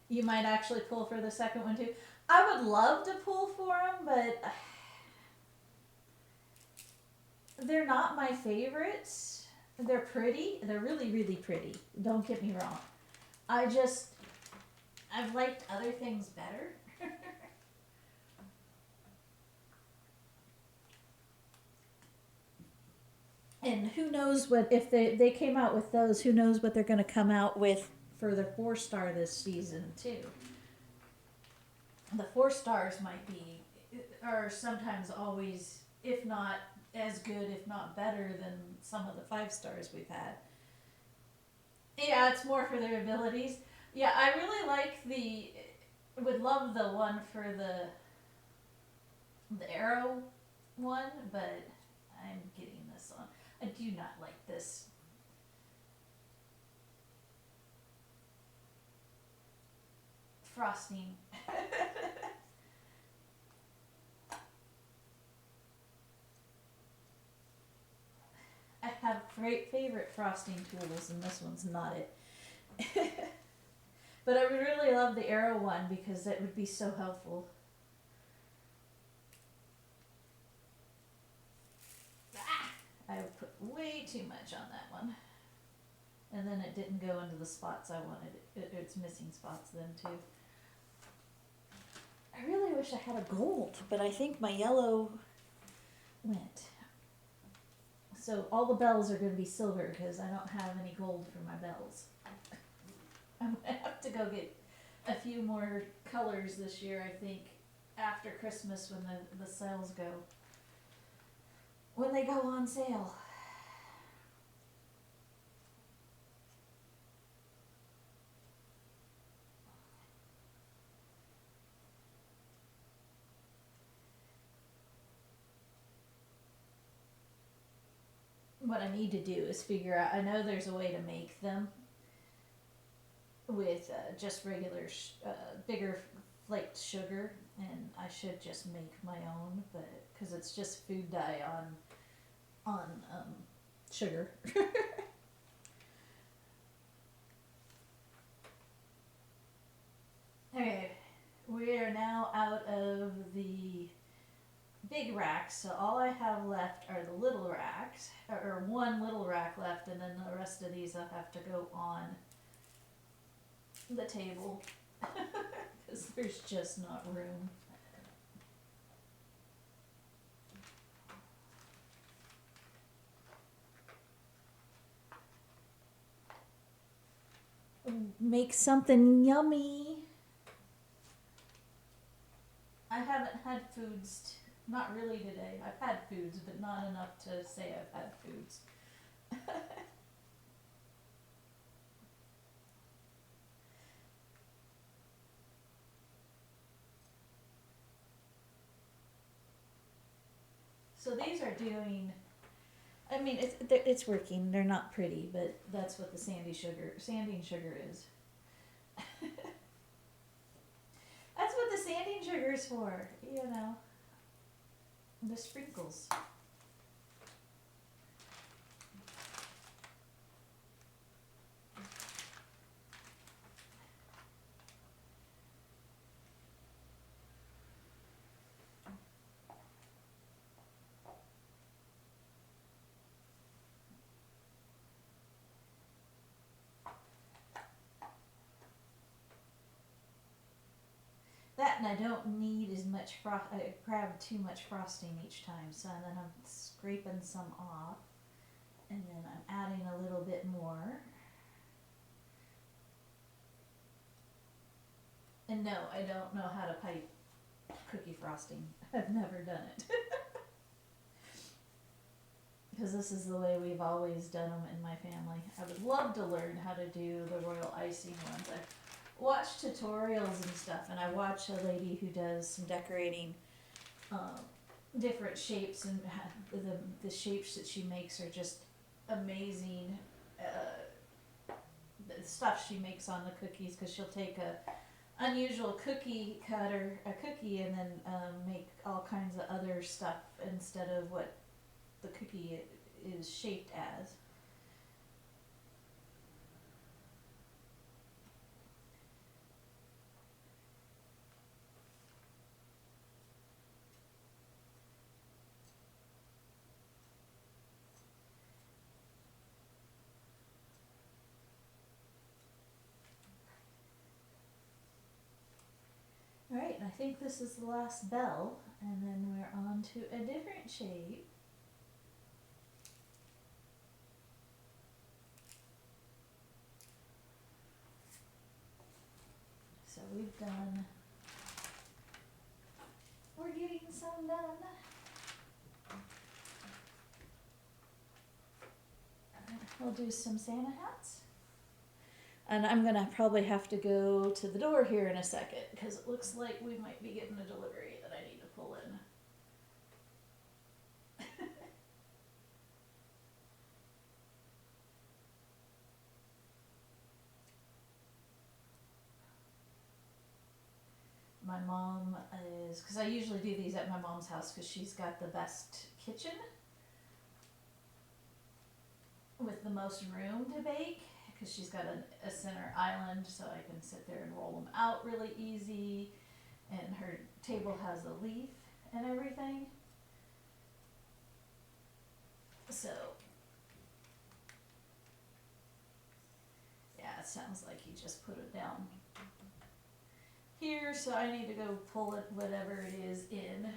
You might actually pull for the second one too. I would love to pull for them, but they're not my favorites. They're pretty. They're really, really pretty. Don't get me wrong. I've liked other things better. And who knows what, if they came out with those, who knows what they're going to come out with for the 4 star this season too. The 4 stars are sometimes always, if not as good, if not better than some of the 5 stars we've had. Yeah, it's more for their abilities. Yeah, I really would love the one for the arrow one, but I'm getting this one. I do not like this. Frosting. I have great favorite frosting tools, and this one's not it. But I would really love the arrow one because it would be so helpful. I put way too much on that one. And then it didn't go into the spots I wanted. It's missing spots then too. I really wish I had a gold, but I think my yellow went. So all the bells are going to be silver because I don't have any gold for my bells. I'm going to have to go get a few more colors this year, I think, after Christmas when the sales go. When they go on sale. What I need to do is figure out, I know there's a way to make them with just regular, bigger flaked sugar, and I should just make my own, but because it's just food dye on sugar. Okay, we are now out of the big racks, so all I have left are the little racks, or one little rack left, and then the rest of these I'll have to go on the table because there's just not room. Make something yummy. I haven't had foods, not really today. I've had foods, but not enough to say I've had foods. So these are doing. I mean, it's working. They're not pretty, but that's what the sanding sugar is. That's what the sanding sugar is for, you know. The sprinkles. That, and I don't need as much I grab too much frosting each time, so then I'm scraping some off, and then I'm adding a little bit more. And no, I don't know how to pipe cookie frosting. I've never done it. Because this is the way we've always done them in my family. I would love to learn how to do the royal icing ones. I watch tutorials and stuff, and I watch a lady who does some decorating, different shapes, and the shapes that she makes are just amazing. The stuff she makes on the cookies, because she'll take a unusual cookie cutter, a cookie, and then make all kinds of other stuff instead of what the cookie is shaped as. Alright, and I think this is the last bell, and then we're on to a different shape. So we're getting some done. We'll do some Santa hats. And I'm gonna probably have to go to the door here in a second, because it looks like we might be getting a delivery that I need to pull in. My mom is, because I usually do these at my mom's house because she's got the best kitchen with the most room to bake, because she's got a center island, so I can sit there and roll them out really easy, and her table has a leaf and everything. So yeah, it sounds like he just put it down here, so I need to go pull it, whatever it is, in.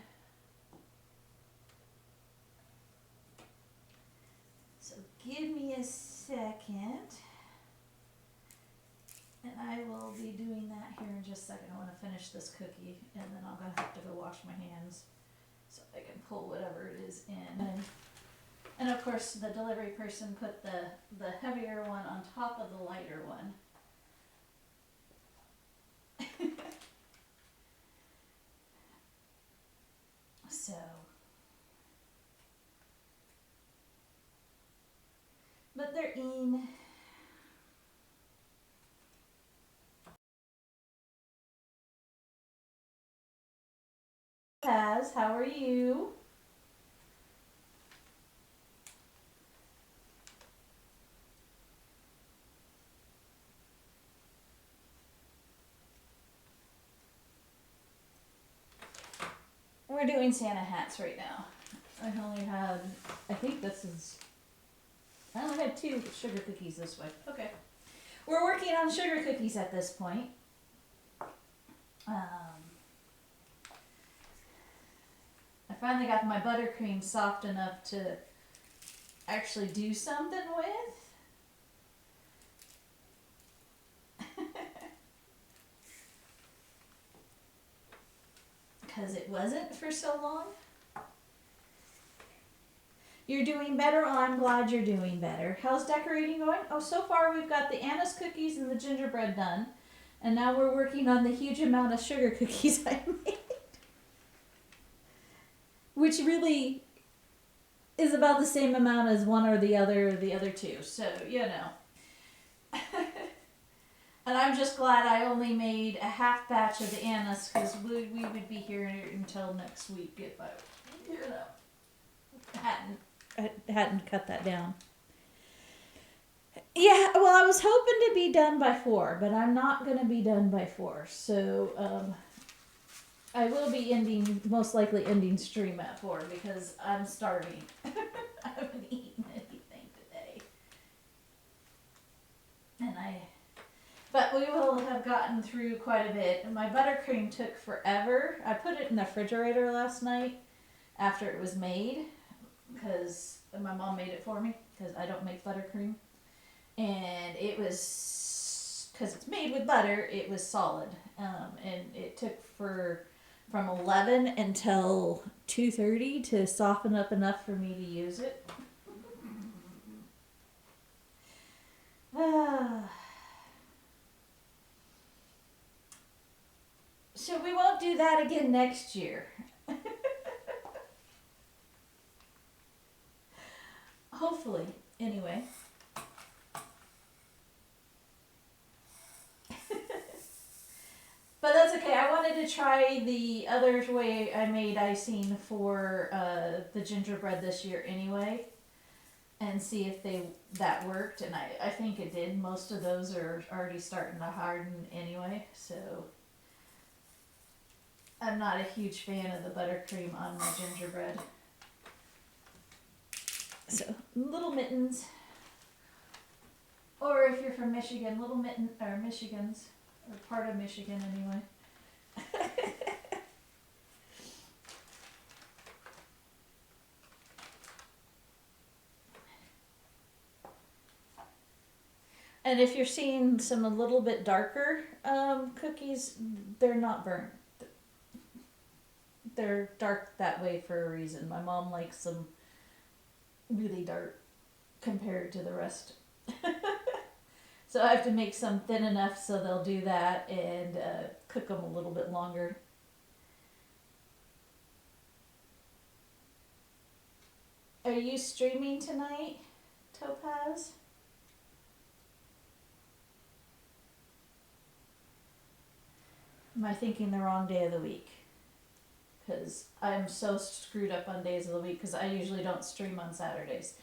So give me a second, and I will be doing that here in just a second. I want to finish this cookie, and then I'm gonna have to go wash my hands so I can pull whatever it is in. And of course, the delivery person put the heavier one on top of the lighter one. So, but they're in. Paz, how are you? we're doing Santa hats right now. I only had, I think this is, I only had 2 sugar cookies this way. Okay. We're working on sugar cookies at this point. I finally got my buttercream soft enough to actually do something with. Because it wasn't for so long. You're doing better. Oh, I'm glad you're doing better. How's decorating going? Oh, so far we've got the anise cookies and the gingerbread done. And now we're working on the huge amount of sugar cookies I made. Which really is about the same amount as one or the other 2. So, you know. And I'm just glad I only made a half batch of the anise because we would be here until next week if I, you know, hadn't cut that down. Yeah, well, I was hoping to be done by 4, but I'm not going to be done by 4. So, I will be most likely ending stream at 4 because I'm starving. I haven't eaten anything today. But we will have gotten through quite a bit. My buttercream took forever. I put it in the refrigerator last night after it was made because my mom made it for me because I don't make buttercream. And it was, because it's made with butter, it was solid. And it took from 11 until 2:30 to soften up enough for me to use it. So we won't do that again next year. Hopefully, anyway. But that's okay. I wanted to try the other way I made icing for the gingerbread this year anyway, and see if that worked. And I think it did. Most of those are already starting to harden anyway, so I'm not a huge fan of the buttercream on my gingerbread. So little mittens, or if you're from Michigan, little mitten or Michigans. Or part of Michigan, anyway. And if you're seeing some a little bit darker cookies, they're not burnt. They're dark that way for a reason. My mom likes them really dark compared to the rest. So I have to make some thin enough so they'll do that and cook them a little bit longer. Are you streaming tonight, Topaz? Am I thinking the wrong day of the week? Because I'm so screwed up on days of the week because I usually don't stream on Saturdays.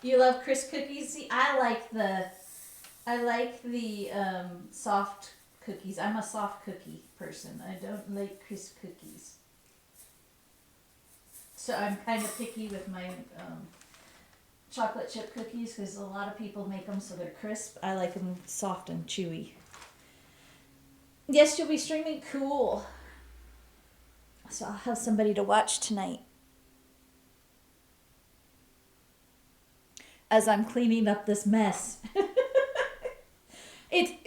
You love crisp cookies? See, I like the soft cookies. I'm a soft cookie person. I don't like crisp cookies. So I'm kind of picky with my chocolate chip cookies because a lot of people make them so they're crisp. I like them soft and chewy. Yes, you'll be streaming. Cool. So I'll have somebody to watch tonight. As I'm cleaning up this mess.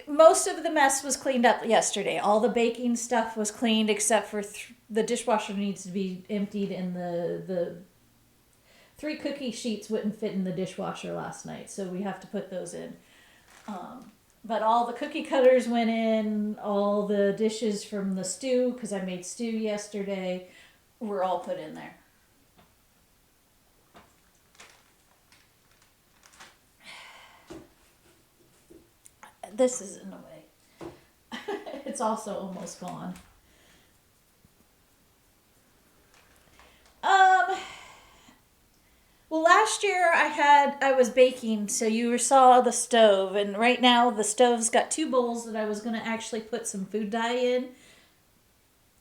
Most of the mess was cleaned up yesterday. All the baking stuff was cleaned except for the dishwasher needs to be emptied, and the 3 cookie sheets wouldn't fit in the dishwasher last night, so we have to put those in. But all the cookie cutters went in, all the dishes from the stew, because I made stew yesterday, were all put in there. This is in a way. It's also almost gone. Well, last last year I was baking, so you saw the stove, and right now the stove's got two bowls that I was gonna actually put some food dye in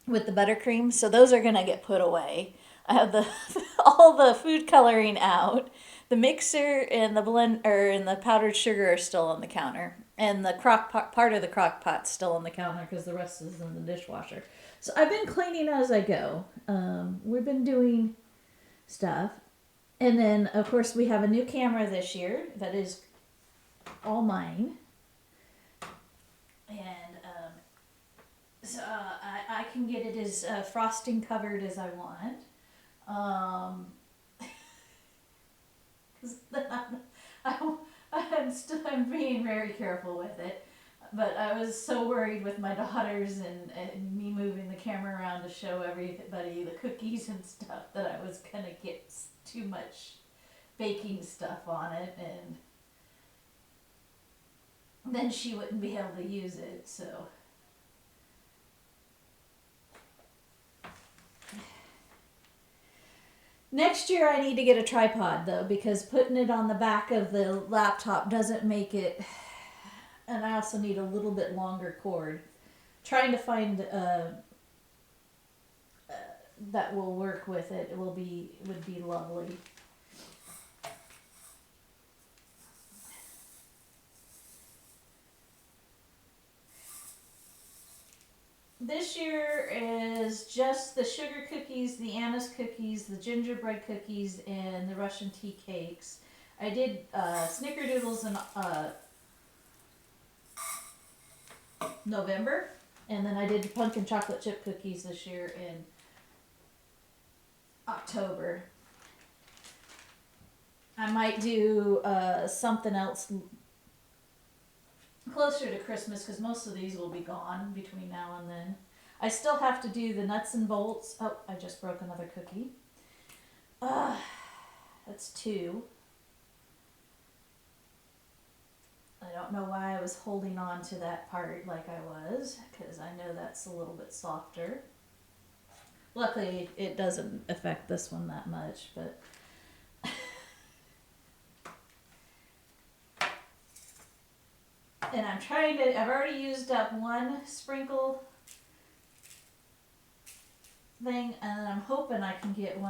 with the buttercream, so those are gonna get put away. I have the all the food coloring out. The mixer and the blender and the powdered sugar are still on the counter, and the crock pot, part of the crock pot's still on the counter because the rest is in the dishwasher. So I've been cleaning as I go. We've been doing stuff, and then of course we have a new camera this year that is all mine, and so I can get it as frosting covered as I want. Because I'm being very careful with it. But I was so worried with my daughters and me moving the camera around to show everybody the cookies and stuff that I was gonna get too much baking stuff on it, and then she wouldn't be able to use it. So next year I need to get a tripod though, because putting it on the back of the laptop doesn't make it, and I also need a little bit longer cord. Trying to find that will work with it would be lovely. This year is just the sugar cookies, the anise cookies, the gingerbread cookies, and the Russian tea cakes. I did snickerdoodles in November, and then I did pumpkin chocolate chip cookies this year in October. I might do something else closer to Christmas because most of these will be gone between now and then. I still have to do the nuts and bolts. Oh, I just broke another cookie. That's two. I don't know why I was holding on to that part like I was, because I know that's a little bit softer. Luckily, it doesn't affect this one that much, but and I've already used up one sprinkle thing, and I'm hoping I can get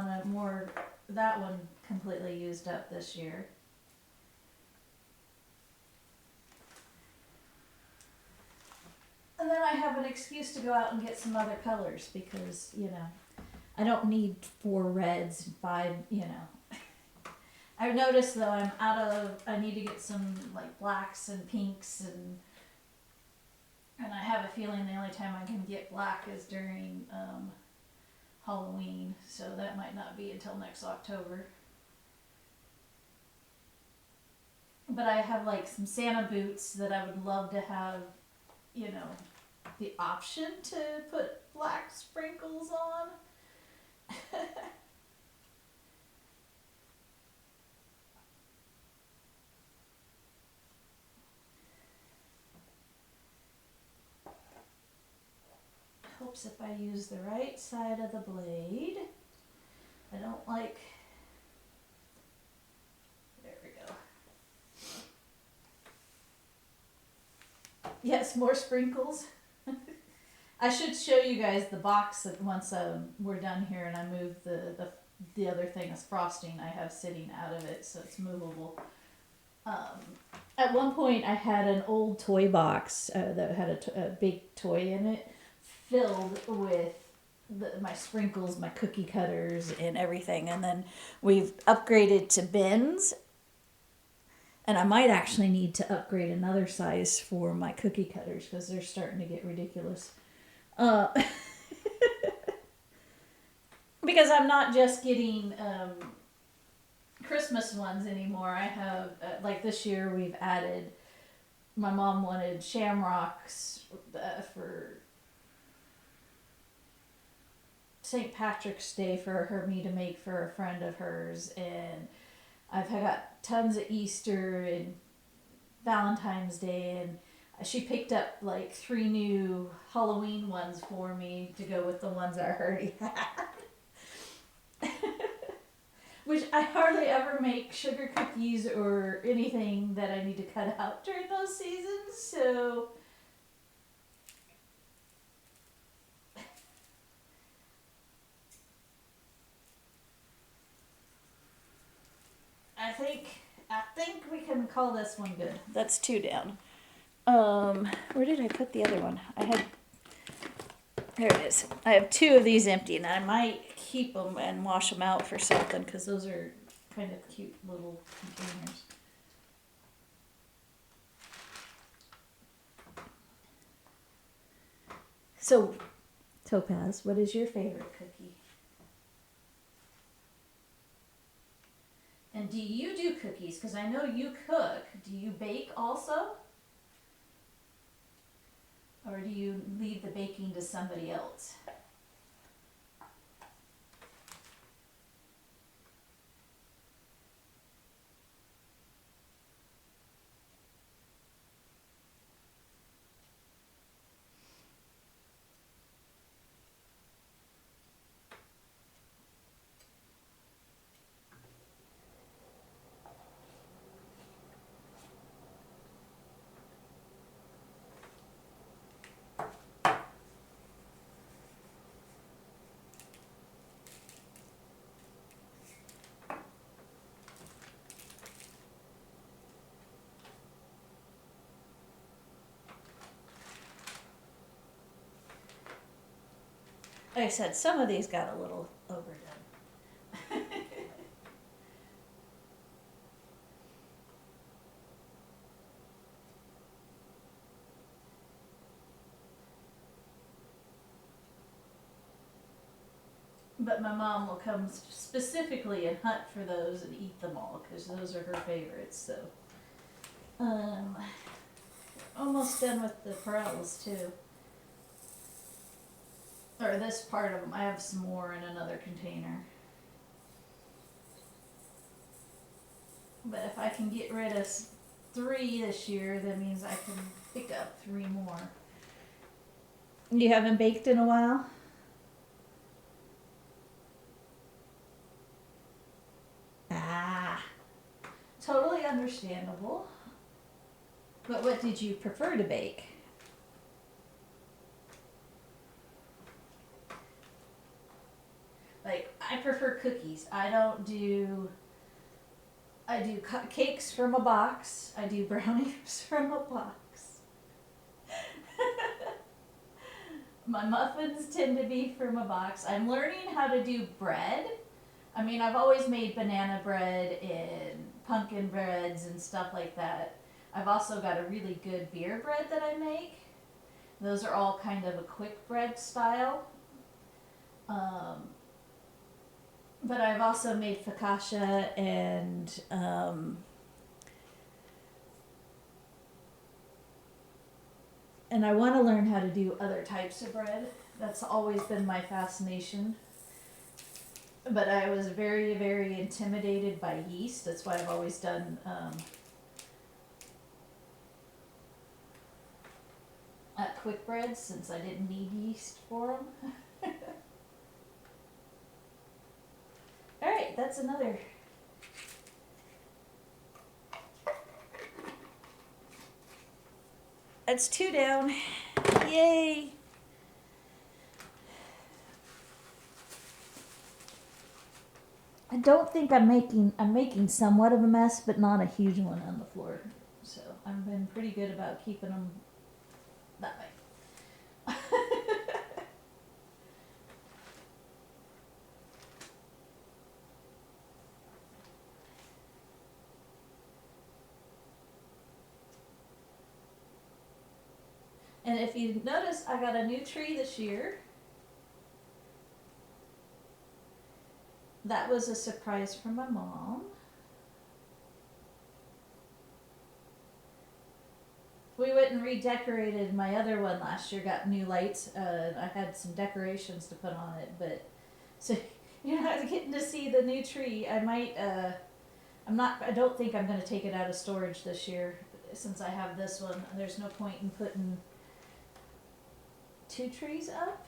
that one completely used up this year. And then I have an excuse to go out and get some other colors because, I don't need 4 reds and 5, I've noticed though I need to get some like blacks and pinks, and I have a feeling the only time I can get black is during Halloween, so that might not be until next October. But I have like some Santa boots that I would love to have, the option to put black sprinkles on. Helps if I use the right side of the blade. I don't like. There we go. Yes, more sprinkles. I should show you guys the box that once we're done here and I move the other thing as frosting I have sitting out of it, so it's movable. At one point I had an old toy box that had a big toy in it filled with my sprinkles, my cookie cutters, and everything. And then we've upgraded to bins. And I might actually need to upgrade another size for my cookie cutters because they're starting to get ridiculous. Because I'm not just getting Christmas ones anymore. I have, like this year, we've added, my mom wanted shamrocks for St. Patrick's Day for me to make for a friend of hers, and I've got tons of Easter and Valentine's Day, and she picked up like 3 new Halloween ones for me to go with the ones I already had. Which I hardly ever make sugar cookies or anything that I need to cut out during those seasons, so I think I think we can call this one good. That's 2 down. Where did I put the other one? There it is. I have 2 of these empty, and I might keep them and wash them out for something because those are kind of cute little containers. So, Topaz, what is your favorite cookie? And do you do cookies? Because I know you cook. Do you bake also? Or do you leave the baking to somebody else? Like I said, some of these got a little overdone. But my mom will come specifically and hunt for those and eat them all because those are her favorites. So, almost done with the pearls too. Or this part of them. I have some more in another container. But if I can get rid of 3 this year, that means I can pick up 3 more. You haven't baked in a while? Ah, totally understandable. But what did you prefer to bake? Like, I prefer cookies. I do cupcakes from a box. I do brownies from a box. My muffins tend to be from a box. I'm learning how to do bread. I mean, I've always made banana bread and pumpkin breads and stuff like that. I've also got a really good beer bread that I make. Those are all kind of a quick bread style. But I've also made focaccia and I want to learn how to do other types of bread. That's always been my fascination. But I was very, very intimidated by yeast. That's why I've always done quick breads, since I didn't need yeast for them. All right, that's another. That's 2 down. Yay! I don't think I'm making somewhat of a mess, but not a huge one on the floor. So I've been pretty good about keeping them that way. And if you notice, I got a new tree this year. That was a surprise from my mom. We went and redecorated my other one last year, got new lights. I had some decorations to put on it, but so you're not getting to see the new tree. I don't think I'm going to take it out of storage this year since I have this one. There's no point in putting 2 trees up.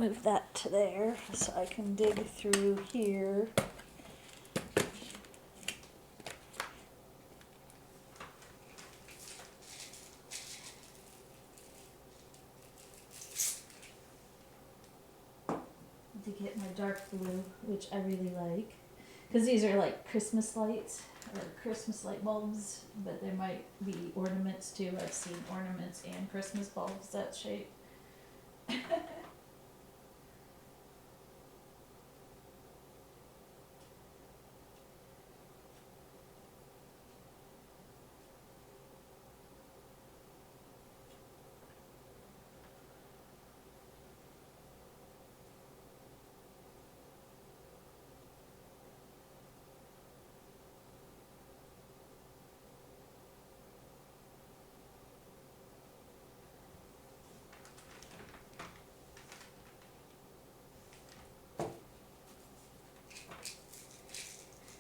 move that to there so I can dig through here. To get my dark blue, which I really like, because these are like Christmas lights or Christmas light bulbs, but there might be ornaments too. I've seen ornaments and Christmas bulbs that shape.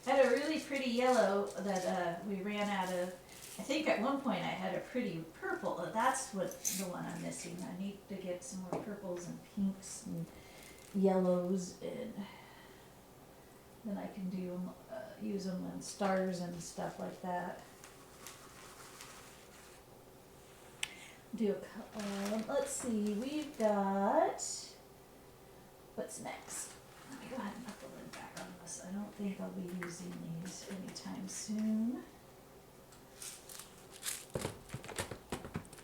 I had a really pretty yellow that we ran out of. I think at one point I had a pretty purple. That's what the one I'm missing. I need to get some more purples and pinks and yellows, and then I can do use them on stars and stuff like that. Let's see. We've got what's next. Let me go ahead and put the lid back on this. I don't think I'll be using these anytime soon.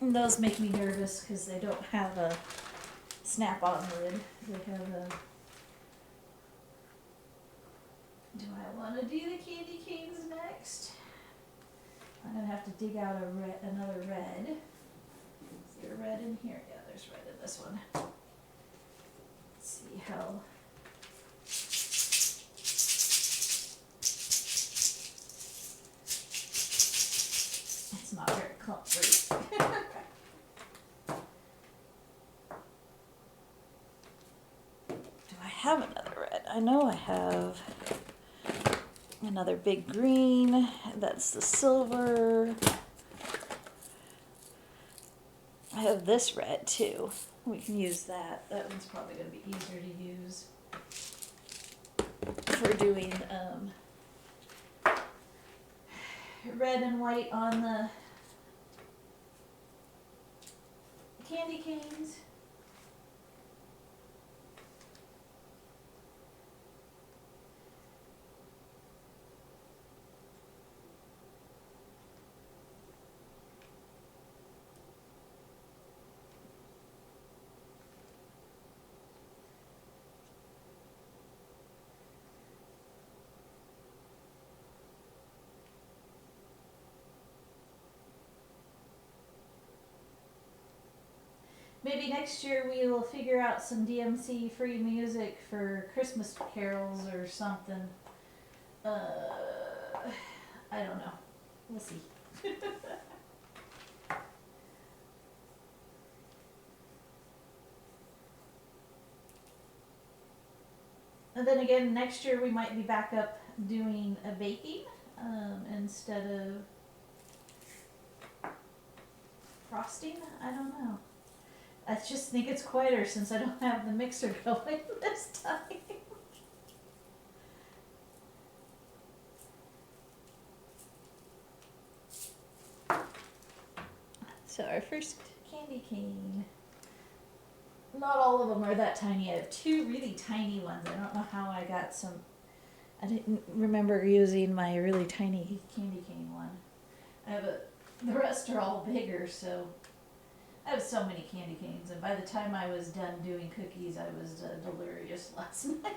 And those make me nervous because they don't have a snap-on lid. They have a... Do I want to do the candy canes next? I'm going to have to dig out another red. Is there red in here? Yeah, there's red in this one. Let's see how... It's not very comfy. Do I have another red? I know I have another big green. That's the silver. I have this red too. We can use that. That one's probably going to be easier to use for doing red and white on the candy canes. Maybe next year we will figure out some DMC free music for Christmas carols or something. I don't know. We'll see. And then again, next year we might be back up doing a baking instead of frosting. I don't know. I just think it's quieter since I don't have the mixer going this time. So our first candy cane. Not all of them are that tiny. I have two really tiny ones. I don't know how I got some. I didn't remember using my really tiny candy cane one. The rest are all bigger, so I have so many candy canes, and by the time I was done doing cookies, I was delirious last night.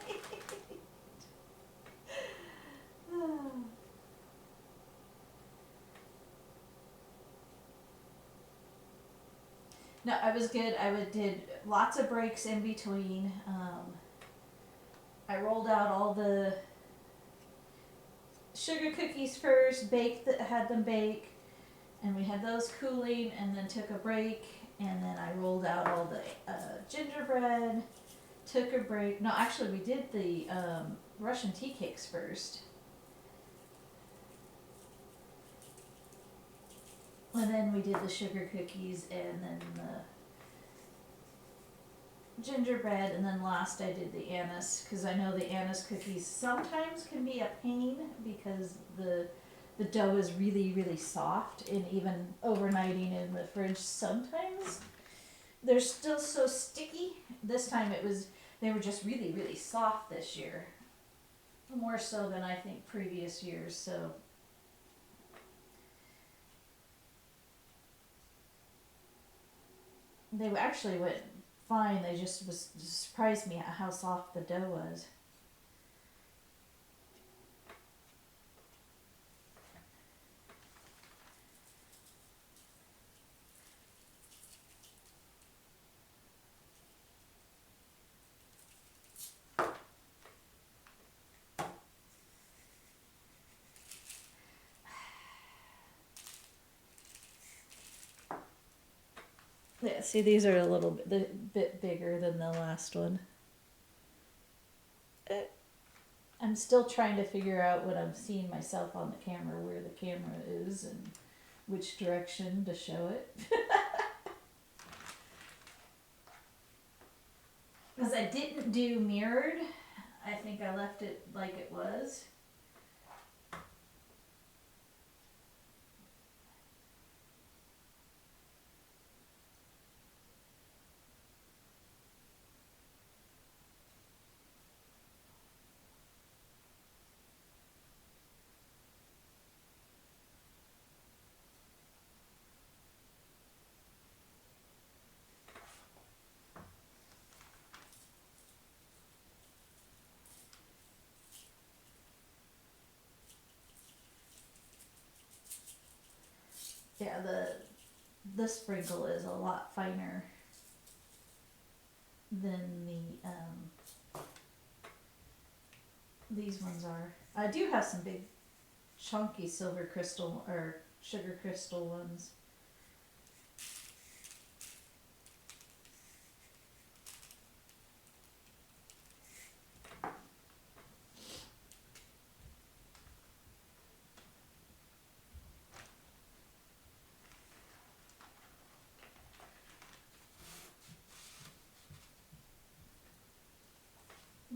No, I was good. Did lots of breaks in between. I rolled out all the sugar cookies first, had them bake, and we had those cooling, and then took a break, and then I rolled out all the gingerbread, took a break. No, actually, we did the Russian tea cakes first. And then we did the sugar cookies, and then gingerbread, and then last I did the anise, because I know the anise cookies sometimes can be a pain because the dough is really, really soft, and even overnighting in the fridge sometimes they're still so sticky. This time they were just really, really soft this year, more so than I think previous years. So they actually went fine. They just surprised me at how soft the dough was. Yeah, see, these are a little bit bigger than the last one. I'm still trying to figure out when I'm seeing myself on the camera where the camera is and which direction to show it. Because I didn't do mirrored. I think I left it like it was. Yeah, the sprinkle is a lot finer than these ones are. I do have some big chunky silver crystal or sugar crystal ones.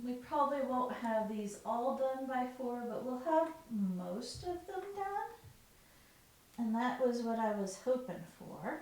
We probably won't have these all done by 4, but we'll have most of them done. And that was what I was hoping for.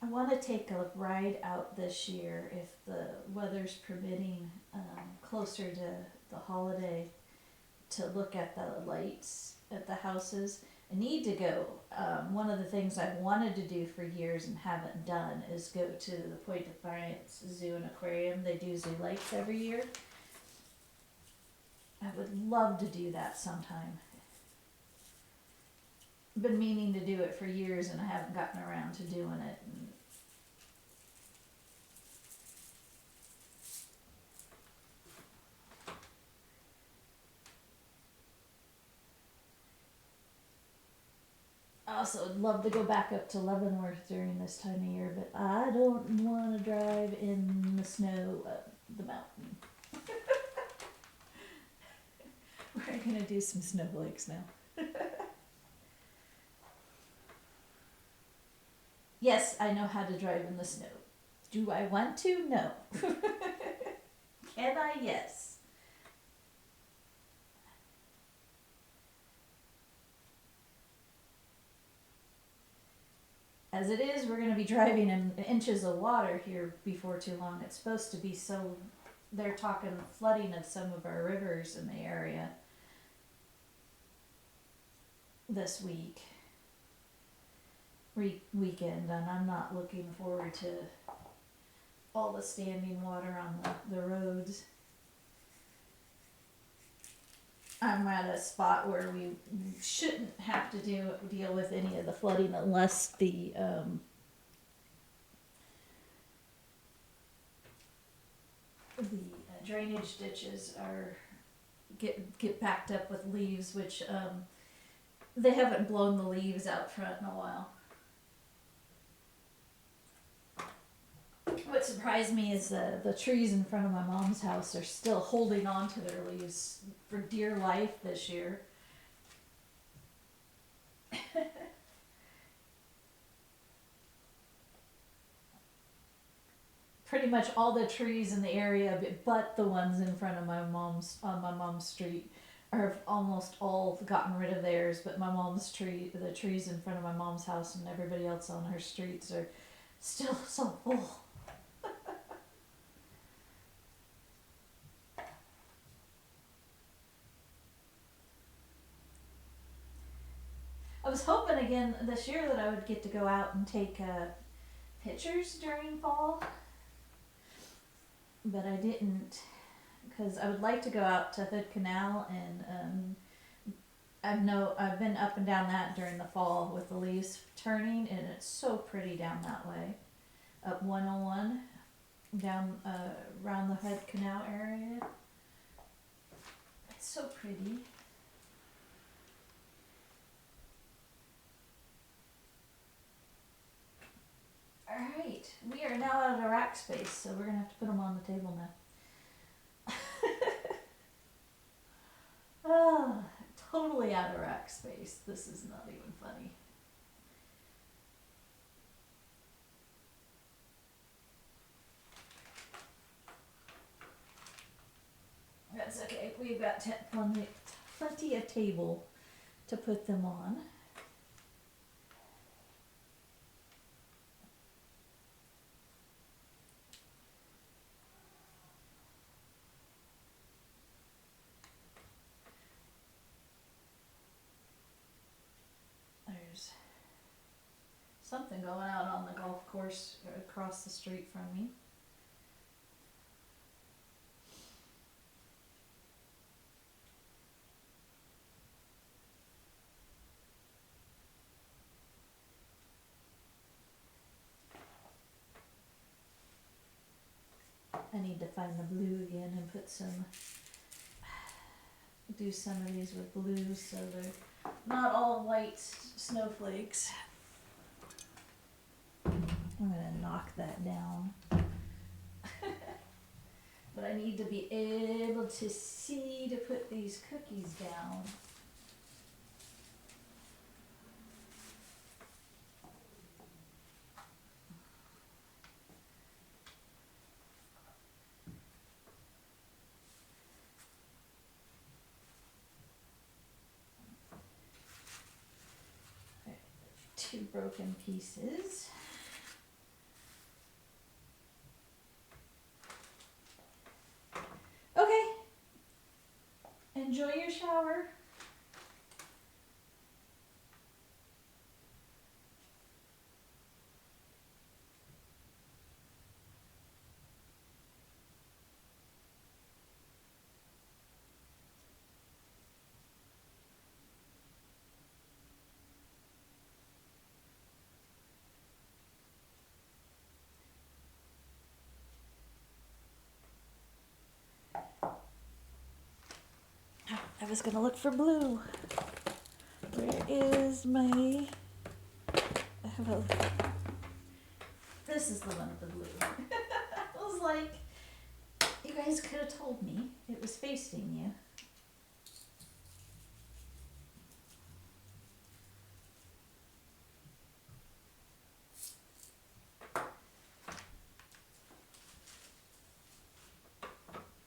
I want to take a ride out this year if the weather's permitting, closer to the holiday, to look at the lights at the houses. I need to go. One of the things I've wanted to do for years and haven't done is go to the Point Defiance Zoo and Aquarium. They do zoo lights every year. I would love to do that sometime. Been meaning to do it for years and I haven't gotten around to doing it. And I also would love to go back up to Leavenworth during this time of year, but I don't want to drive in the snow up the mountain. We're gonna do some snowflakes now. Yes, I know how to drive in the snow. Do I want to? No. Can I? Yes. As it is, we're going to be driving in inches of water here before too long. It's supposed to be so. They're talking flooding of some of our rivers in the area. this weekend, and I'm not looking forward to all the standing water on the roads. I'm at a spot where we shouldn't have to deal with any of the flooding unless the drainage ditches are get backed up with leaves, which they haven't blown the leaves out front in a while. What surprised me is the trees in front of my mom's house are still holding on to their leaves for dear life this year. Pretty much all the trees in the area, but the ones in front of on my mom's street, are almost all gotten rid of theirs. But the trees in front of my mom's house and everybody else on her streets are still so full. I was hoping again this year that I would get to go out and take pictures during fall, but I didn't, because I would like to go out to Hood Canal, and I've been up and down that during the fall with the leaves turning, and it's so pretty down that way, up 101, down around the Hood Canal area. It's so pretty. Alright, we are now out of rack space, so we're gonna have to put them on the table now. Ah, totally out of rack space. This is not even funny. That's okay, we've got plenty of table to put them on. There's something going out on the golf course across the street from me. I need to find the blue again and do some of these with blue so they're not all white snowflakes. I'm gonna knock that down. But I need to be able to see to put these cookies down. Two broken pieces. Okay. Enjoy your shower. I was gonna look for blue. Where is my... This is the one with the blue. I was like, you guys could have told me it was facing you.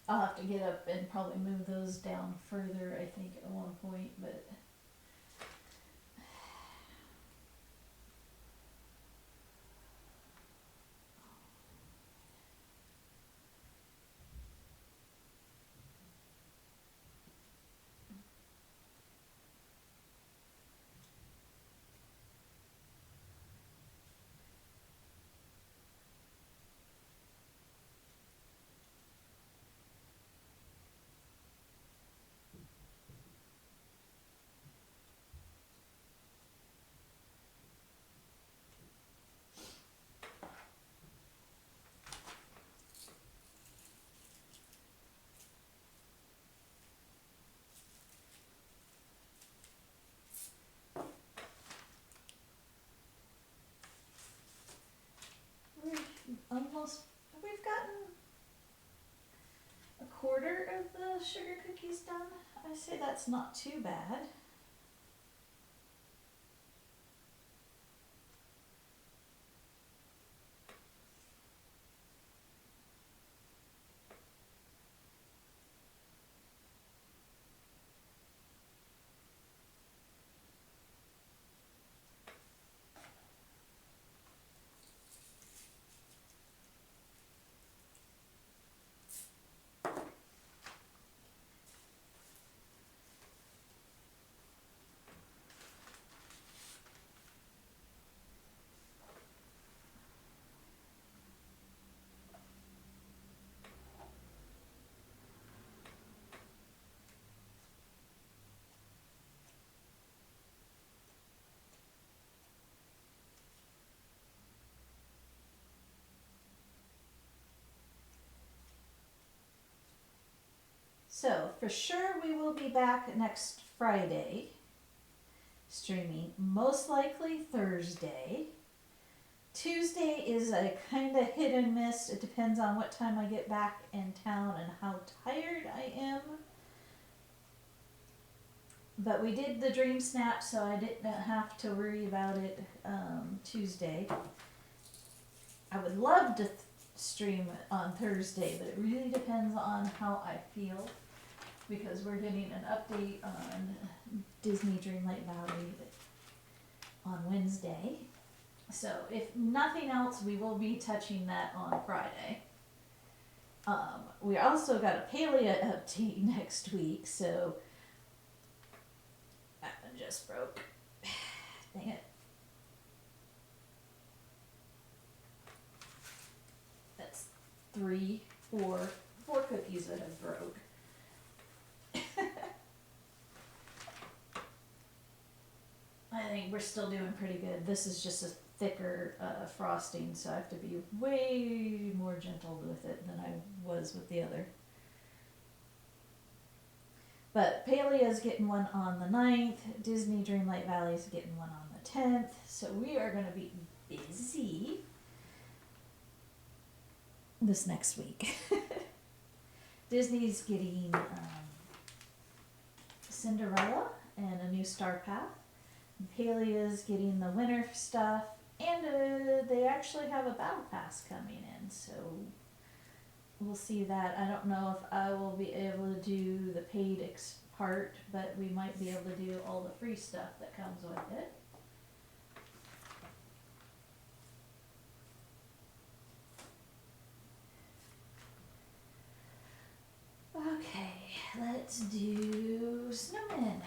I'll have to get up and probably move those down further, I think, at one point, but... we've gotten a quarter of the sugar cookies done. I say that's not too bad. So, for sure, we will be back next Friday streaming, most likely Thursday. Tuesday is a kind of hit and miss. It depends on what time I get back in town and how tired I am. But we did the dream snap, so I didn't have to worry about it Tuesday. I would love to stream on Thursday, but it really depends on how I feel, because we're getting an update on Disney Dreamlight Valley on Wednesday. So if nothing else, we will be touching that on Friday. We also got a Palea update next week, so that one just broke. Dang it. That's four cookies that have broke. I think we're still doing pretty good. This is just a thicker frosting, so I have to be way more gentle with it than I was with the other. But Palea's getting one on the 9th, Disney Dreamlight Valley's getting one on the 10th, so we are going to be busy this next week. Disney's getting Cinderella and a new Star Path. Palea's getting the winter stuff, and they actually have a battle pass coming in, so we'll see that. I don't know if I will be able to do the paid part, but we might be able to do all the free stuff that comes with it. Okay, let's do snowmen.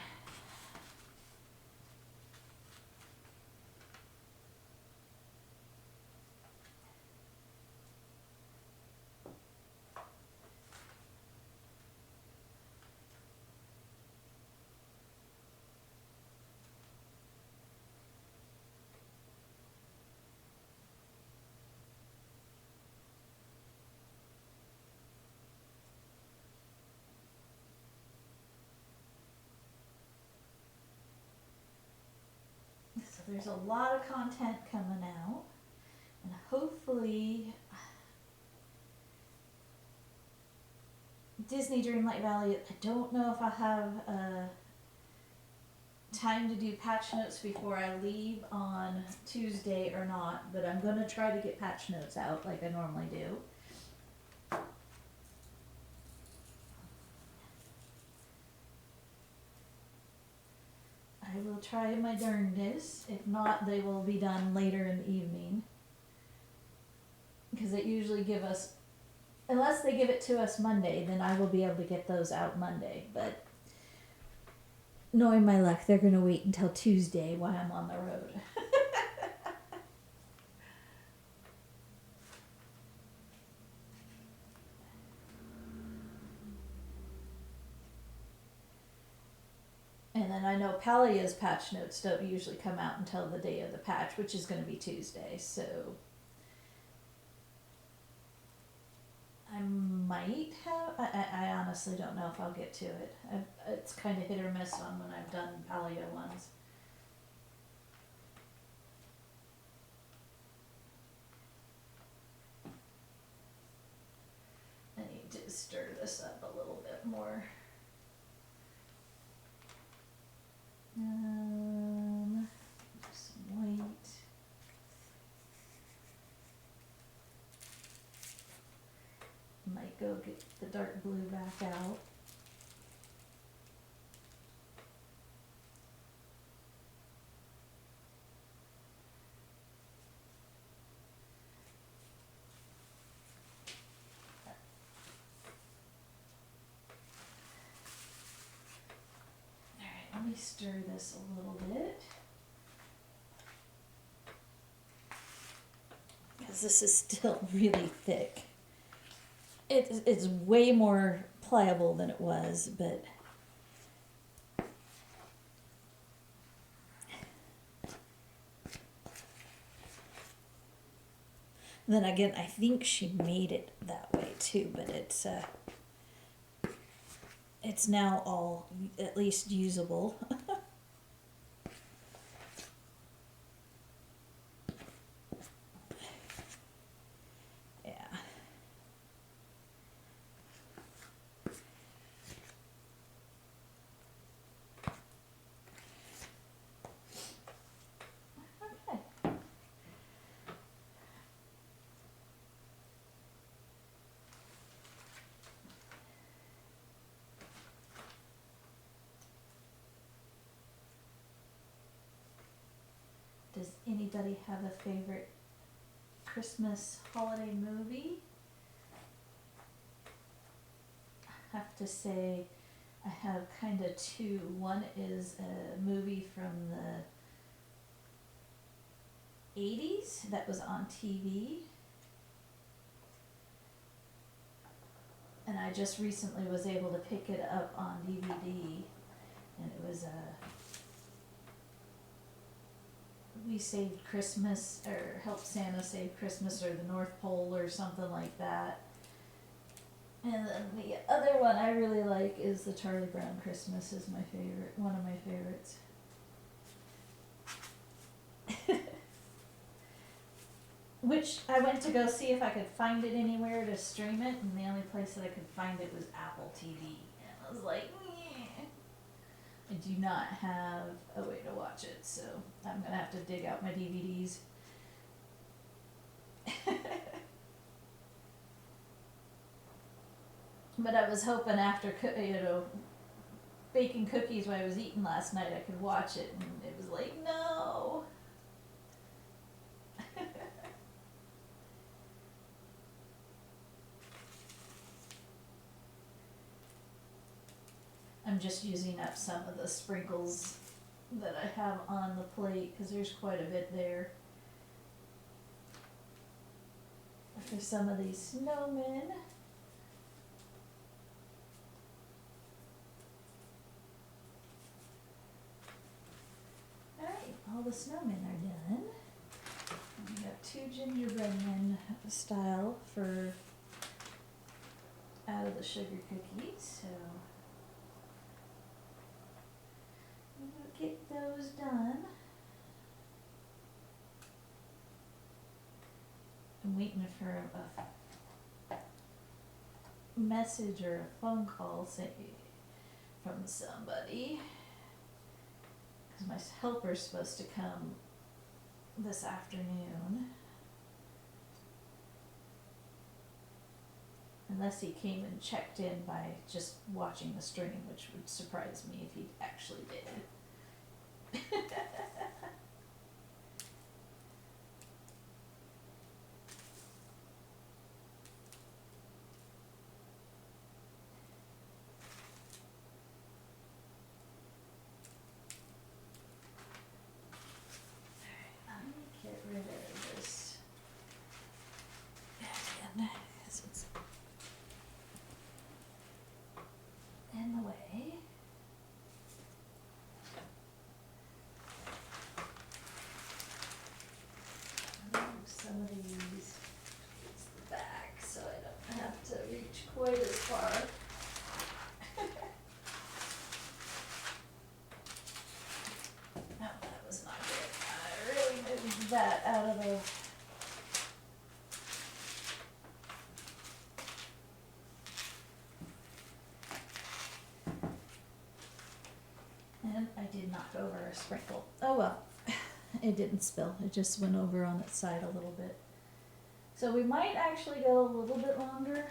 So there's a lot of content coming out, and hopefully Disney Dreamlight Valley, I don't know if I have time to do patch notes before I leave on Tuesday or not, but I'm going to try to get patch notes out like I normally do. I will try my darndest. If not, they will be done later in the evening. Because they usually give us, unless they give it to us Monday, then I will be able to get those out Monday. But knowing my luck, they're going to wait until Tuesday while I'm on the road. And then I know Palia's patch notes don't usually come out until the day of the patch, which is going to be Tuesday. So I might have, I honestly don't know if I'll get to it. It's kind of hit or miss on when I've done Palia ones. this up a little bit more. Just some white. Might go get the dark blue back out. Alright, let me stir this a little bit. Because this is still really thick. It's way more pliable than it was, but then again, I think she made it that way too, but it's now all at least usable. Yeah. Okay. Does anybody have a favorite Christmas holiday movie? I have to say I have kind of two. One is a movie from the 80s that was on TV. And I just recently was able to pick it up on DVD. And it was We Saved Christmas, or Helped Santa Save Christmas, or the North Pole, or something like that. And then the other one I really like is the Charlie Brown Christmas is my favorite, one of my favorites. Which I went to go see if I could find it anywhere to stream it, and the only place that I could find it was Apple TV. And I was like, yeah. I do not have a way to watch it, so I'm gonna have to dig out my DVDs. But I was hoping after, baking cookies while I was eating last night, I could watch it, and it was like, no. I'm just using up some of the sprinkles that I have on the plate, because there's quite a bit there. For some of these snowmen. Alright, all the snowmen are done. And we got 2 gingerbread men style for out of the sugar cookies, so we'll get those done. I'm waiting for a message or a phone call from somebody, because my helper's supposed to come this afternoon, unless he came and checked in by just watching the stream, which would surprise me if he actually did. Get rid of this again, because it's in the way. Move some of these back so I don't have to reach quite as far. Oh, that was not good. I really moved that out of the... did knock over a sprinkle. Oh well, it didn't spill. It just went over on its side a little bit. So we might actually go a little bit longer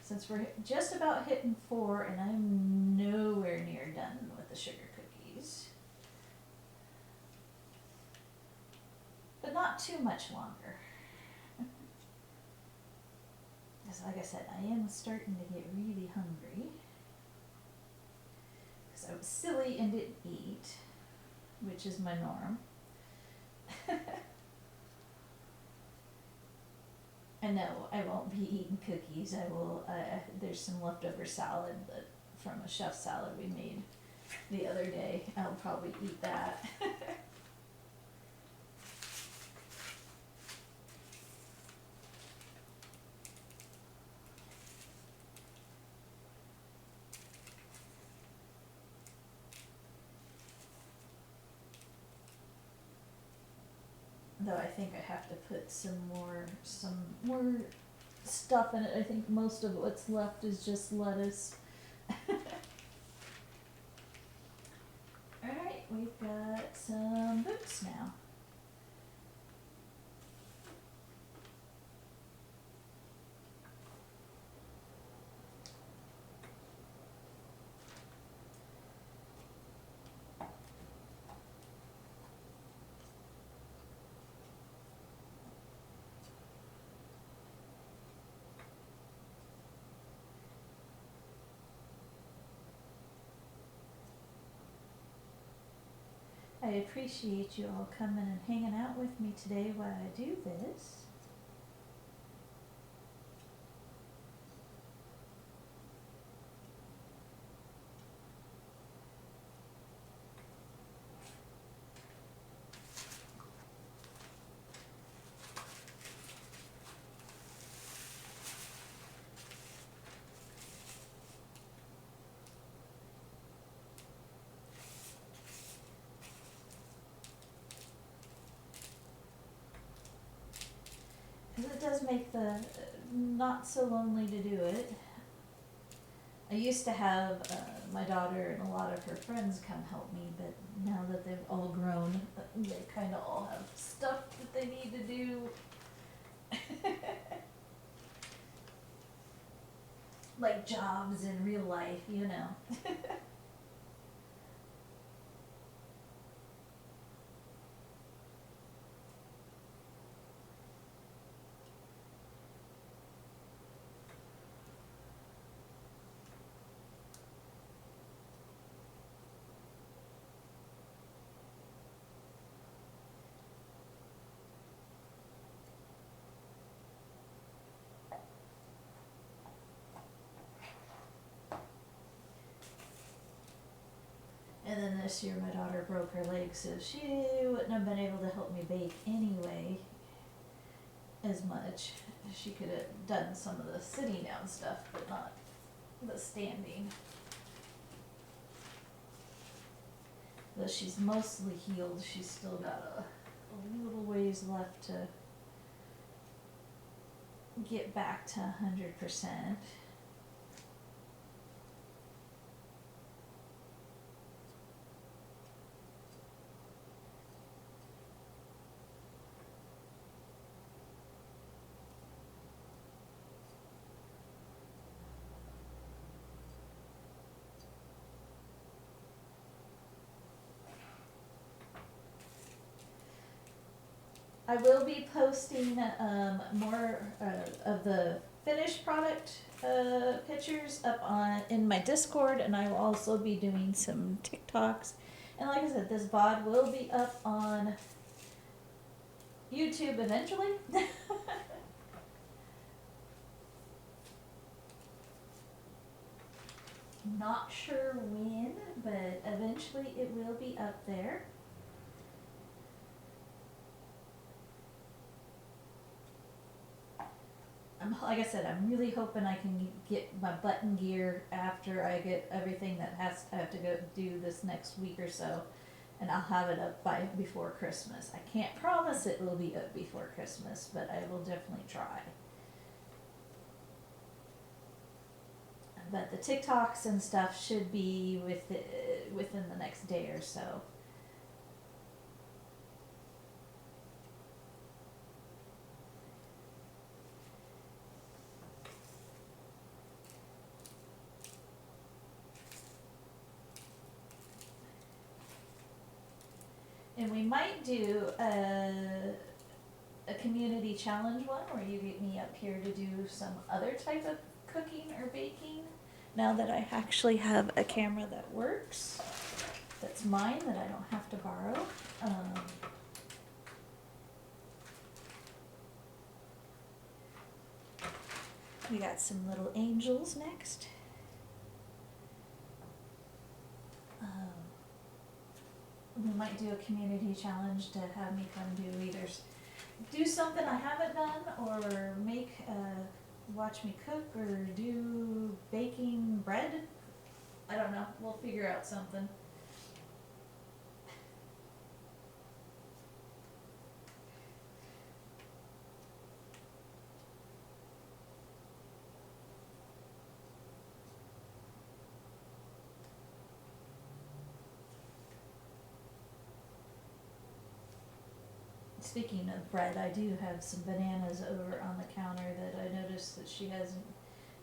since we're just about hitting 4 and I'm nowhere near done with the sugar cookies. But not too much longer. Because like I said, I am starting to get really hungry. Because I was silly and didn't eat, which is my norm. And no, I won't be eating cookies. I will, there's some leftover salad from a chef salad we made the other day. I'll probably eat that. Though I think I have to put some more stuff in it. I think most of what's left is just lettuce. Alright, we've got some boots now. I appreciate you all coming and hanging out with me today while I do this. Because it does make the not so lonely to do it. I used to have my daughter and a lot of her friends come help me, but now that they've all grown, they kind of all have stuff that they need to do. Like jobs in real life, you know. And then this year my daughter broke her leg, so she wouldn't have been able to help me bake anyway as much. She could have done some of the sitting down stuff, but not the standing. Though she's mostly healed, she's still got a little ways left to get back to 100%. I will be posting more of the finished product pictures up in my Discord, and I will also be doing some TikToks. And like I said, this VOD will be up on YouTube eventually. Not sure when, but eventually it will be up there. Like I said, I'm really hoping I can get my button gear after I get everything that I have to go do this next week or so, and I'll have it up before Christmas. I can't promise it will be up before Christmas, but I will definitely try. But the TikToks and stuff should be within the next day or so. And we might do a community challenge one where you get me up here to do some other type of cooking or baking. Now that I actually have a camera that works, that's mine, that I don't have to borrow. We got some little angels next. We might do a community challenge to have me come do either do something I haven't done, or watch me cook, or do baking bread. I don't know, we'll figure out something. Speaking of bread, I do have some bananas over on the counter that I noticed that she hasn't,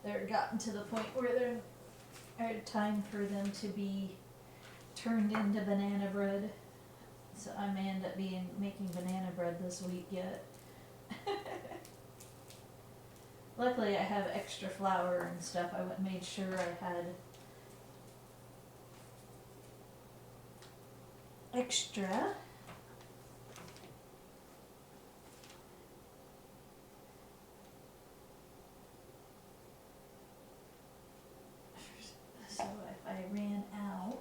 they're gotten to the point where they're time for them to be turned into banana bread. So I may end up making banana bread this week yet. Luckily I have extra flour and stuff. I made sure I had extra. So if I ran out,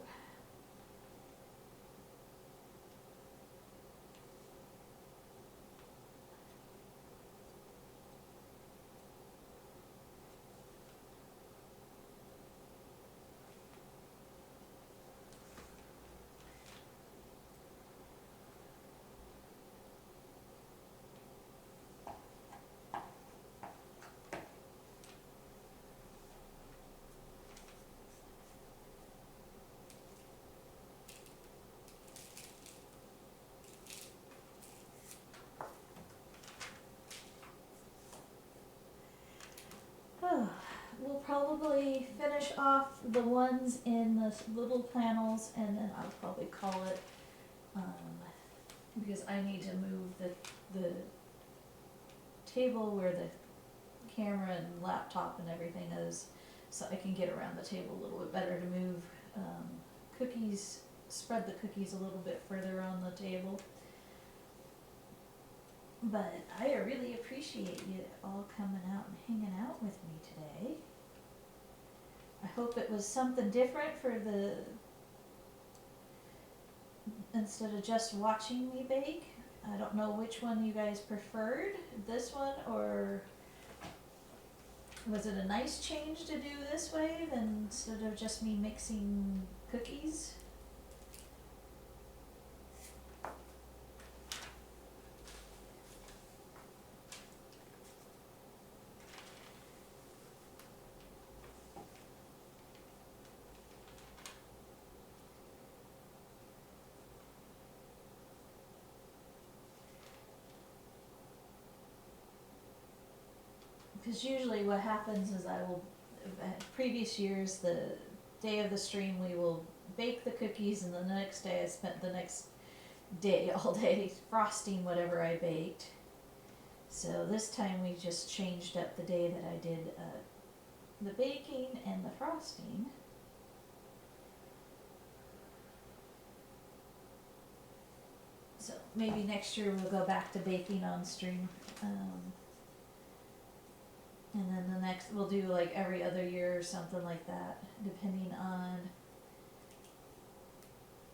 we'll probably finish off the ones in the little panels, and then I'll probably call it, because I need to move the table where the camera and laptop and everything is, so I can get around the table a little bit better to move cookies, spread the cookies a little bit further on the table. But I really appreciate you all coming out and hanging out with me today. I hope it was something different instead of just watching me bake. I don't know which one you guys preferred, this one, or was it a nice change to do this way than instead of just me mixing cookies? Because usually what happens is previous years, the day of the stream, we will bake the cookies, and the next day I spent the next day, all day, frosting whatever I baked. So this time we just changed up the day that I did the baking and the frosting. So maybe next year we'll go back to baking on stream. And then the next, we'll do like every other year or something like that, depending on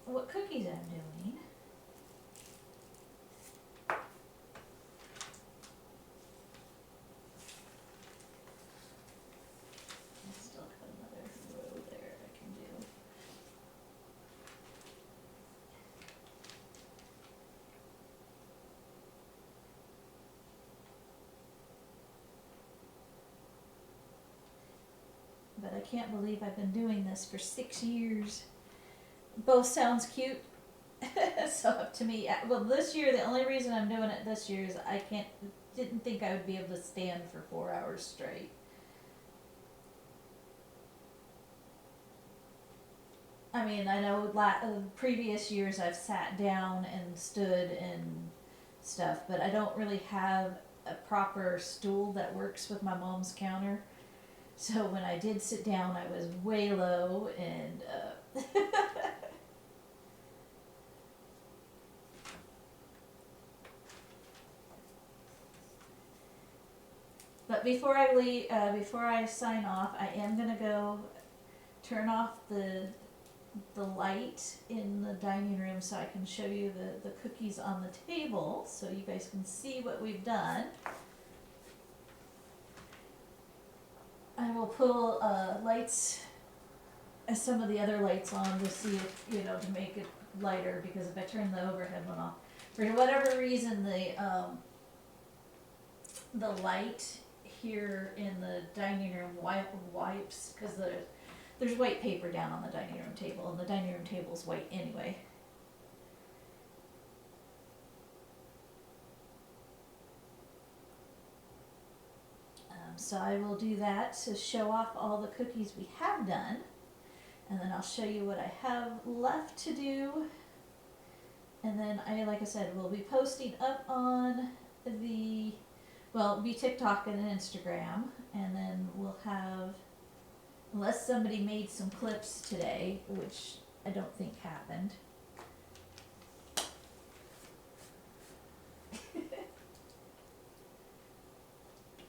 what cookies I'm doing. I still got another row there I can do. but I can't believe I've been doing this for 6 years. Both sounds cute. So up to me. Well, this year, the only reason I'm doing it this year is didn't think I would be able to stand for 4 hours straight. I mean, I know previous years I've sat down and stood and stuff, but I don't really have a proper stool that works with my mom's counter. So when I did sit down, I was way low and But before I sign off, I am gonna go turn off the light in the dining room so I can show you the cookies on the table so you guys can see what we've done. I will pull lights, some of the other lights on to see if, to make it lighter, because if I turn the overhead one off, for whatever reason, the light here in the dining room wipes, because there's white paper down on the dining room table, and the dining room table's white anyway. So I will do that to show off all the cookies we have done, and then I'll show you what I have left to do. And then like I said, we'll be posting up on it'll be TikTok and Instagram, and then we'll have, unless somebody made some clips today, which I don't think happened.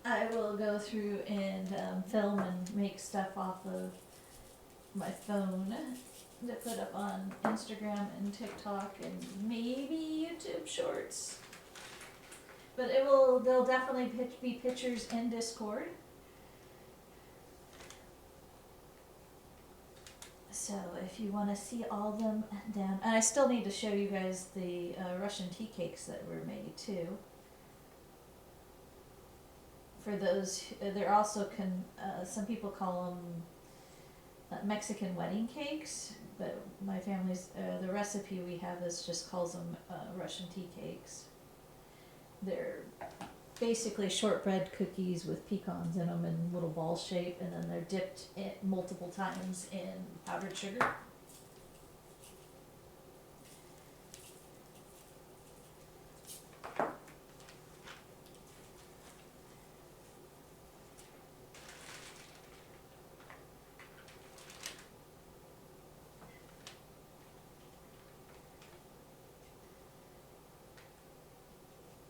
I will go through and film and make stuff off of my phone to put up on Instagram and TikTok and maybe YouTube Shorts. But there'll definitely be pictures in Discord. So if you want to see all of them down, and I still need to show you guys the Russian tea cakes that were made too. For those, they're also some people call them Mexican wedding cakes, but my family's the recipe we have just calls them Russian tea cakes. They're basically shortbread cookies with pecans in them in little ball shape, and then they're dipped multiple times in powdered sugar.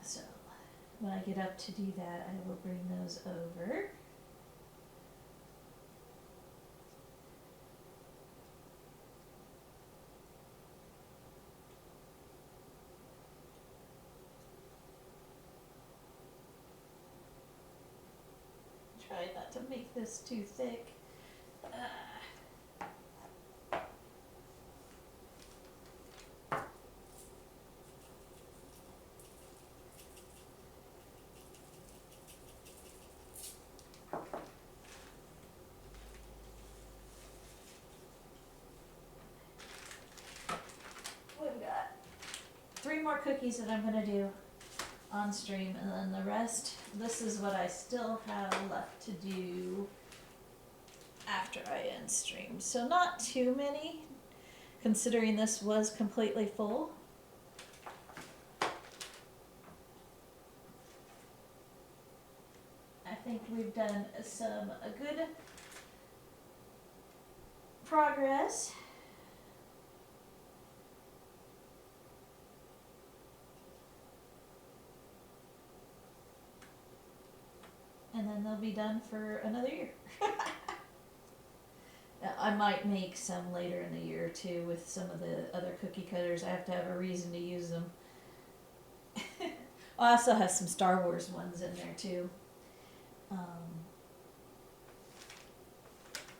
So when I get up to do that, I will bring those over. Try not to make this too thick. We've got 3 more cookies that I'm gonna do on stream, and then the rest, this is what I still have left to do after I end stream. So not too many, considering this was completely full. I think we've done a good progress. And then they'll be done for another year. I might make some later in the year too with some of the other cookie cutters. I have to have a reason to use them. I also have some Star Wars ones in there too.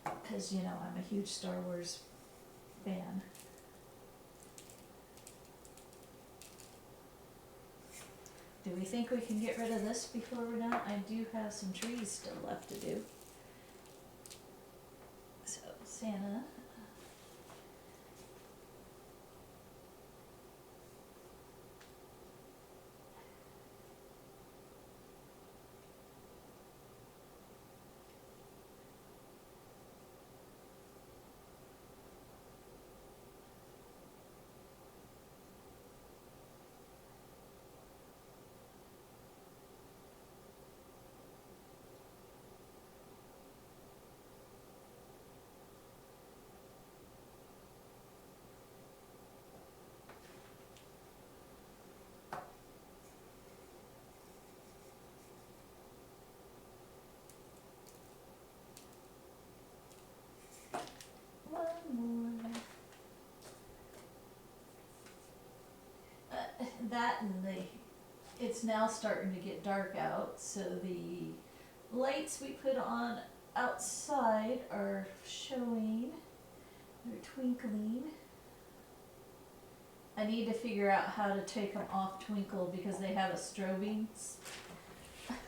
Because, I'm a huge Star Wars fan. Do we think we can get rid of this before we're done? I do have some trees still left to do. Santa. One more. That and it's now starting to get dark out, so the lights we put on outside are showing, they're twinkling. I need to figure out how to take them off twinkle because they have a strobing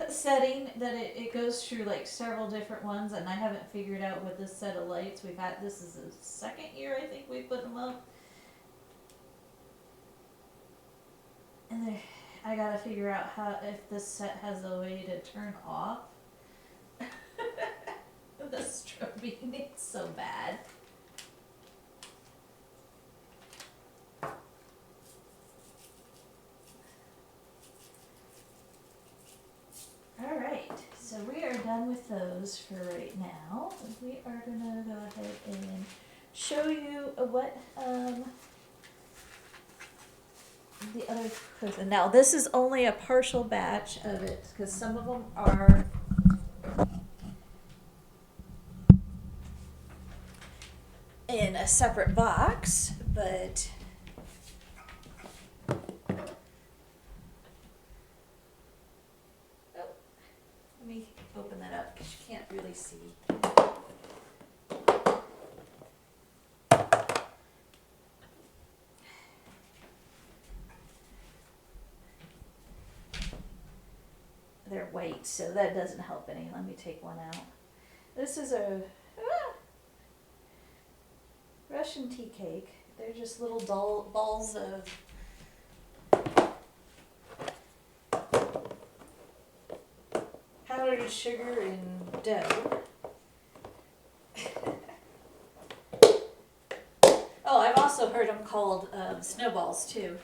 setting that it goes through like several different ones, and I haven't figured out with this set of lights. This is the second year I think we put them up. And I gotta figure out if this set has a way to turn off the strobing. It's so bad. Alright, so we are done with those for right now. We are gonna go ahead and show you what the other cookies. Now this is only a partial batch of it because some of them are in a separate box, but let me open that up because you can't really see. They're white, so that doesn't help any. Let me take one out. This is a Russian tea cake. They're just little dull balls of powdered sugar and dough. Oh, I've also heard them called snowballs too.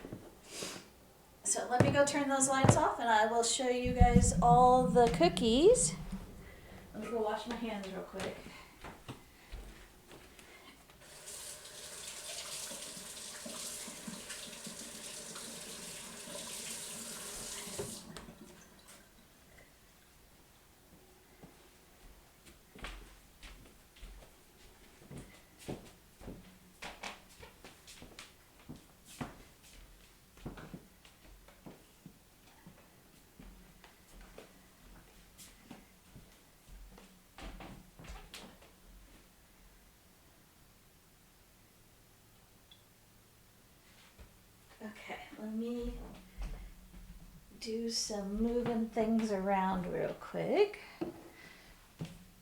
So let me go turn those lights off and I will show you guys all the cookies. Let me go wash my hands real quick. Okay, let me do some moving things around real quick.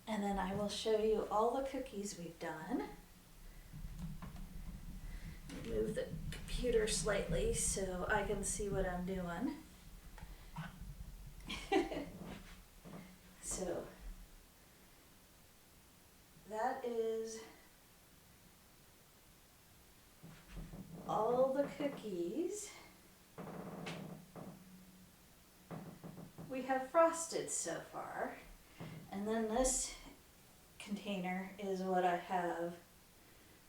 And then I will show you all the cookies we've done. Move the computer slightly so I can see what I'm doing. So that is all the cookies we have frosted so far. And then this container is what I have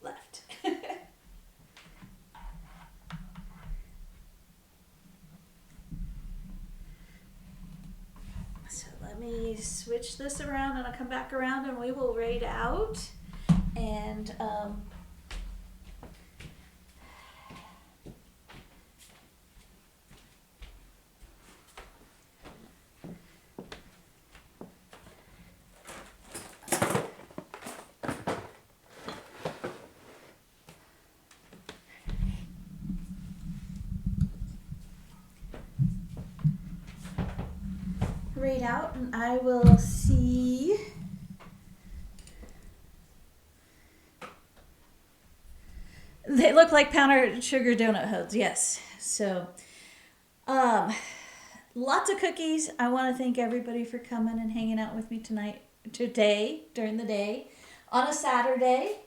left. So let me switch this around and I'll come back around and we will rate out and rate out, and I will see They look like powdered sugar donut hoods, yes. So, um, lots of cookies. I want to thank everybody for coming and hanging out with me today, during the day, on a Saturday.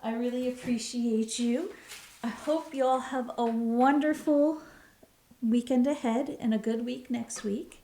I really appreciate you. I hope you all have a wonderful weekend ahead and a good week next week.